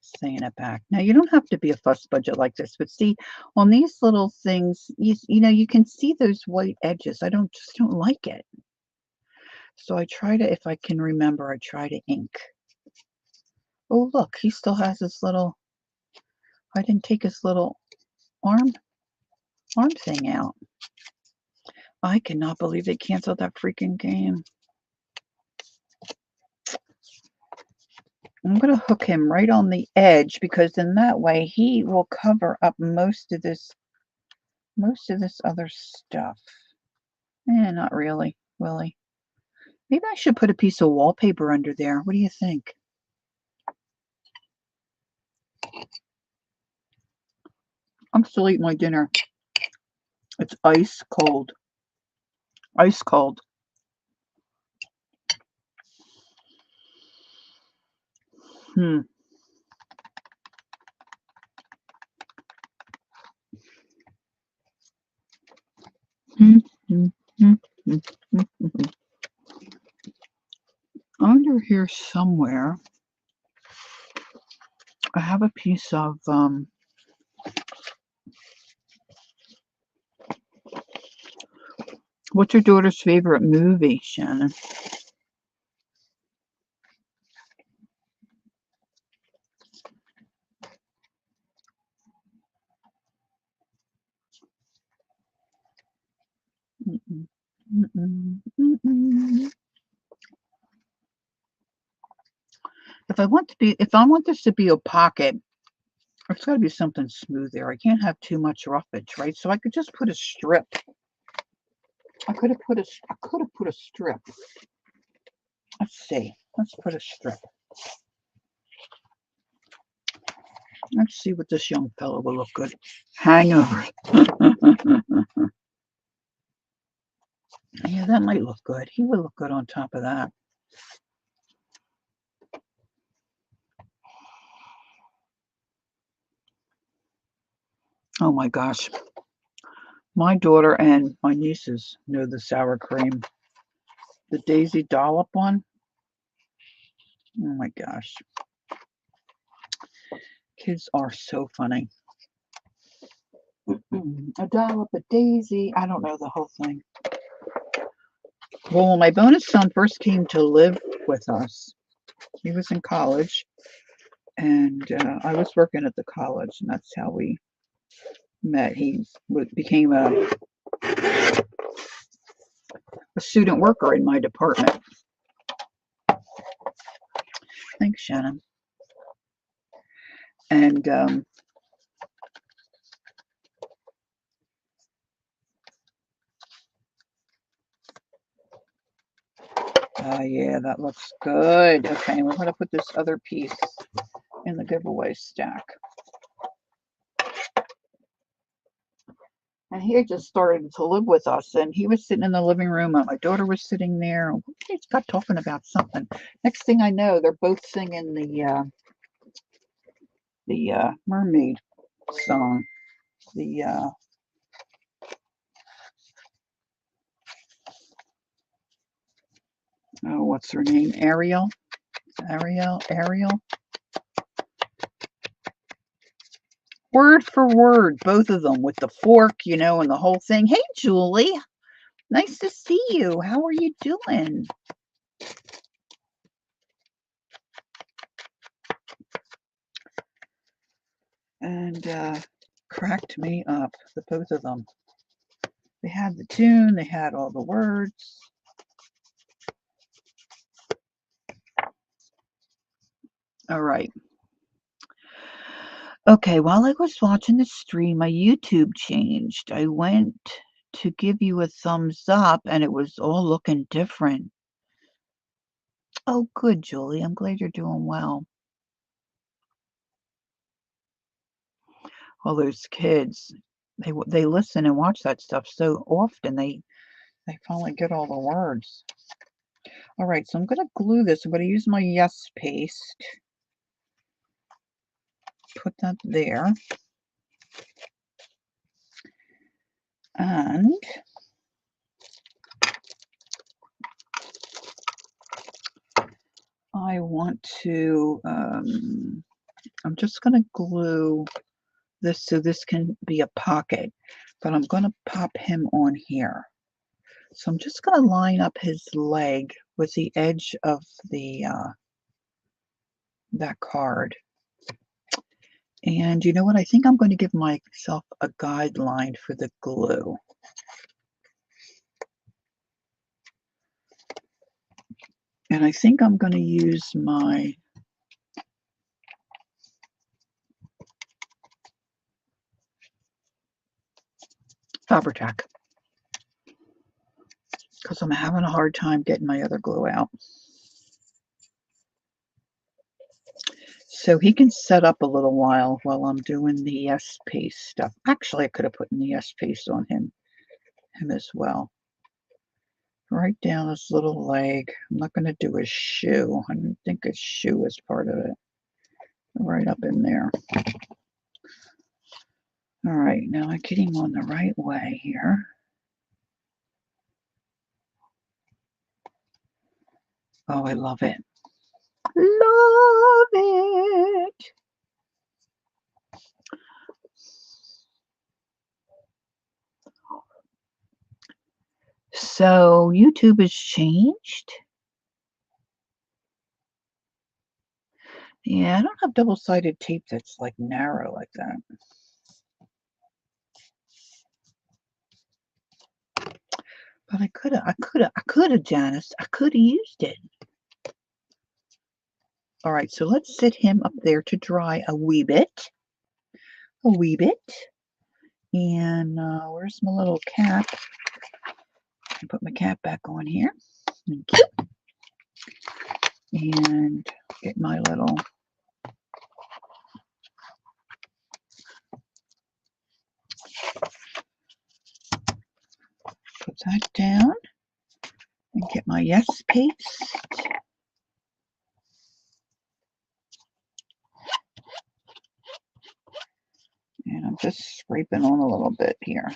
saying it back. Now, you don't have to be a fuss budget like this, but see, on these little things, you can see those white edges. I just don't like it. So I try to, if I can remember, I try to ink. Oh, look, he still has his little, I didn't take his little arm thing out. I cannot believe they canceled that freaking game. I'm going to hook him right on the edge because in that way he will cover up most of this other stuff. Not really, Willie. Maybe I should put a piece of wallpaper under there. What do you think? I'm still eating my dinner. It's ice cold. Ice cold. Hmm. Under here somewhere, I have a piece of what's your daughter's favorite movie, Shannon? Mm-mm, mm-mm, mm-mm. If I want this to be a pocket, it's got to be something smooth there. I can't have too much roughage, right? So I could just put a strip. I could have put a strip. Let's see. Let's put a strip. Let's see what this young fellow will look good. Hangover. Yeah, that might look good. He would look good on top of that. Oh my gosh. My daughter and my nieces know the sour cream. The Daisy Dollop one. Oh my gosh. Kids are so funny. A dollop, a daisy. I don't know the whole thing. Well, when my bonus son first came to live with us, he was in college, and I was working at the college, and that's how we met. He became a student worker in my department. Thanks, Shannon. And yeah, that looks good. Okay, we're going to put this other piece in the giveaway stack. And he had just started to live with us, and he was sitting in the living room, and my daughter was sitting there. They got talking about something. Next thing I know, they're both singing the mermaid song. The oh, what's her name? Ariel. Ariel. Word for word, both of them with the fork, and the whole thing. Hey, Julie. Nice to see you. How are you doing? And cracked me up, the both of them. They had the tune, they had all the words. All right. Okay, while I was watching the stream, my YouTube changed. I went to give you a thumbs up, and it was all looking different. Oh, good, Julie. I'm glad you're doing well. All those kids, they listen and watch that stuff so often, they finally get all the words. All right, so I'm going to glue this. I'm going to use my Yes paste. Put that there. And I want to, I'm just going to glue this so this can be a pocket, but I'm going to pop him on here. So I'm just going to line up his leg with the edge of the that card. And you know what? I think I'm going to give myself a guideline for the glue. And I think I'm going to use my Faber-Tac because I'm having a hard time getting my other glue out. So he can set up a little while I'm doing the Yes paste stuff. Actually, I could have put in the Yes paste on him him as well. Right down his little leg. I'm not going to do his shoe. I didn't think his shoe was part of it. Right up in there. All right, now I get him on the right way here. Oh, I love it. Love it. So YouTube has changed. Yeah, I don't have double-sided tape that's like narrow like that. But I could have, Janice. I could have used it. All right, so let's sit him up there to dry a wee bit. A wee bit. And where's my little cap? I put my cap back on here. Thank you. And get my little put that down and get my yes paste. And I'm just scraping on a little bit here.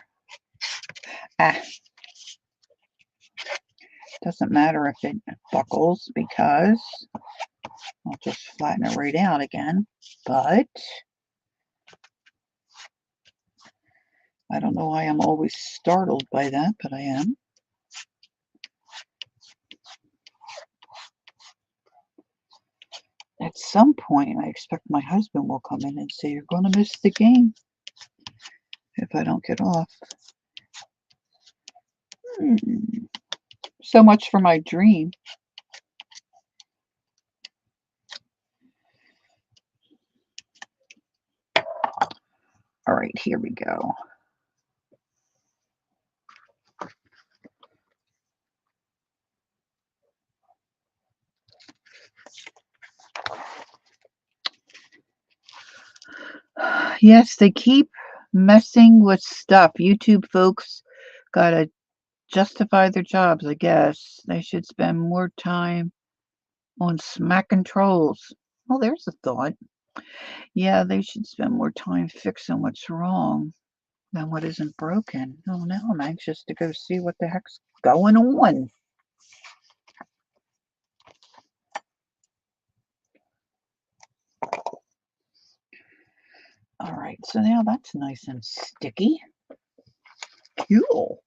Doesn't matter if it buckles because I'll just flatten it right out again. But I don't know why I'm always startled by that, but I am. At some point, I expect my husband will come in and say, "You're going to miss the game if I don't get off." So much for my dream. All right, here we go. Yes, they keep messing with stuff. YouTube folks gotta justify their jobs, I guess. They should spend more time on smacking trolls. Well, there's a thought. Yeah, they should spend more time fixing what's wrong than what isn't broken. Oh, now I'm anxious to go see what the heck's going on. All right, so now that's nice and sticky. Cool.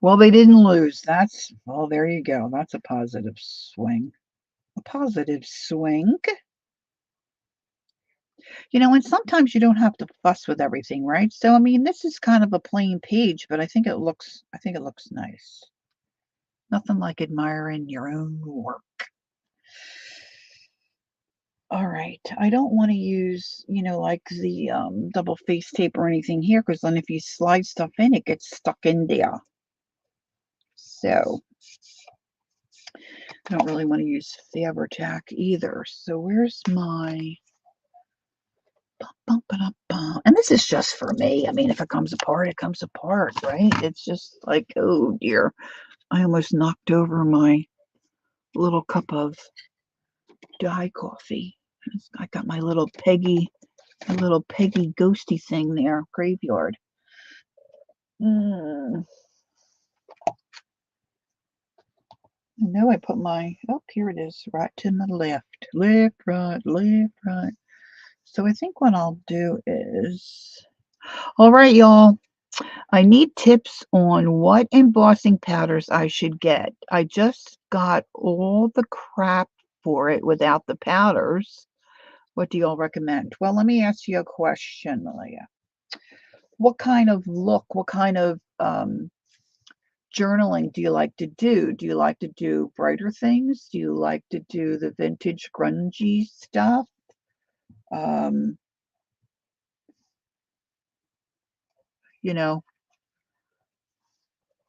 Well, they didn't lose. Well, there you go. That's a positive swing. A positive swing. And sometimes you don't have to fuss with everything, right? So, I mean, this is kind of a plain page, but I think it looks nice. Nothing like admiring your own work. All right, I don't want to use, like the double face tape or anything here, because then if you slide stuff in, it gets stuck in there. So I don't really want to use Faber-Tack either. So where's my... And this is just for me. I mean, if it comes apart, it comes apart, right? It's just like, oh dear. I almost knocked over my little cup of dye coffee. I got my little Peggy ghosty thing there, graveyard. I know I put here it is, right to the left. Left, right, left, right. So I think what I'll do is, all right, y'all. I need tips on what embossing powders I should get. I just got all the crap for it without the powders. What do y'all recommend? Well, let me ask you a question, Malia. What kind of look, what kind of journaling do you like to do? Do you like to do brighter things? Do you like to do the vintage grungy stuff?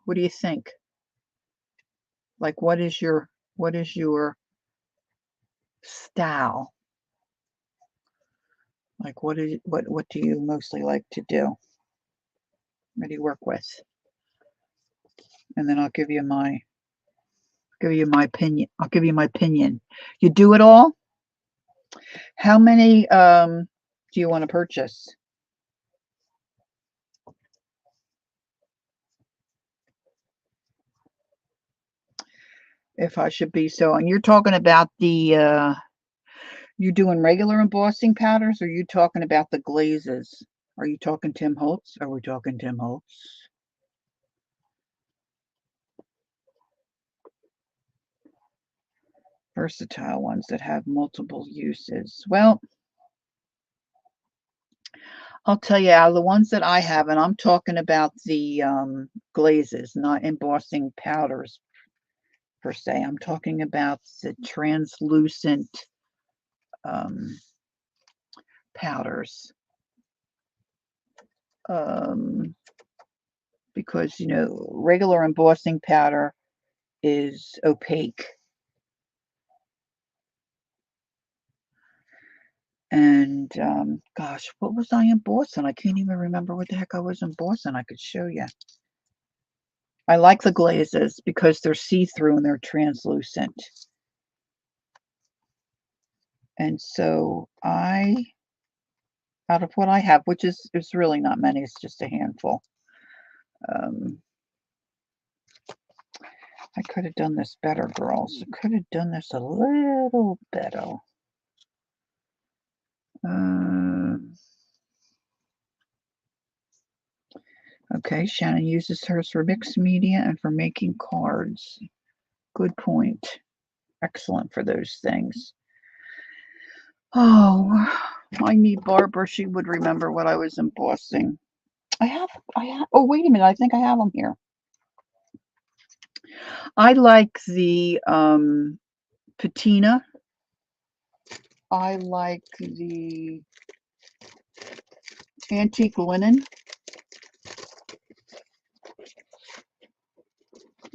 What do you think? Like, what is your style? Like what do you mostly like to do? What do you work with? And then I'll give you my opinion. I'll give you my opinion. You do it all? How many do you want to purchase? If I should be so, and you're talking about the you doing regular embossing powders, or are you talking about the glazes? Are you talking Tim Holtz? Are we talking Tim Holtz? Versatile ones that have multiple uses. Well, I'll tell you, out of the ones that I have, and I'm talking about the glazes, not embossing powders per se. I'm talking about the translucent powders. Because, you know, regular embossing powder is opaque. And gosh, what was I embossing? I can't even remember what the heck I was embossing. I could show you. I like the glazes because they're see-through and they're translucent. And so out of what I have, which is really not many, it's just a handful. I could have done this better, girls. I could have done this a little better. Okay, Shannon uses hers for mixed media and for making cards. Good point. Excellent for those things. Oh, I need Barbara. She would remember what I was embossing. I have, oh, wait a minute. I think I have them here. I like the patina. I like the antique linen.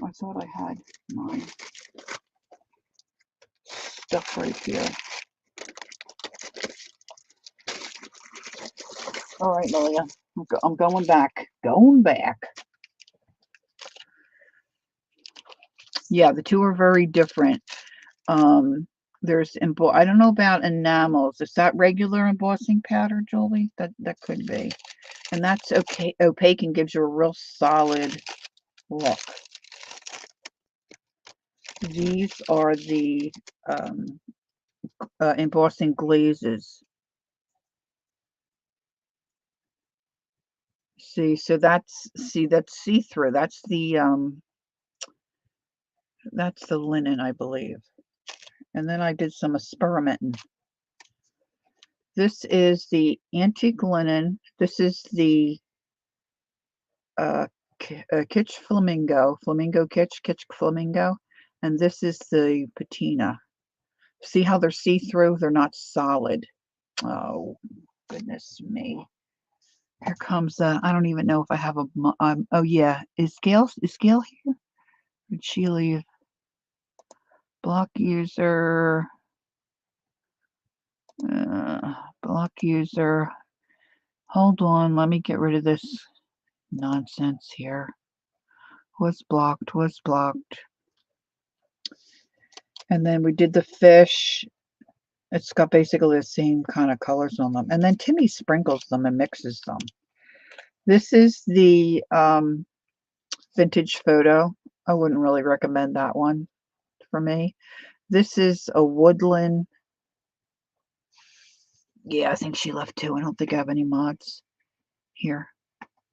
I thought I had my stuff right here. All right, Lilia, I'm going back. Going back. Yeah, the two are very different. There's I don't know about enamels. Is that regular embossing powder, Julie? That could be. And that's okay, opaque and gives you a real solid look. These are the embossing glazes. See, so that's see-through. That's the linen, I believe. And then I did some experimenting. This is the antique linen. This is the kitsch flamingo kitsch flamingo, and this is the patina. See how they're see-through? They're not solid. Oh, goodness me. Here comes I don't even know if I have a oh yeah, is Gail here? Did she leave? Block user, block user. Hold on, let me get rid of this nonsense here. Was blocked. And then we did the fish. It's got basically the same kind of colors on them. And then Timmy sprinkles them and mixes them. This is the vintage photo. I wouldn't really recommend that one for me. This is a woodland. Yeah, I think she left too. I don't think I have any mods here.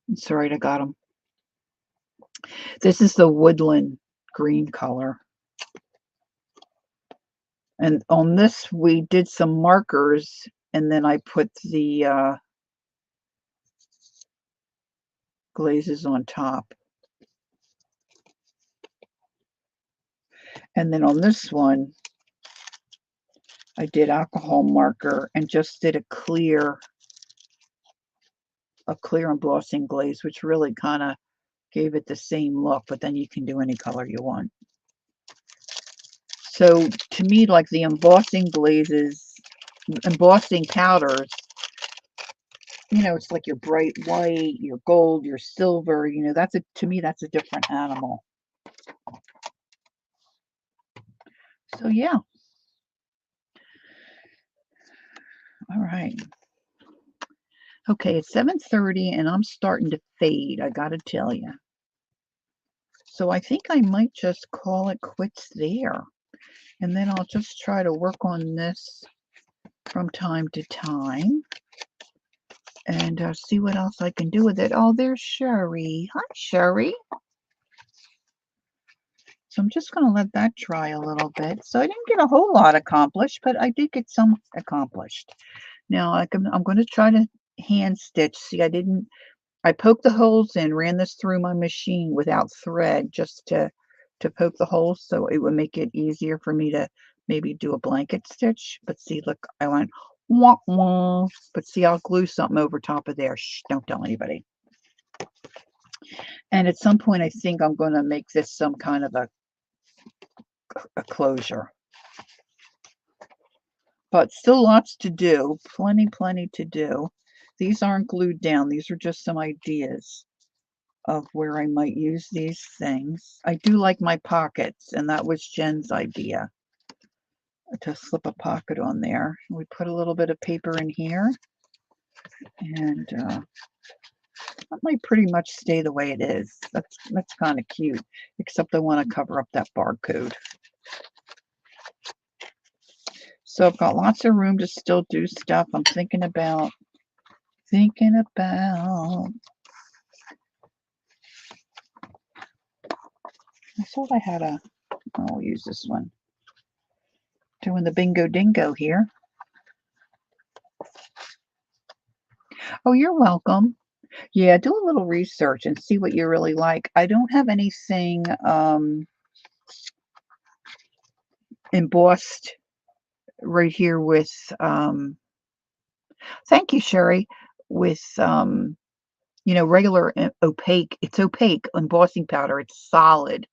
It's all right, I got them. This is the woodland green color. And on this, we did some markers, and then I put the glazes on top. And then on this one, I did alcohol marker and just did a clear embossing glaze, which really kind of gave it the same look, but then you can do any color you want. So to me, like the embossing glazes, embossing powders, you know, it's like your bright white, your gold, your silver, you know, to me, that's a different animal. So yeah. All right. Okay, it's 7:30 and I'm starting to fade, I gotta tell you. So I think I might just call it quits there. And then I'll just try to work on this from time to time. And see what else I can do with it. Oh, there's Sherry. Hi, Sherry. So I'm just going to let that dry a little bit. So I didn't get a whole lot accomplished, but I did get some accomplished. Now I'm going to try to hand stitch. See, I poked the holes in, ran this through my machine without thread just to poke the holes so it would make it easier for me to maybe do a blanket stitch. But see, look, I went wah wah. But see, I'll glue something over top of there. Shh, don't tell anybody. And at some point, I think I'm going to make this some kind of a closure. But still lots to do. Plenty to do. These aren't glued down. These are just some ideas of where I might use these things. I do like my pockets, and that was Jen's idea to slip a pocket on there. We put a little bit of paper in here, and that might pretty much stay the way it is. That's kind of cute, except I want to cover up that barcode. So I've got lots of room to still do stuff. I'm thinking about. I thought I had I'll use this one. Doing the bingo dingo here. Oh, you're welcome. Yeah, do a little research and see what you really like. I don't have anything embossed right here with, thank you, Sherry, with, you know, regular opaque. It's opaque embossing powder. It's solid,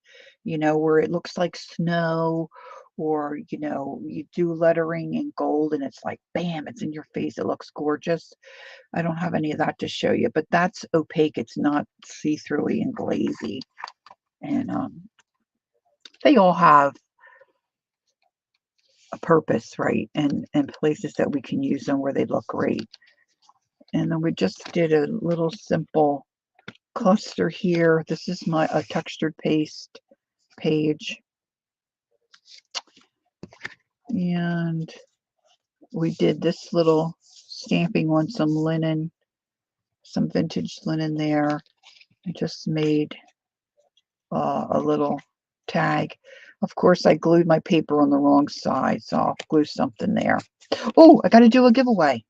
you know, where it looks like snow, or, you know, you do lettering in gold and it's like, bam, it's in your face. It looks gorgeous. I don't have any of that to show you, but that's opaque. It's not see-throughy and glazy. And they all have a purpose, right? And places that we can use them where they look great. And then we just did a little simple cluster here. This is a textured paste page. And we did this little stamping on some linen, some vintage linen there. I just made a little tag. Of course, I glued my paper on the wrong side, so I'll glue something there. Oh, I got to do a giveaway.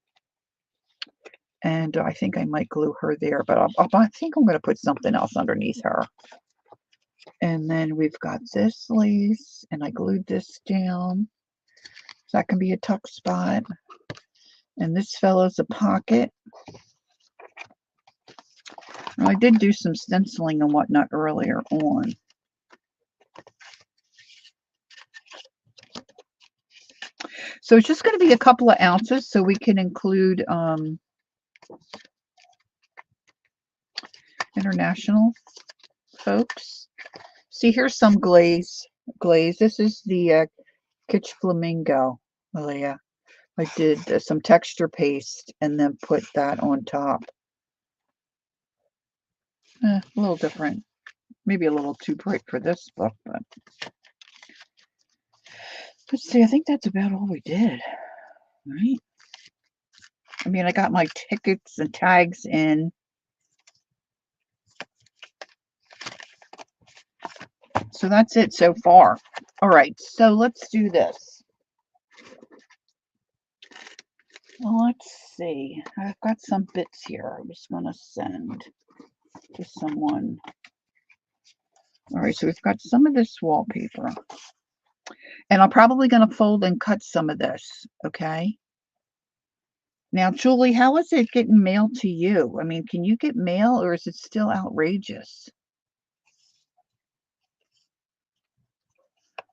And I think I might glue her there, but I think I'm going to put something else underneath her. And then we've got this lace, and I glued this down. So that can be a tuck spot. And this fellow's a pocket. Well, I did do some stenciling and whatnot earlier on. So it's just going to be a couple of ounces so we can include international folks. See, here's some glaze. This is the Kitsch Flamingo, Malia. I did some texture paste and then put that on top. A little different. Maybe a little too bright for this book, but let's see. I think that's about all we did, right? I mean, I got my tickets and tags in. So that's it so far. All right, so let's do this. Well, let's see. I've got some bits here I was going to send to someone. All right, so we've got some of this wallpaper. And I'm probably going to fold and cut some of this, okay? Now, Julie, how is it getting mailed to you? I mean, can you get mail, or is it still outrageous?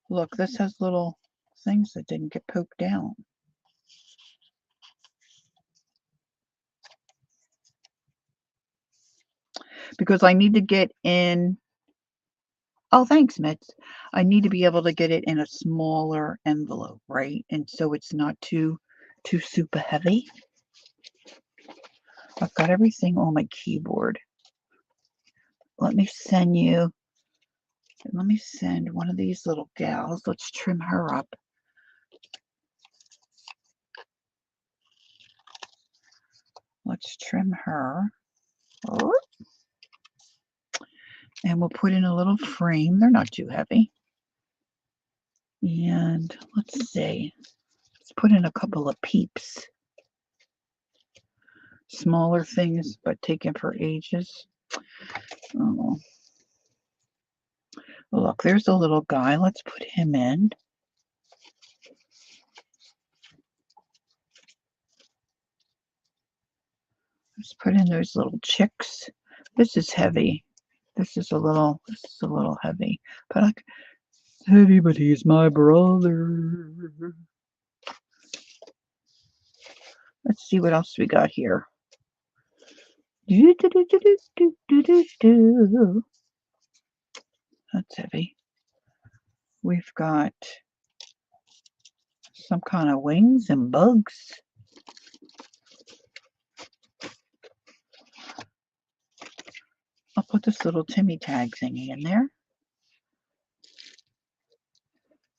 Look, this has little things that didn't get poked out. Because I need to get in, oh, thanks, Mitz. I need to be able to get it in a smaller envelope, right? And so it's not too super heavy. I've got everything on my keyboard. Let me send one of these little gals. Let's trim her up. Let's trim her. And we'll put in a little frame. They're not too heavy. And let's see. Let's put in a couple of peeps. Smaller things, but taken for ages. Oh. Look, there's a little guy. Let's put him in. Let's put in those little chicks. This is heavy. This is a little heavy. But heavy, but he's my brother. Let's see what else we got here. That's heavy. We've got some kind of wings and bugs. I'll put this little Timmy tag thingy in there.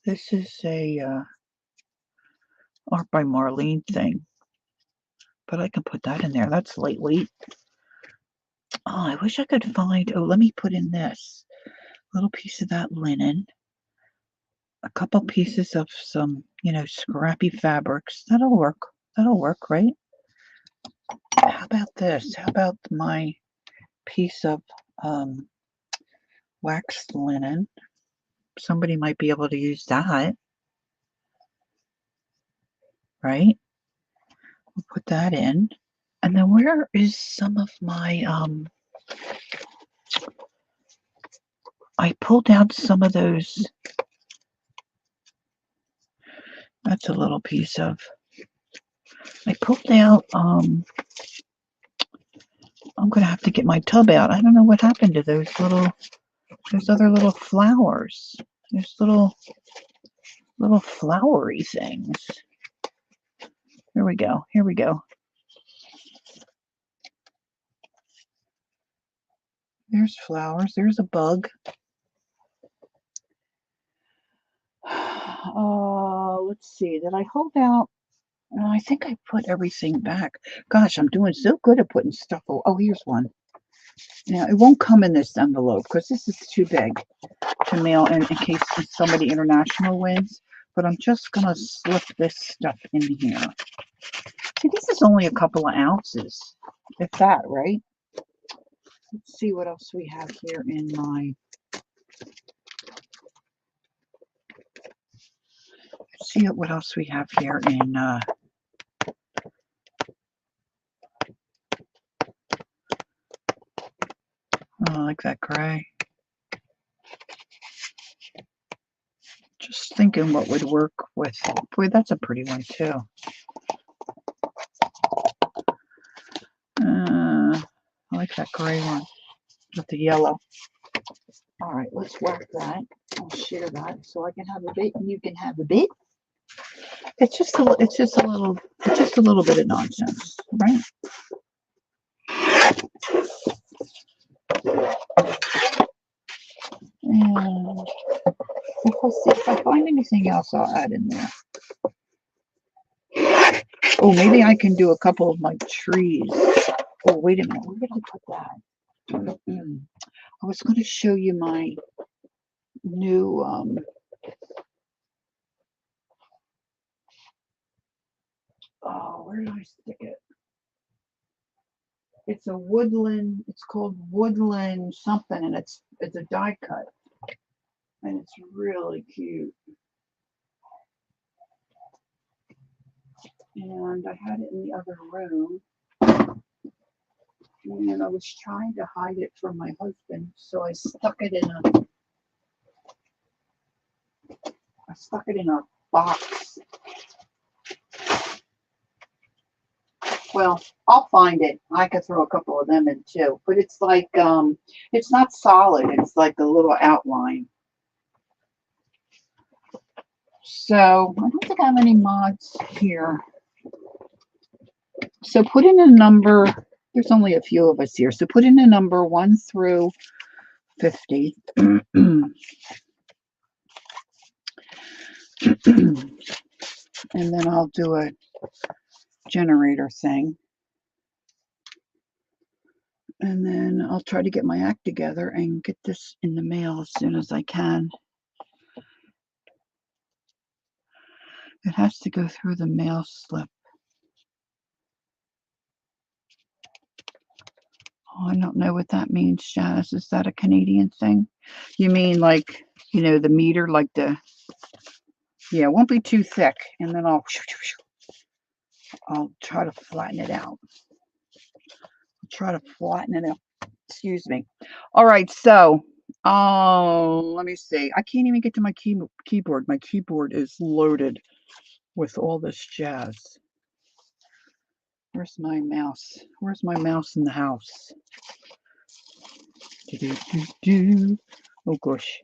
This is a Art by Marlene thing. But I can put that in there. That's lightweight. Oh, I wish I could find, oh, let me put in this. A little piece of that linen. A couple pieces of some, scrappy fabrics. That'll work. That'll work, right? How about this? How about my piece of waxed linen? Somebody might be able to use that. Right? We'll put that in. And then where is some of my, I pulled out some of those. That's a little piece of, I pulled out, I'm going to have to get my tub out. I don't know what happened to those other little flowers. There's little flowery things. Here we go. Here we go. There's flowers. There's a bug. Let's see. Did I hold out? No, I think I put everything back. Gosh, I'm doing so good at putting stuff. Oh, here's one. Now, it won't come in this envelope because this is too big to mail in case somebody international wins. But I'm just going to slip this stuff in here. See, this is only a couple of ounces, if that, right? Let's see what else we have here in my... Let's see what else we have here in... Oh, I like that gray. Just thinking what would work with... Boy, that's a pretty one, too. I like that gray one with the yellow. All right, let's work that. I'll share that so I can have a bit and you can have a bit. It's just a little bit of nonsense, right? And if I find anything else, I'll add in there. Oh, maybe I can do a couple of my trees. Oh, wait a minute. Where did I put that? I was going to show you my new where did I stick it? It's a woodland, it's called woodland something, and it's a die cut. And it's really cute. And I had it in the other room. And I was trying to hide it from my husband, so I stuck it in a box. Well, I'll find it. I could throw a couple of them in too. But it's like, it's not solid. It's like a little outline. So I don't think I have any mods here. So put in a number. There's only a few of us here. So put in a number 1 through 50. And then I'll do a generator thing. And then I'll try to get my act together and get this in the mail as soon as I can. It has to go through the mail slip. Oh, I don't know what that means, Janice. Is that a Canadian thing? You mean like, you know, the meter, like the, yeah, it won't be too thick. And then I'll try to flatten it out. Excuse me. All right, so let me see. I can't even get to my keyboard. My keyboard is loaded with all this jazz. Where's my mouse? Where's my mouse in the house? Oh, gosh.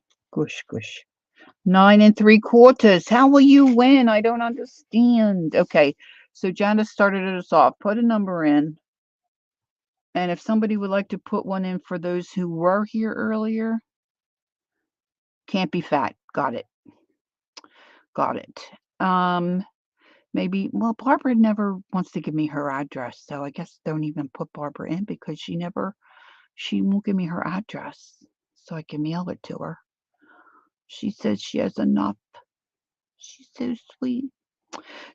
9 3/4. How will you win? I don't understand. Okay, so Janice started us off. Put a number in. And if somebody would like to put one in for those who were here earlier, can't be fat. Got it. Maybe, well, Barbara never wants to give me her address, so I guess don't even put Barbara in because she won't give me her address so I can mail it to her. She says she has enough. She's so sweet.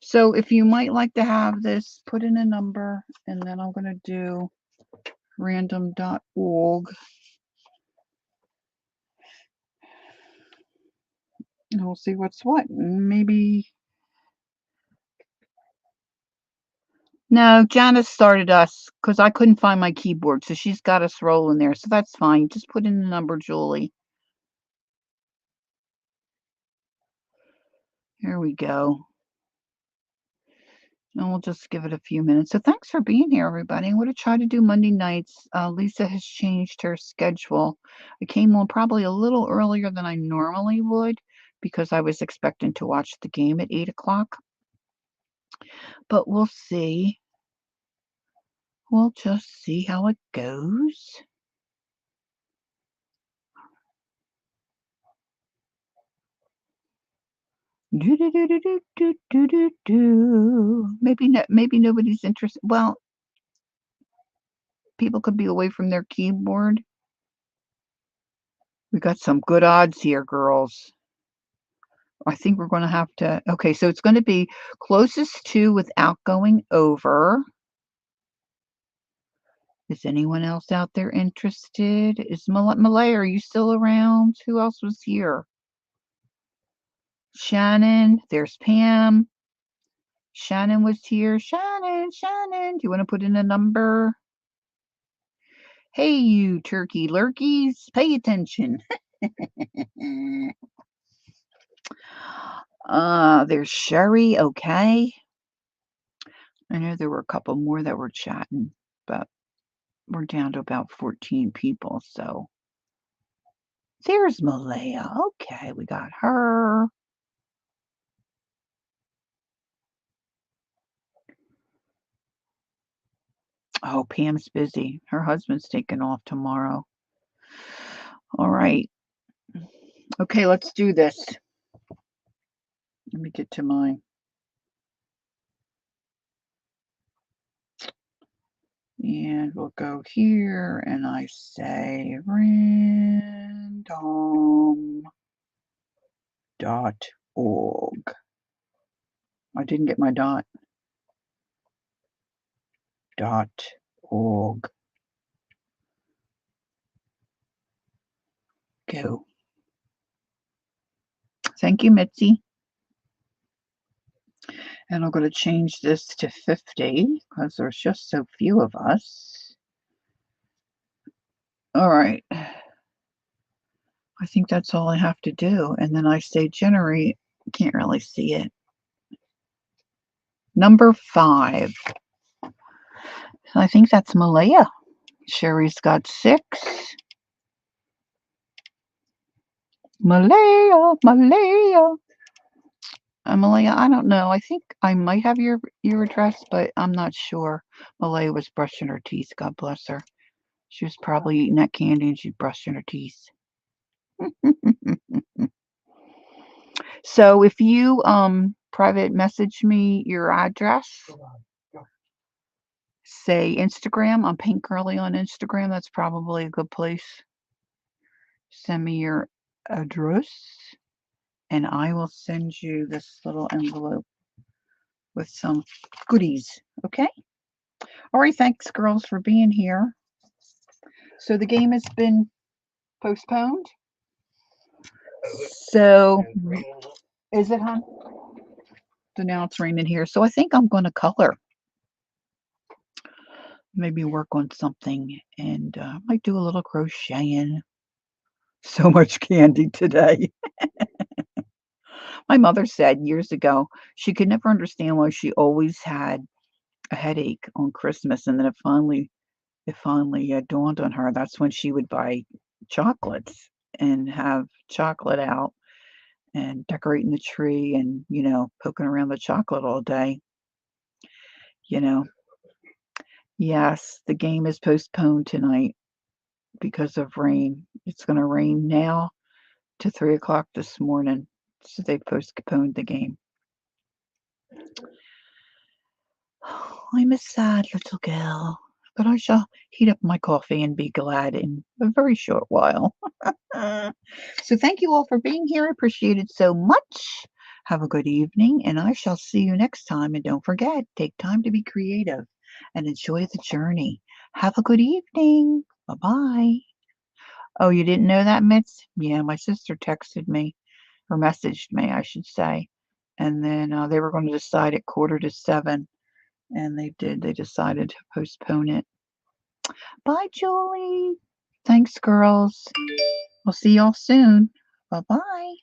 So if you might like to have this, put in a number, and then I'm going to do random.org. And we'll see what's what. Maybe. No, Janice started us because I couldn't find my keyboard, so she's got us rolling there. So that's fine. Just put in the number, Julie. Here we go. And we'll just give it a few minutes. So thanks for being here, everybody. I'm going to try to do Monday nights. Lisa has changed her schedule. I came on probably a little earlier than I normally would because I was expecting to watch the game at 8 o'clock. But we'll see. We'll just see how it goes. Maybe nobody's interested. Well, people could be away from their keyboard. We got some good odds here, girls. I think we're going to have to. Okay, so it's going to be closest to without going over. Is anyone else out there interested? Is Malay, are you still around? Who else was here? Shannon, there's Pam. Shannon was here. Shannon, do you want to put in a number? Hey, you turkey lurkies, pay attention. There's Sherry. Okay. I know there were a couple more that were chatting, but we're down to about 14 people. So there's Malaya. Okay, we got her. Oh, Pam's busy. Her husband's taking off tomorrow. All right. Okay, let's do this. Let me get to mine. And we'll go here and I say random.org. I didn't get my .org. Go. Thank you, Mitzi. And I'm going to change this to 50 because there's just so few of us. All right. I think that's all I have to do. And then I say generate Can't really see it. Number 5. I think that's Malaya. Sherry's got 6. Malaya, Malaya. Malaya, I don't know. I think I might have your address, but I'm not sure. Malaya was brushing her teeth. God bless her. She was probably eating that candy and she's brushing her teeth. So if you private message me your address, say Instagram. I'm Pink Girly on Instagram. That's probably a good place. Send me your address and I will send you this little envelope with some goodies. Okay? All right, thanks girls for being here. So the game has been postponed. So is it, hon? So now it's raining here. So I think I'm going to color. Maybe work on something and might do a little crocheting. So much candy today. My mother said years ago she could never understand why she always had a headache on Christmas, and then it finally dawned on her. That's when she would buy chocolates and have chocolate out and decorating the tree and poking around the chocolate all day. You know, yes, the game is postponed tonight because of rain. It's going to rain now to 3 o'clock this morning, so they postponed the game. I'm a sad little girl, but I shall heat up my coffee and be glad in a very short while. So thank you all for being here. I appreciate it so much. Have a good evening, and I shall see you next time. And don't forget, take time to be creative and enjoy the journey. Have a good evening. Bye-bye. Oh, you didn't know that, Mitz? Yeah, my sister texted me, or messaged me, I should say. And then they were going to decide at 6:45. And they did. They decided to postpone it. Bye, Julie. Thanks, girls. We'll see y'all soon. Bye-bye.